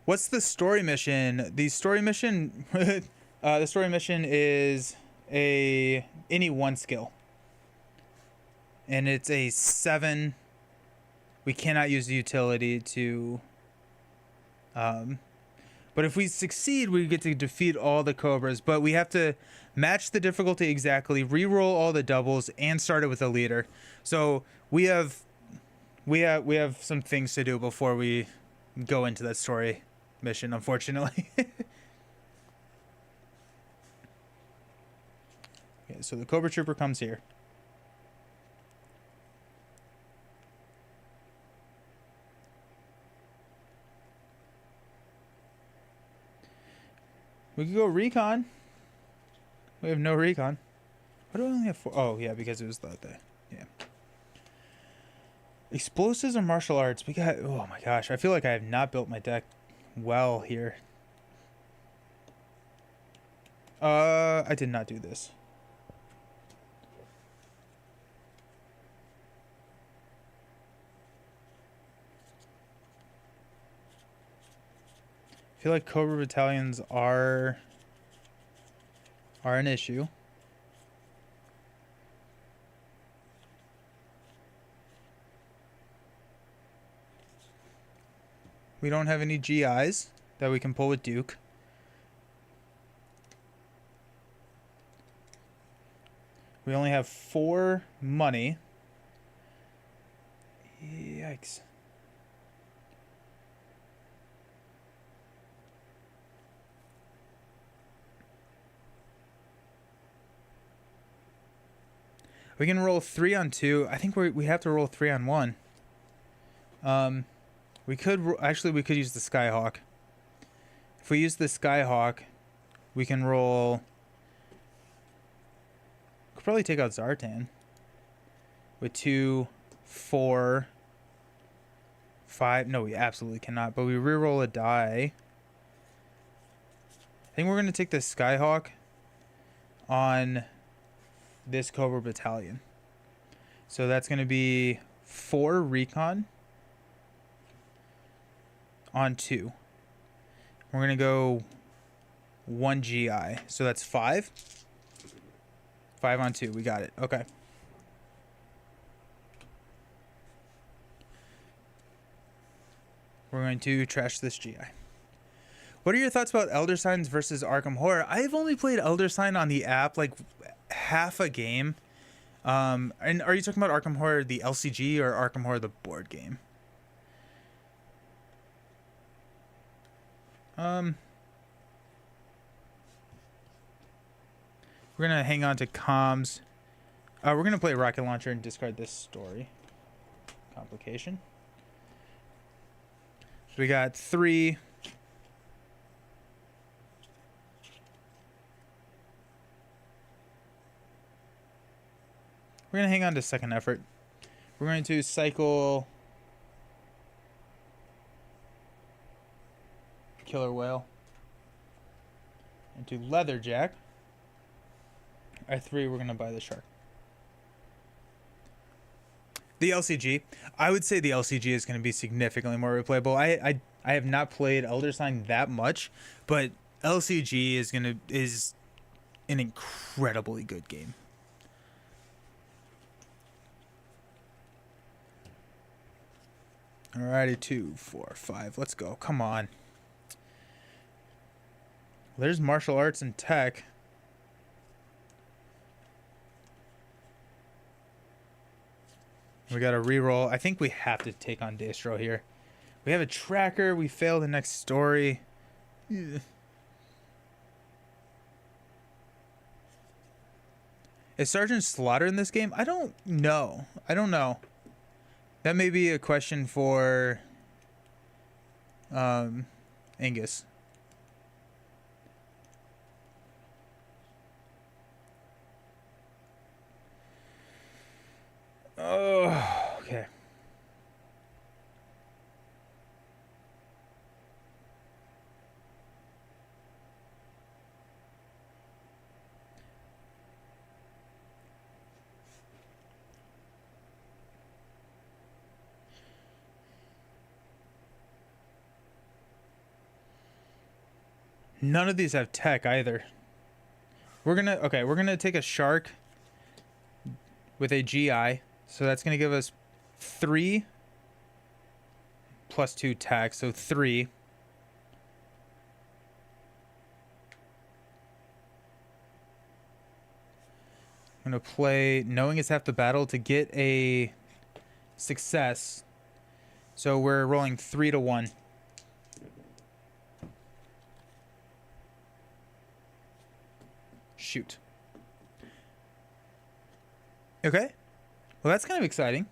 What's the story mission? The story mission, the story mission is any 1 skill, and it's a 7. We cannot use the utility to. But if we succeed, we get to defeat all the Cobras. But we have to match the difficulty exactly, re-roll all the doubles, and start it with a leader. So we have some things to do before we go into that story mission, unfortunately. Okay, so the Cobra Trooper comes here. We could go recon. We have no recon. Why do I only have 4? Oh, yeah, because it was the yeah. Explosives or martial arts? We got, oh my gosh, I feel like I have not built my deck well here. I did not do this. I feel like Cobra Battalions are an issue. We don't have any GIs that we can pull with Duke. We only have 4 money. Yikes. We can roll 3 on 2. I think we have to roll 3 on 1. We could use the Skyhawk. If we use the Skyhawk, we can roll. Could probably take out Zartan with 2, 4, 5. No, we absolutely cannot. But we reroll a die. I think we're gonna take the Skyhawk on this Cobra Battalion. So that's gonna be 4 recon on 2. We're gonna go 1 GI. So that's 5. 5 on 2. We got it. Okay. We're going to trash this GI. What are your thoughts about Elder Signs versus Arkham Horror? I've only played Elder Sign on the app like half a game. And are you talking about Arkham Horror the LCG or Arkham Horror the board game? We're gonna hang on to comms. We're gonna play rocket launcher and discard this story. Complication. So we got 3. We're gonna hang on to second effort. We're going to cycle killer whale into leatherjack. Our 3, we're gonna buy the shark. The LCG, I would say the LCG is going to be significantly more replayable. I have not played Elder Sign that much, but LCG is an incredibly good game. Alrighty, 2, 4, 5. Let's go. Come on. There's martial arts and tech. We got a reroll. I think we have to take on Daystro here. We have a tracker. We fail the next story. Ugh. Is Sergeant Slaughter in this game? I don't know. That may be a question for Angus. Oh, okay. None of these have tech either. We're gonna take a shark with a GI. So that's going to give us 3 plus 2 tech, so 3. I'm going to play knowing it's half the battle to get a success. So we're rolling 3 to 1. Shoot. Okay. Well, that's kind of exciting.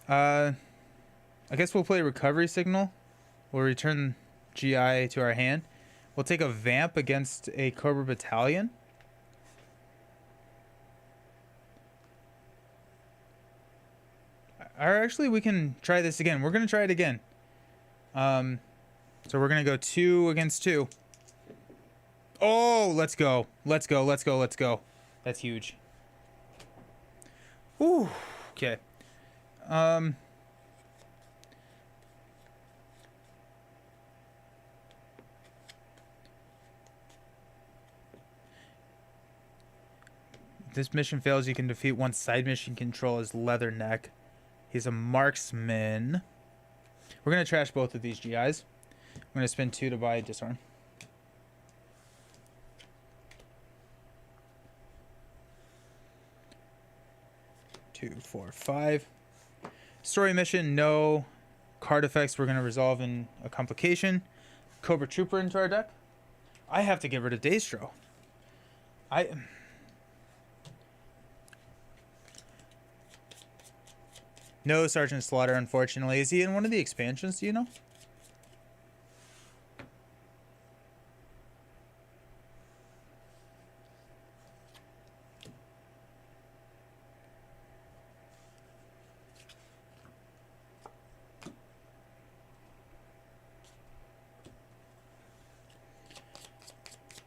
I guess we'll play Recovery Signal. We'll return GI to our hand. We'll take a Vamp against a Cobra Battalion. Or actually, we can try this again. We're going to try it again. So we're going to go 2 against 2. Oh, let's go. Let's go. That's huge. Ooh, okay. This mission fails, you can defeat one side mission control as Leatherneck. He's a marksman. We're going to trash both of these GIs. I'm going to spend 2 to buy disarm. Two, 4, 5. Story mission, no card effects. We're going to resolve in a complication. Cobra Trooper into our deck. I have to get rid of Daystro. No Sergeant Slaughter, unfortunately. Is he in one of the expansions, do you know?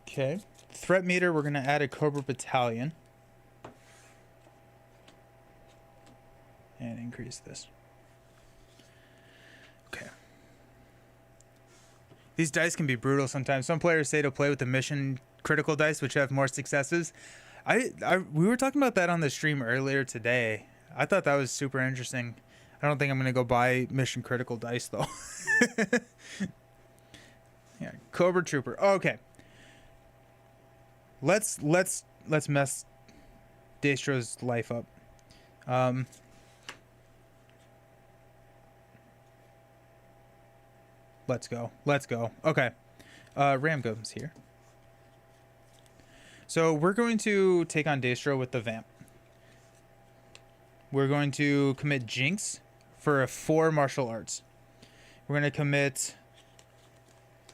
Okay. Threat meter, we're going to add a Cobra Battalion. And increase this. Okay. These dice can be brutal sometimes. Some players say to play with the mission critical dice, which have more successes. We were talking about that on the stream earlier today. I thought that was super interesting. I don't think I'm going to go buy mission critical dice, though. Yeah, Cobra Trooper. Okay. Let's mess Daystro's life up. Let's go. Okay. Ramgum's here. So we're going to take on Daystro with the Vamp. we're going to commit Jinx for a 4 martial arts. We're going to commit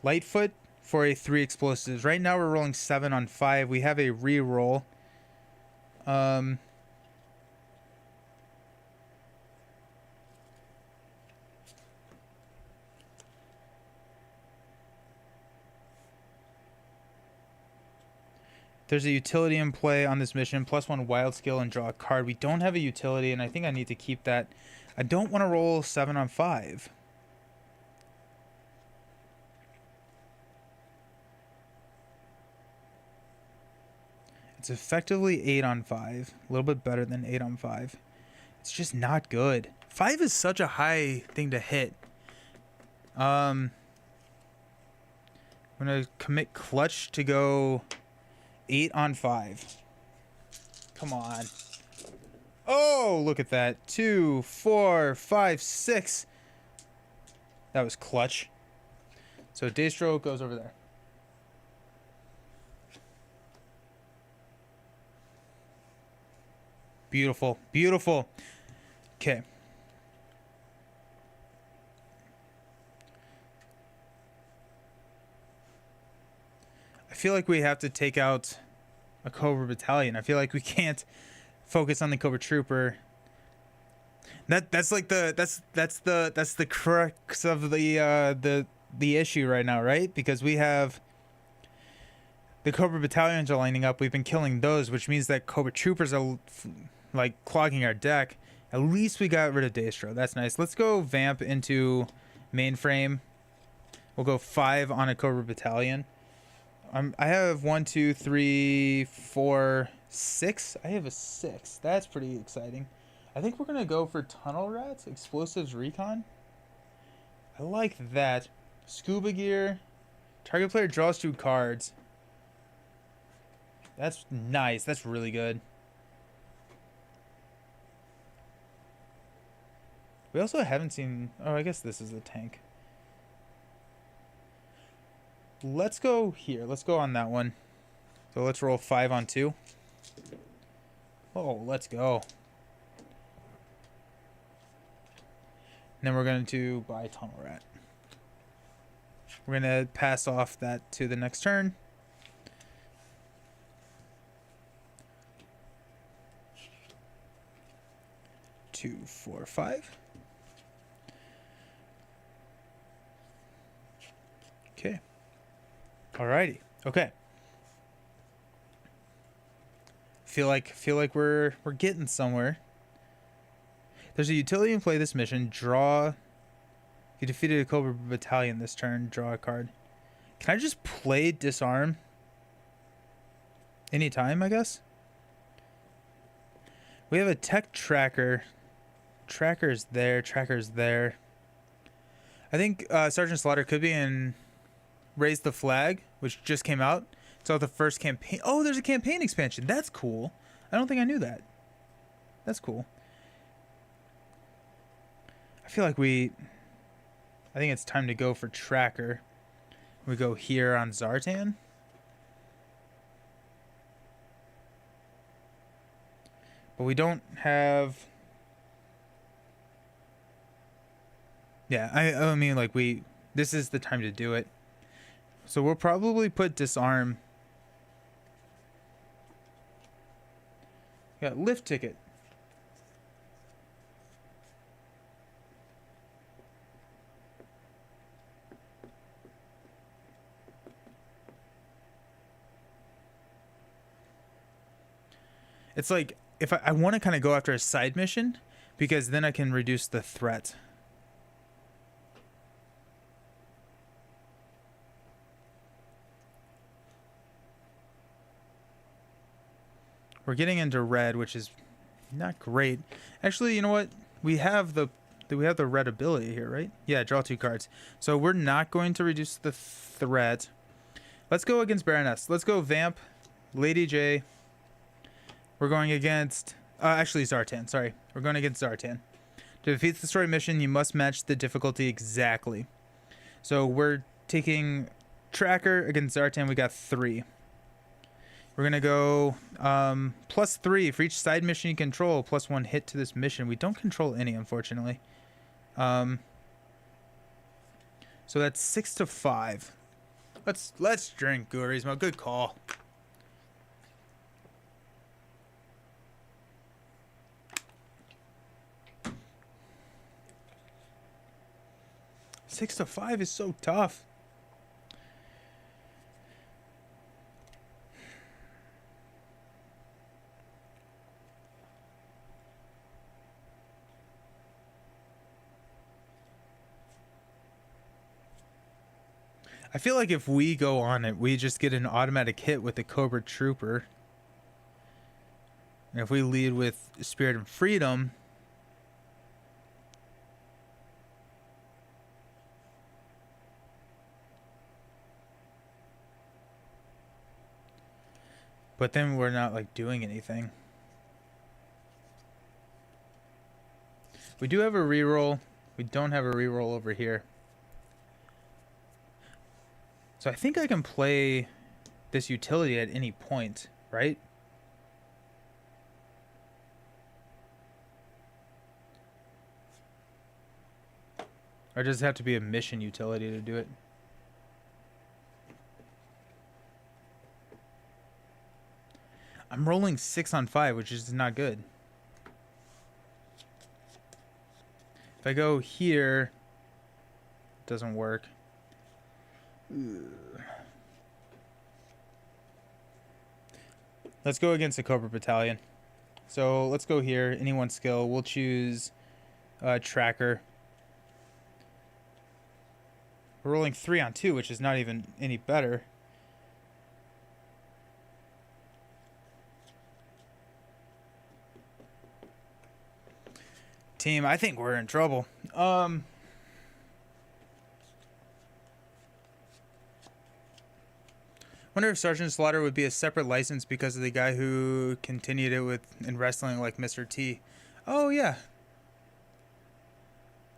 Lightfoot for a 3 explosives. Right now we're rolling 7 on 5. We have a re-roll. There's a utility in play on this mission, +1 wild skill and draw a card. We don't have a utility, and I think I need to keep that. I don't want to roll 7 on 5. It's effectively 8 on 5. A little bit better than 8 on 5. It's just not good. 5 is such a high thing to hit. I'm going to commit Clutch to go 8 on 5. Come on. Oh, look at that. 2, 4, 5, 6. That was clutch. So Daystro goes over there. Beautiful. Beautiful. Okay. I feel like we have to take out a Cobra Battalion. I feel like we can't focus on the Cobra Trooper. That's the crux of the issue right now, right? Because we have the Cobra Battalions are lining up. We've been killing those, which means that Cobra Troopers are like clogging our deck. At least we got rid of Daystro. That's nice. Let's go Vamp into Mainframe. We'll go 5 on a Cobra Battalion. I have 1, 2, 3, 4, 6. I have a 6. That's pretty exciting. I think we're gonna go for Tunnel Rats, Explosives Recon. I like that. Scuba Gear. Target player draws 2 cards. That's nice. That's really good. We also haven't seen... Oh, I guess this is the tank. Let's go here. Let's go on that one. So let's roll 5 on 2. Oh, let's go. And then we're going to buy Tunnel Rat. We're going to pass off that to the next turn. Two, 4, 5. Okay. Alrighty. Okay. Feel like we're getting somewhere. There's a utility in play this mission. Draw. If you defeated a Cobra Battalion this turn, draw a card. Can I just play Disarm? Anytime, I guess? We have a Tech Tracker. Tracker's there. Tracker's there. I think Sergeant Slaughter could be in Raise the Flag, which just came out. So the first campaign. Oh, there's a campaign expansion. That's cool. I don't think I knew that. That's cool. I feel like I think it's time to go for Tracker. We go here on Zartan. But we don't have... Yeah, I mean, like, this is the time to do it. So we'll probably put Disarm. Yeah, Lift Ticket. It's like, if I want to kind of go after a side mission, because then I can reduce the threat. We're getting into red, which is not great. Actually, you know what? We have the red ability here, right? Yeah, draw 2 cards. So we're not going to reduce the threat. Let's go against Baroness. Let's go Vamp, Lady J. We're going against... actually, Zartan. Sorry. We're going against Zartan. To defeat the story mission, you must match the difficulty exactly. So we're taking Tracker against Zartan. We got 3. We're gonna go +3 for each side mission you control, +1 hit to this mission. We don't control any, unfortunately. So that's 6 to 5. Let's drink, Guarismo. Good call. Six to 5 is so tough. I feel like if we go on it, we just get an automatic hit with the Cobra Trooper. And if we lead with Spirit and Freedom, but then we're not like doing anything. We do have a reroll. We don't have a reroll over here. So I think I can play this utility at any point, right? Or does it have to be a mission utility to do it? I'm rolling 6 on 5, which is not good. If I go here, it doesn't work. Let's go against the Cobra Battalion. So let's go here. Any one skill. We'll choose Tracker. We're rolling 3 on 2, which is not even any better. Team, I think we're in trouble. Wonder if Sergeant Slaughter would be a separate license because of the guy who continued it with in wrestling, like Mr. T. Oh yeah,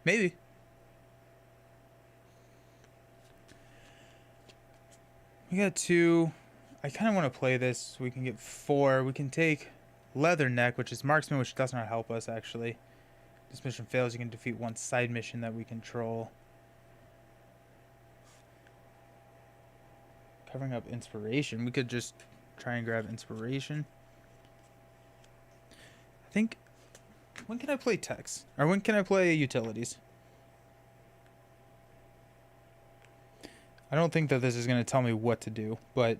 maybe. We got 2. I kind of want to play this so we can get 4. We can take Leatherneck, which is marksman, which does not help us actually. This mission fails, you can defeat one side mission that we control. Covering up inspiration. We could just try and grab inspiration. I think... When can I play text? Or when can I play utilities? I don't think that this is going to tell me what to do, but...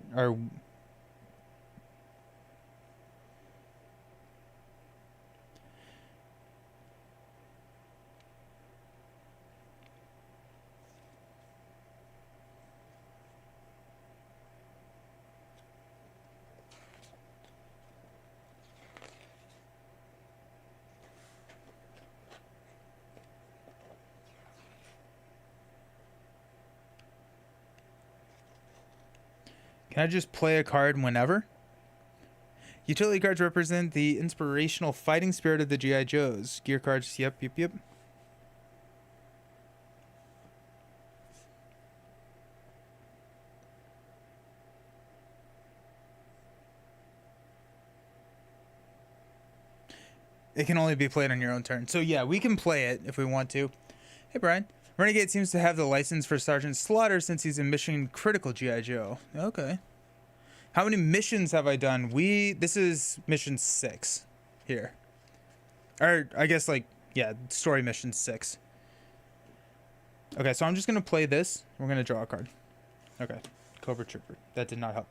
Can I just play a card whenever? Utility cards represent the inspirational fighting spirit of the G.I. Joes. Gear cards, yep. It can only be played on your own turn. So yeah, we can play it if we want to. Hey, Brian. Renegade seems to have the license for Sergeant Slaughter since he's in Mission Critical G.I. Joe. Okay. How many missions have I done? This is mission 6 here. Or I guess like, yeah, story mission 6. Okay, so I'm just going to play this. We're going to draw a card. Okay. Cobra Trooper. That did not help.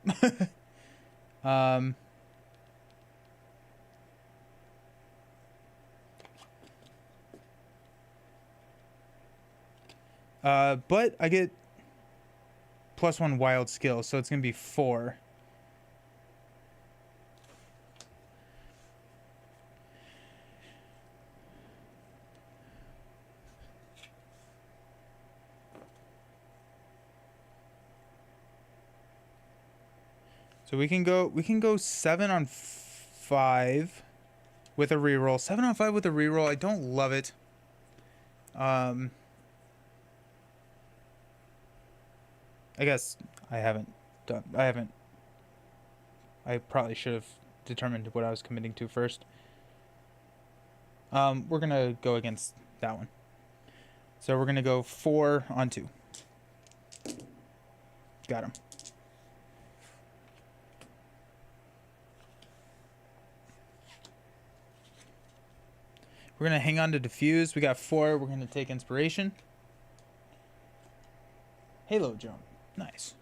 But I get +1 wild skill, so it's going to be 4. So we can go 7 on 5 with a reroll. 7 on 5 with a reroll. I don't love it. I guess I haven't I probably should have determined what I was committing to first. We're going to go against that one. So we're going to go 4 on 2. Got him. We're going to hang on to Diffuse. We got 4. We're going to take Inspiration. Halo Jump. Nice.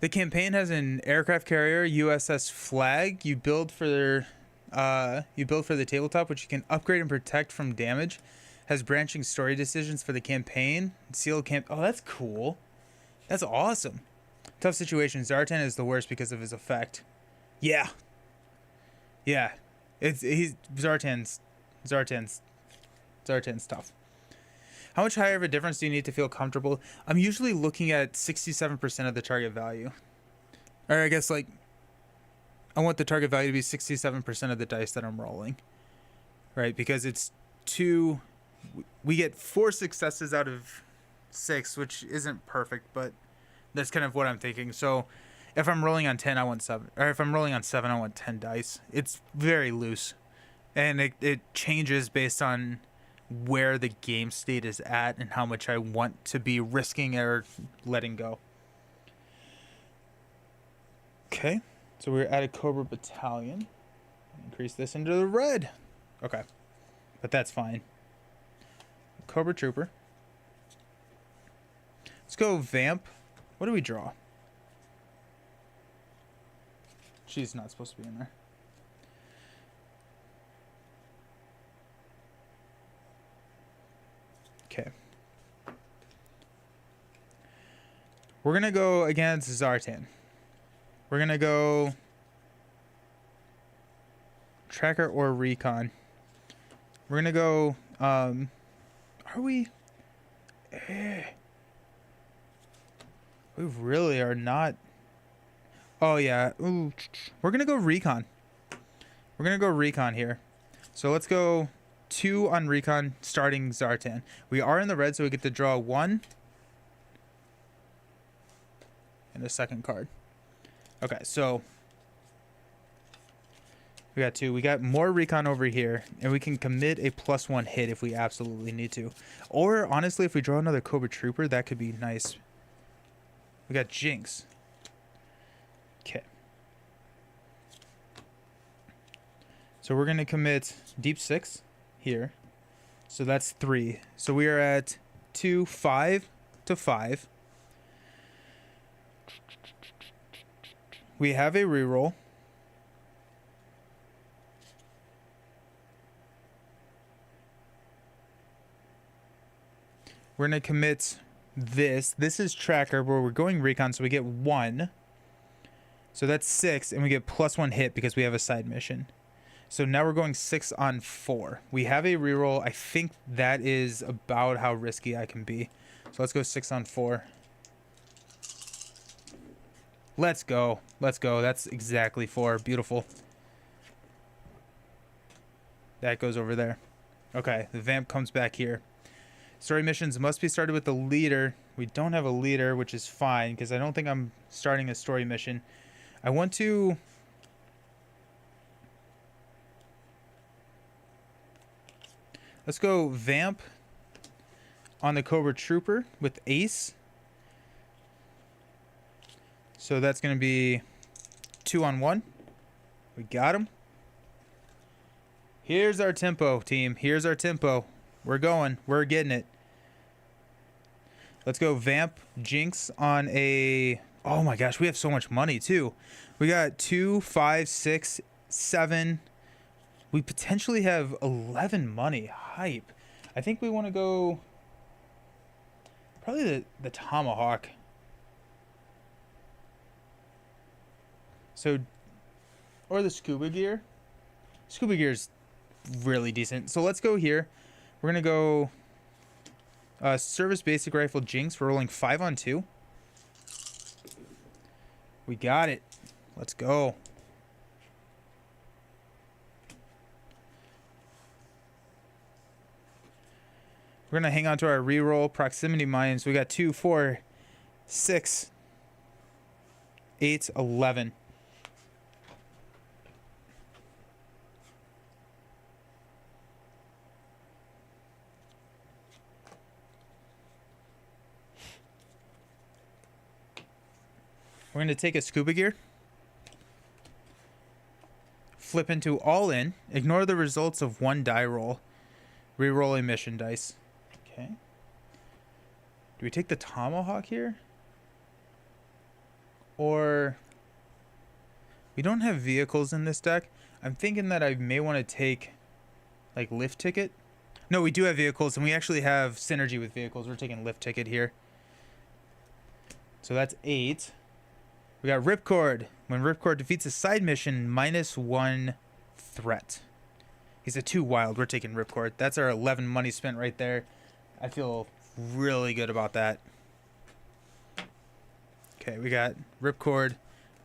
The campaign has an aircraft carrier, USS Flag. You build for the tabletop, which you can upgrade and protect from damage. Has branching story decisions for the campaign. Sealed camp. Oh, that's cool. That's awesome. Tough situation. Zartan is the worst because of his effect. Yeah. Zartan's tough. How much higher of a difference do you need to feel comfortable? I'm usually looking at 67% of the target value. Or I guess like I want the target value to be 67% of the dice that I'm rolling. Right? Because it's 2. We get 4 successes out of 6, which isn't perfect, but that's kind of what I'm thinking. So if I'm rolling on 10, I want 7. Or if I'm rolling on 7, I want 10 dice. It's very loose. And it changes based on where the game state is at and how much I want to be risking or letting go. Okay. So we're at a Cobra Battalion. Increase this into the red. Okay. But that's fine. Cobra Trooper. Let's go Vamp. What do we draw? She's not supposed to be in there. Okay. We're going to go against Zartan. We're going to go Tracker or Recon. We're going to go... are we... We really are not... Oh, yeah. Ooh. We're going to go Recon. We're going to go Recon here. So let's go 2 on Recon, starting Zartan. We are in the red, so we get to draw 1. And a second card. Okay, so... We got 2. We got more Recon over here, and we can commit a +1 hit if we absolutely need to. Or, honestly, if we draw another Cobra Trooper, that could be nice. We got Jinx. Okay. So we're going to commit Deep 6 here. So that's 3. So we are at 2, 5 to 5. We have a reroll. We're going to commit this. This is Tracker, where we're going Recon, so we get 1. So that's 6, and we get +1 hit because we have a side mission. So now we're going 6 on 4. We have a reroll. I think that is about how risky I can be. So let's go 6 on 4. Let's go. Let's go. That's exactly 4. Beautiful. That goes over there. Okay, the Vamp comes back here. Story missions must be started with the leader. We don't have a leader, which is fine, because I don't think I'm starting a story mission. I want to... Let's go Vamp on the Cobra Trooper with Ace. So that's going to be 2 on 1. We got him. Here's our tempo, team. Here's our tempo. We're going. We're getting it. Let's go Vamp Jinx on a... Oh my gosh, we have so much money too. We got 2, 5, 6, 7. We potentially have 11 money. Hype. I think we want to go... Probably the Tomahawk. So... Or the Scuba Gear. Scuba Gear's really decent. So let's go here. We're going to go Service Basic Rifle Jinx. We're rolling 5 on 2. We got it. Let's go. We're going to hang on to our reroll Proximity Mines. We got 2, 4. 6, 8, 11. We're going to take a scuba gear, flip into all in, ignore the results of one die roll, reroll a mission dice. Okay. Do we take the tomahawk here? Or we don't have vehicles in this deck. I'm thinking that I may want to take like lift ticket. No, we do have vehicles and we actually have synergy with vehicles. We're taking lift ticket here. So that's 8. We got Ripcord. When Ripcord defeats a side mission, -1 threat. He's a 2 wild. We're taking Ripcord. That's our 11 money spent right there. I feel really good about that. Okay, we got Ripcord,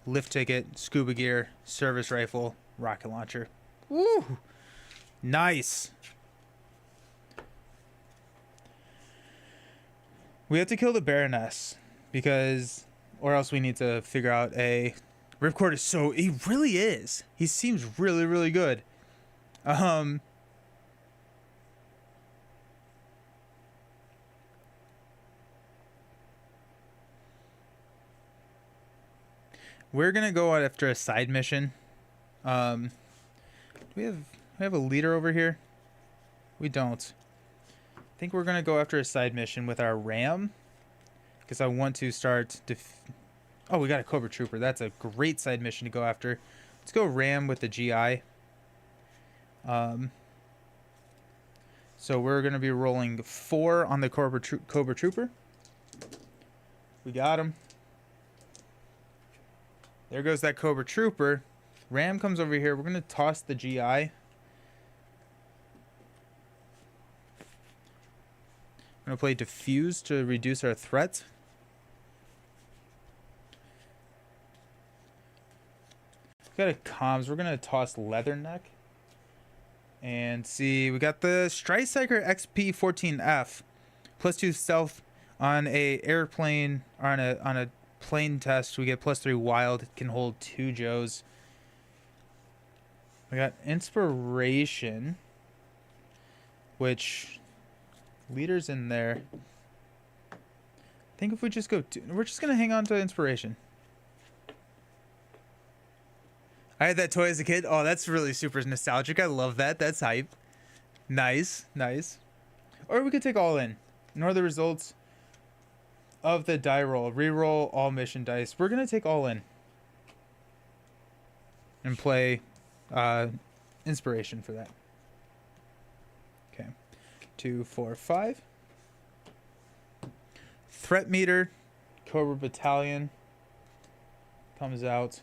lift ticket, scuba gear, service rifle, rocket launcher. Woo! Nice. We have to kill the Baroness because... or else we need to figure out a... Ripcord is so... he really is. He seems really, really good. We're going to go out after a side mission. Do we have a leader over here? We don't. I think we're going to go after a side mission with our ram. Because I want to start... oh, we got a Cobra Trooper. That's a great side mission to go after. Let's go ram with the GI. So we're going to be rolling 4 on the Cobra Trooper. We got him. There goes that Cobra Trooper. Ram comes over here. We're going to toss the GI. I'm going to play Diffuse to reduce our threat. Got a comms. We're going to toss Leatherneck. And see, we got the Striker XP14F. +2 stealth on a airplane, or on a plane test. We get +3 wild. It can hold 2 Joes. We got Inspiration, which leaders in there. I think if we just go, we're just gonna hang on to Inspiration. I had that toy as a kid. Oh, that's really super nostalgic. I love that. That's hype. Nice, nice. Or we could take all in. Ignore the results of the die roll. Reroll all mission dice. We're gonna take all in and play Inspiration for that. Okay, 2, 4, 5. Threat meter, Cobra Battalion comes out.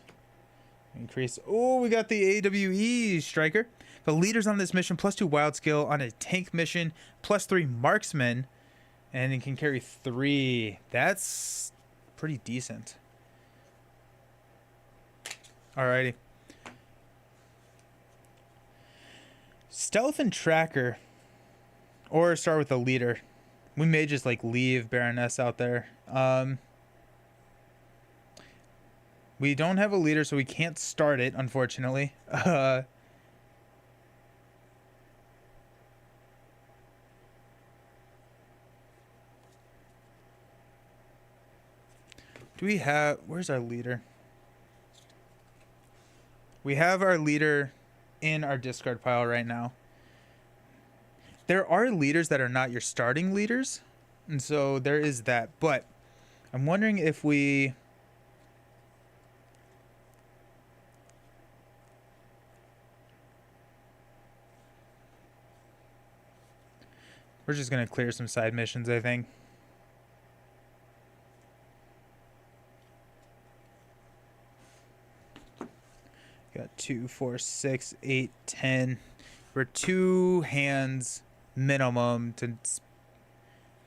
Increase. Oh, we got the AWE Striker. The leaders on this mission, +2 wild skill on a tank mission, +3 marksman, and it can carry 3. That's pretty decent. Alrighty. Stealth and tracker, or start with the leader. We may just like leave Baroness out there. We don't have a leader, so we can't start it, unfortunately. Do we have... where's our leader? We have our leader in our discard pile right now. There are leaders that are not your starting leaders, and so there is that. But I'm wondering if we... we're just going to clear some side missions, I think. Got 2, 4, 6, 8, 10. We're 2 hands minimum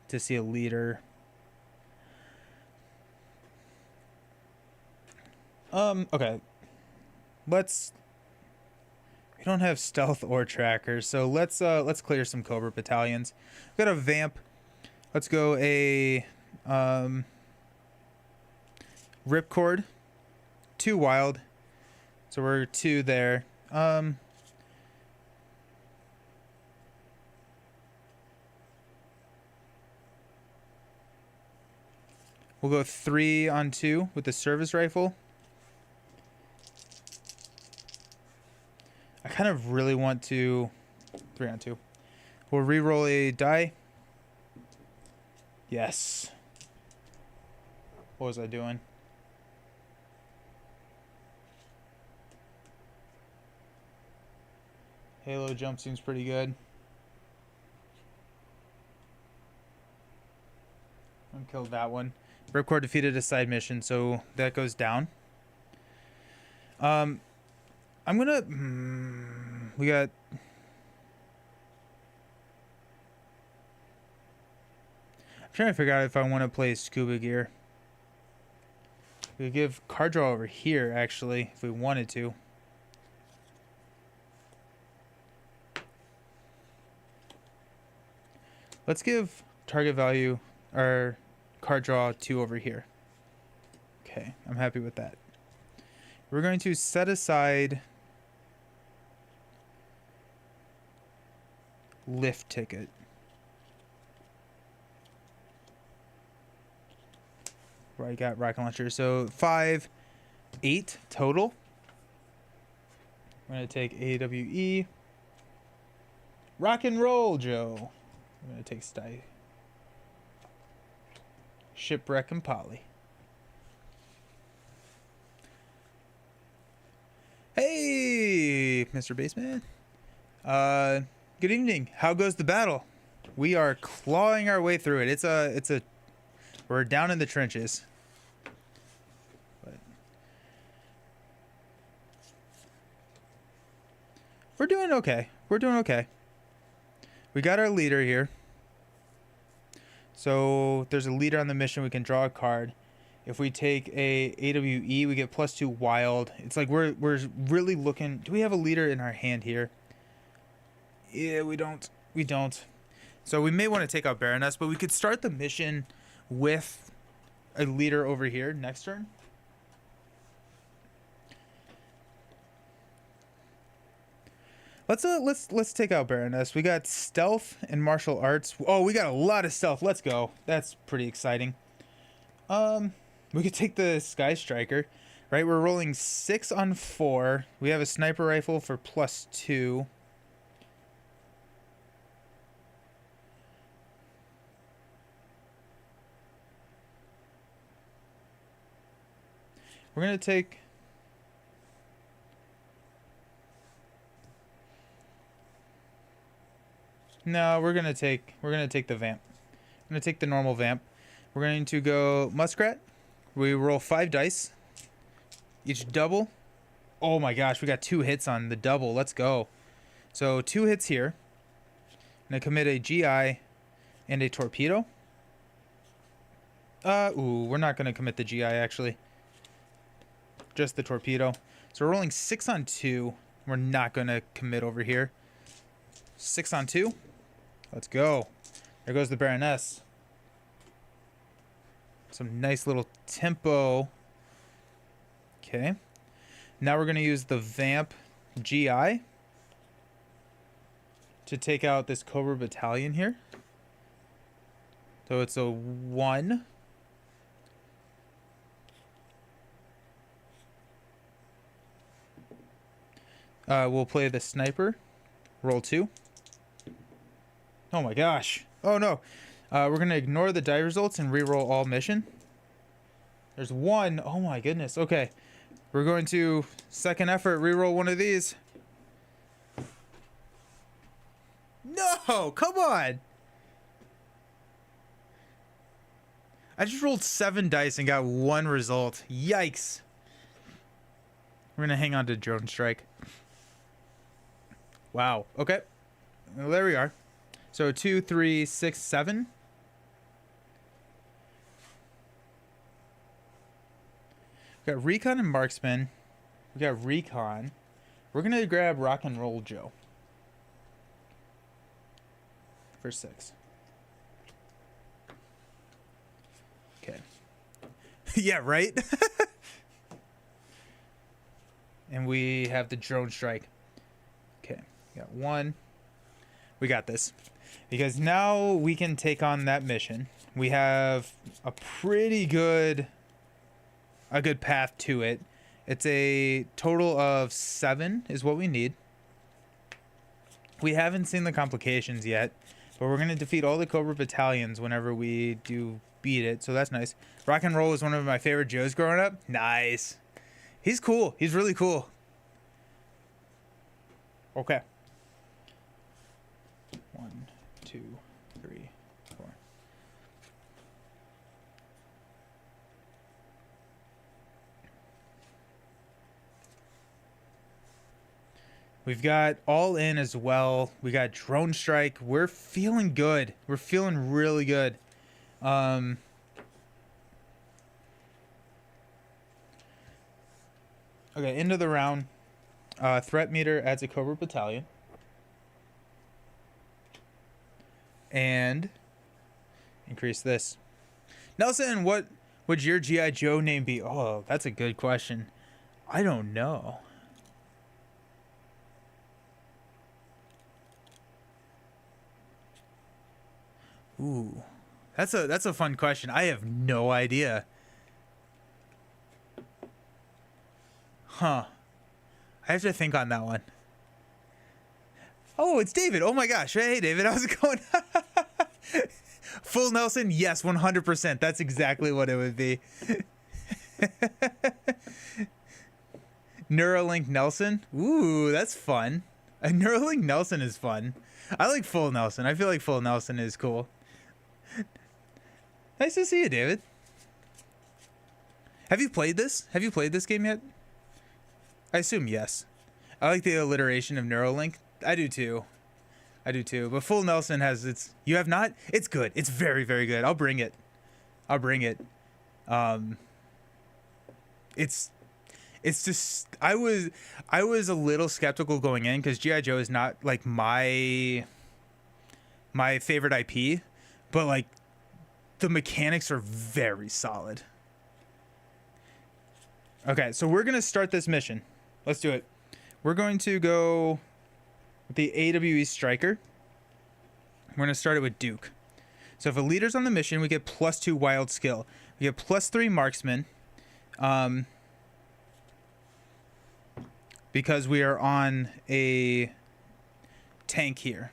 to see a leader. Okay. We don't have stealth or trackers, so let's clear some Cobra battalions. We've got a vamp. Let's go a Ripcord, 2 wild. So we're 2 there. We'll go 3 on 2 with the service rifle. I kind of really want to 3 on 2. We'll re-roll a die. Yes. What was I doing? Halo jump seems pretty good. And killed that one. Ripcord defeated a side mission, so that goes down. I'm gonna. We got. I'm trying to figure out if I want to play scuba gear. We could give card draw over here, actually, if we wanted to. Let's give target value or card draw 2 over here. Okay, I'm happy with that. We're going to set aside lift ticket. Where I got rocket launcher. So 5, 8 total. I'm going to take AWE. Rock and roll, Joe. I'm going to take Shipwreck and Polly. Hey, Mr. Baseman. Good evening. How goes the battle? We are clawing our way through it. We're down in the trenches. But we're doing okay. We're doing okay. We got our leader here. So there's a leader on the mission. We can draw a card. If we take a AWE, we get +2 wild. It's like we're really looking. Do we have a leader in our hand here? Yeah, we don't. We don't. So we may want to take out Baroness, but we could start the mission with a leader over here next turn. Let's take out Baroness. We got stealth and martial arts. Oh, we got a lot of stealth. Let's go. That's pretty exciting. We could take the Sky Striker, right? We're rolling 6 on 4. We have a sniper rifle for +2. We're gonna take. No, we're gonna take the vamp. I'm gonna take the normal vamp. We're going to go muskrat. We roll 5 dice. Each double. Oh my gosh, we got 2 hits on the double. Let's go. So 2 hits here. I'm gonna commit a GI and a torpedo. Ooh, we're not gonna commit the GI actually. Just the torpedo. So we're rolling 6 on 2. We're not gonna commit over here. 6 on 2. Let's go. There goes the Baroness. Some nice little tempo. Okay. Now we're going to use the Vamp GI to take out this Cobra Battalion here. So it's a 1. We'll play the sniper. Roll 2. Oh my gosh. Oh no. We're going to ignore the die results and reroll all mission. There's 1. Oh my goodness. Okay. We're going to second effort reroll one of these. No, come on. I just rolled 7 dice and got 1 result. Yikes. We're going to hang on to drone strike. Wow. Okay. Well, there we are. So 2, 3, 6, 7. We got recon and marksman. We got recon. We're gonna grab rock and roll Joe for 6. Okay. Yeah, right? And we have the drone strike. Okay, got one. We got this. Because now we can take on that mission. We have a good path to it. It's a total of 7 is what we need. We haven't seen the complications yet, but we're going to defeat all the Cobra battalions whenever we do beat it, so that's nice. Rock and Roll was one of my favorite Joes growing up. Nice. He's cool. He's really cool. Okay. 1, 2, 3, 4. We've got All In as well. We got Drone Strike. We're feeling good. We're feeling really good. Okay, end of the round. Threat meter adds a Cobra battalion. And increase this. Nelson, what would your G.I. Joe name be? Oh, that's a good question. I don't know. Ooh, that's a fun question. I have no idea. Huh. I have to think on that one. Oh, it's David. Oh my gosh. Hey, David, how's it going? Full Nelson? Yes, 100%. That's exactly what it would be. Neuralink Nelson? Ooh, that's fun. A Neuralink Nelson is fun. I like Full Nelson. I feel like Full Nelson is cool. Nice to see you, David. Have you played this? Have you played this game yet? I assume yes. I like the alliteration of Neuralink. I do too. I do too. But Full Nelson has its... You have not? It's good. It's very, very good. I'll bring it. I'll bring it. It's just... I was a little skeptical going in because G.I. Joe is not like my favorite IP. But like the mechanics are very solid. Okay, so we're going to start this mission. Let's do it. We're going to go with the AWE Striker. We're going to start it with Duke. So if a leader's on the mission, we get +2 wild skill. We get +3 marksman. Because we are on a tank here.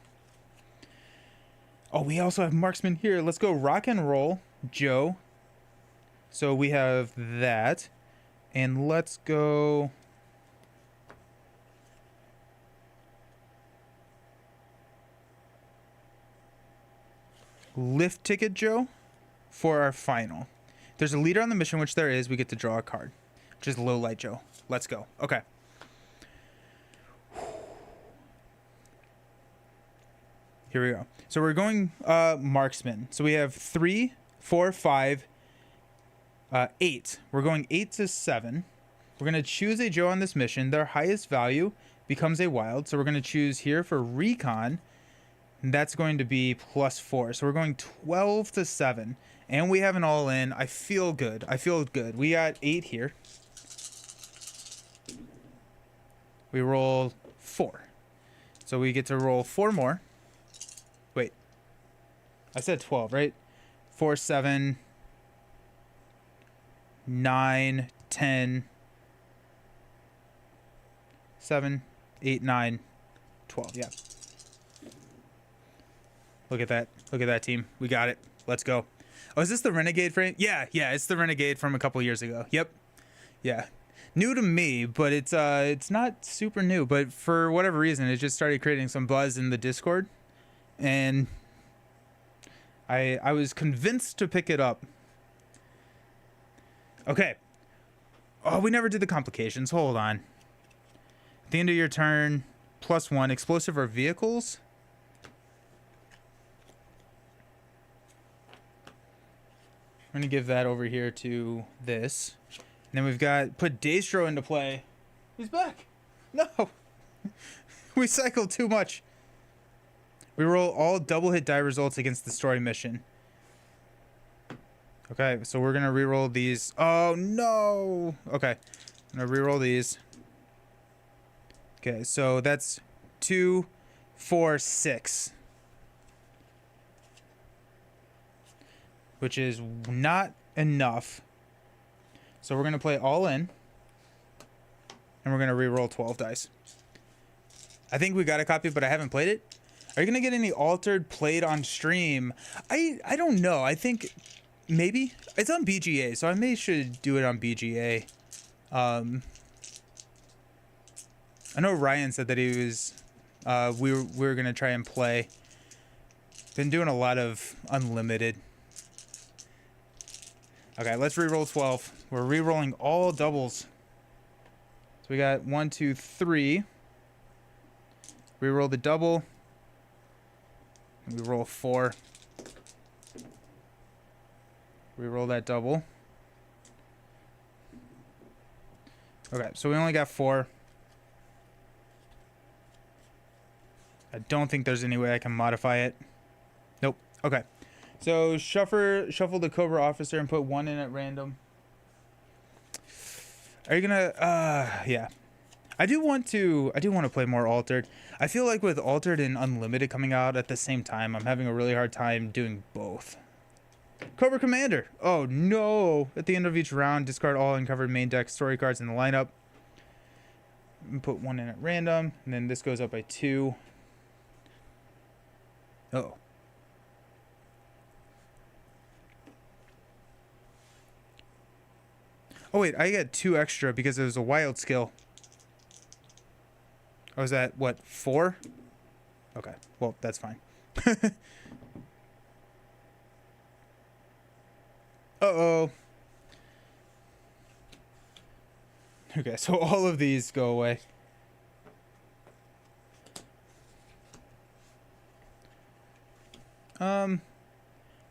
Oh, we also have marksman here. Let's go Rock and Roll Joe. So we have that. And let's go... Lift Ticket Joe for our final. If there's a leader on the mission, which there is, we get to draw a card, which is Low Light Joe. Let's go. Okay. Here we go. So we're going marksman. So we have 3, 4, 5, 8. We're going 8 to 7. We're going to choose a Joe on this mission. Their highest value becomes a wild. So we're going to choose here for recon. And that's going to be +4. So we're going 12 to 7. And we have an all in. I feel good. I feel good. We got 8 here. We roll 4. So we get to roll 4 more. Wait. I said 12, right? 4, 7, 9, 10, 7, 8, 9, 12. Yeah. Look at that. Look at that, team. We got it. Let's go. Oh, is this the Renegade frame? Yeah, it's the Renegade from a couple years ago. Yep. Yeah. New to me, but it's not super new. But for whatever reason, it just started creating some buzz in the Discord. And I was convinced to pick it up. Okay. Oh, we never did the complications. Hold on. At the end of your turn, +1. Explosive or vehicles. I'm going to give that over here to this. And then we've got... Put Daystro into play. He's back. No. We cycled too much. We roll all double hit die results against the story mission. Okay, so we're gonna reroll these. Oh no. Okay, I'm gonna reroll these. Okay, so that's 2, 4, 6, which is not enough. So we're gonna play all in, and we're gonna reroll 12 dice. I think we got a copy, but I haven't played it. Are you gonna get any altered played on stream? I don't know. I think maybe it's on BGA, so I should do it on BGA. I know Ryan said that he was. We were gonna try and play. Been doing a lot of unlimited. Okay, let's reroll 12. We're rerolling all doubles. So we got 1, 2, 3. Reroll the double. We roll 4. Reroll that double. Okay, so we only got 4. I don't think there's any way I can modify it. Nope. Okay. So shuffle the Cobra officer and put 1 in at random. Are you gonna yeah. I do want to play more altered. I feel like with altered and unlimited coming out at the same time, I'm having a really hard time doing both. Cobra Commander. Oh no. At the end of each round, discard all uncovered main deck story cards in the lineup. And put 1 in at random, and then this goes up by 2. Oh. Oh wait, I got 2 extra because it was a wild skill. Oh, is that what, 4? Okay, well, that's fine. Uh-oh. Okay, so all of these go away.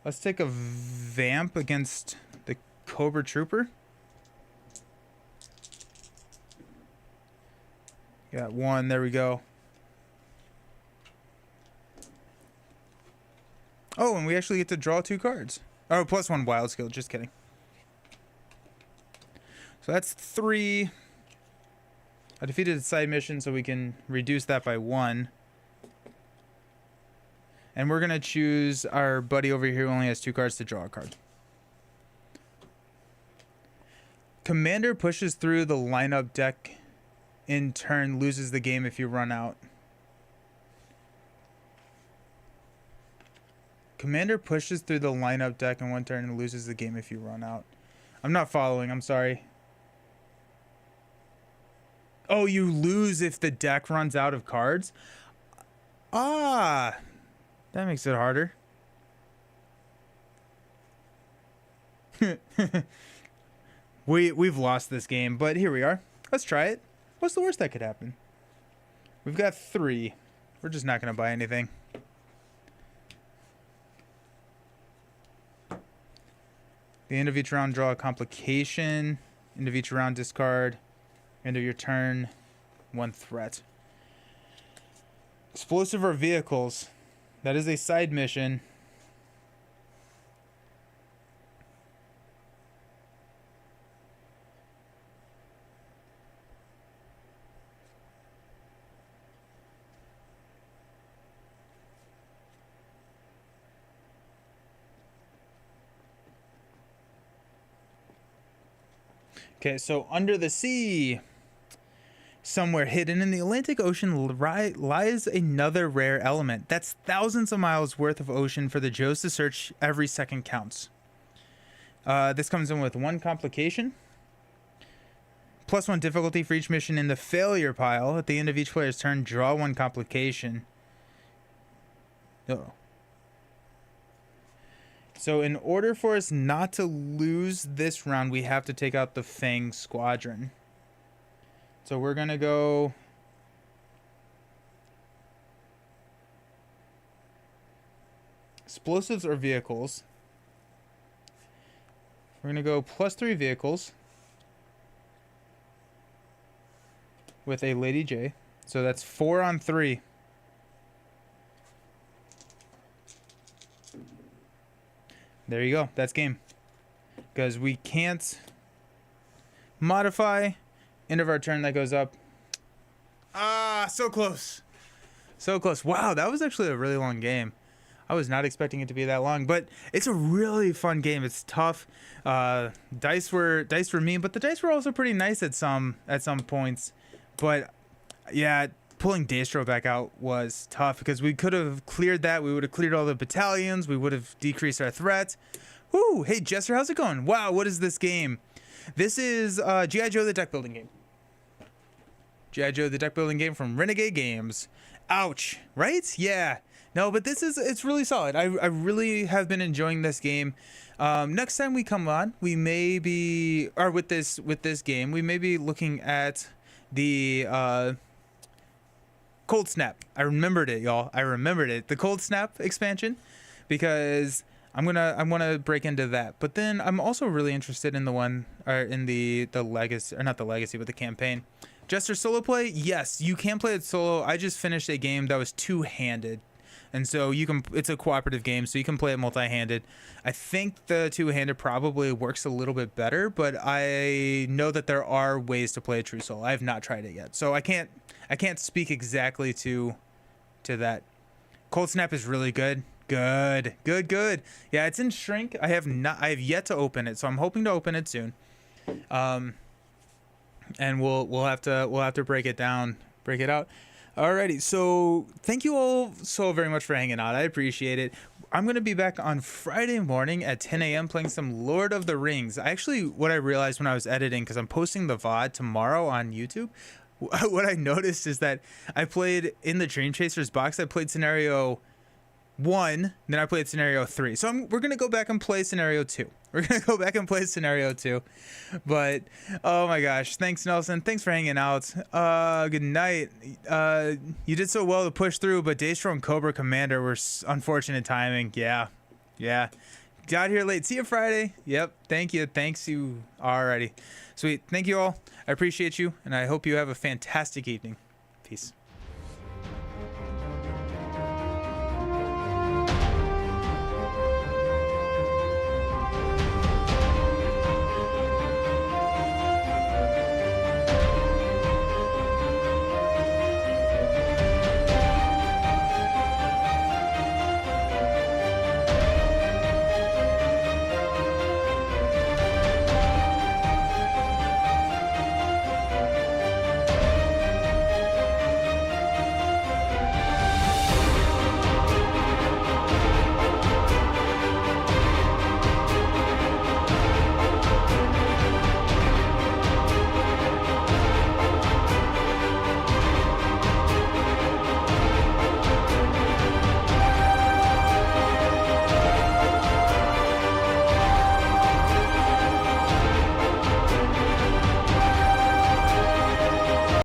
Let's take a vamp against the Cobra Trooper. Got 1, there we go. Oh, and we actually get to draw 2 cards. Oh, plus 1 wild skill, just kidding. So that's 3. I defeated a side mission, so we can reduce that by 1. And we're going to choose our buddy over here who only has 2 cards to draw a card. Commander pushes through the lineup deck in turn, loses the game if you run out. Commander pushes through the lineup deck in 1 turn and loses the game if you run out. I'm not following, I'm sorry. Oh, you lose if the deck runs out of cards? Ah, that makes it harder. We've lost this game, but here we are. Let's try it. What's the worst that could happen? We've got 3. We're just not going to buy anything. The end of each round, draw a complication. End of each round, discard. End of your turn, 1 threat. Explosive or vehicles. That is a side mission. Okay, so under the sea, somewhere hidden in the Atlantic Ocean lies another rare element. That's thousands of miles worth of ocean for the Joes to search. Every second counts. This comes in with 1 complication. Plus 1 difficulty for each mission in the failure pile. At the end of each player's turn, draw 1 complication. Uh-oh. So in order for us not to lose this round, we have to take out the Fang Squadron. So we're going to go... Explosives or vehicles. We're going to go +3 vehicles. With a Lady J. So that's 4 on 3. There you go. That's game. because we can't modify. End of our turn, that goes up. Ah, so close. So close. Wow, that was actually a really long game. I was not expecting it to be that long, but it's a really fun game. It's tough. Dice were mean, but the dice were also pretty nice at some points. But yeah, pulling Daystro back out was tough because we could have cleared that. We would have cleared all the battalions. We would have decreased our threat. Woo! Hey Jester, how's it going? Wow, what is this game? This is G.I. Joe the deck building game. G.I. Joe the deck building game from Renegade Games. Ouch! Right? Yeah. No, but it's really solid. I really have been enjoying this game. Next time we come on, we may be, or with this game, we may be looking at the Cold Snap. I remembered it, y'all. I remembered it. The Cold Snap expansion, because I'm gonna break into that. But then I'm also really interested in the one, or in the legacy, or not the legacy, but the campaign. Jester solo play? Yes, you can play it solo. I just finished a game that was two-handed. And so you can, it's a cooperative game, so you can play it multi-handed. I think the two-handed probably works a little bit better, but I know that there are ways to play a true solo. I have not tried it yet, so I can't speak exactly to that. Cold Snap is really good. Good. Yeah, it's in shrink. I have yet to open it, so I'm hoping to open it soon. And we'll have to break it down, break it out. Alrighty, so thank you all so very much for hanging out. I appreciate it. I'm going to be back on Friday morning at 10 a.m. playing some Lord of the Rings. What I realized when I was editing, because I'm posting the VOD tomorrow on YouTube, what I noticed is that I played in the Dream Chasers box, I played scenario 1, then I played scenario 3. So we're going to go back and play scenario 2. But oh my gosh, thanks Nelson, thanks for hanging out. Good night. You did so well to push through, but Daystro and Cobra Commander were unfortunate timing. Yeah, got here late. See you Friday. Yep, thanks you. Alrighty, sweet. Thank you all. I appreciate you, and I hope you have a fantastic evening. Peace.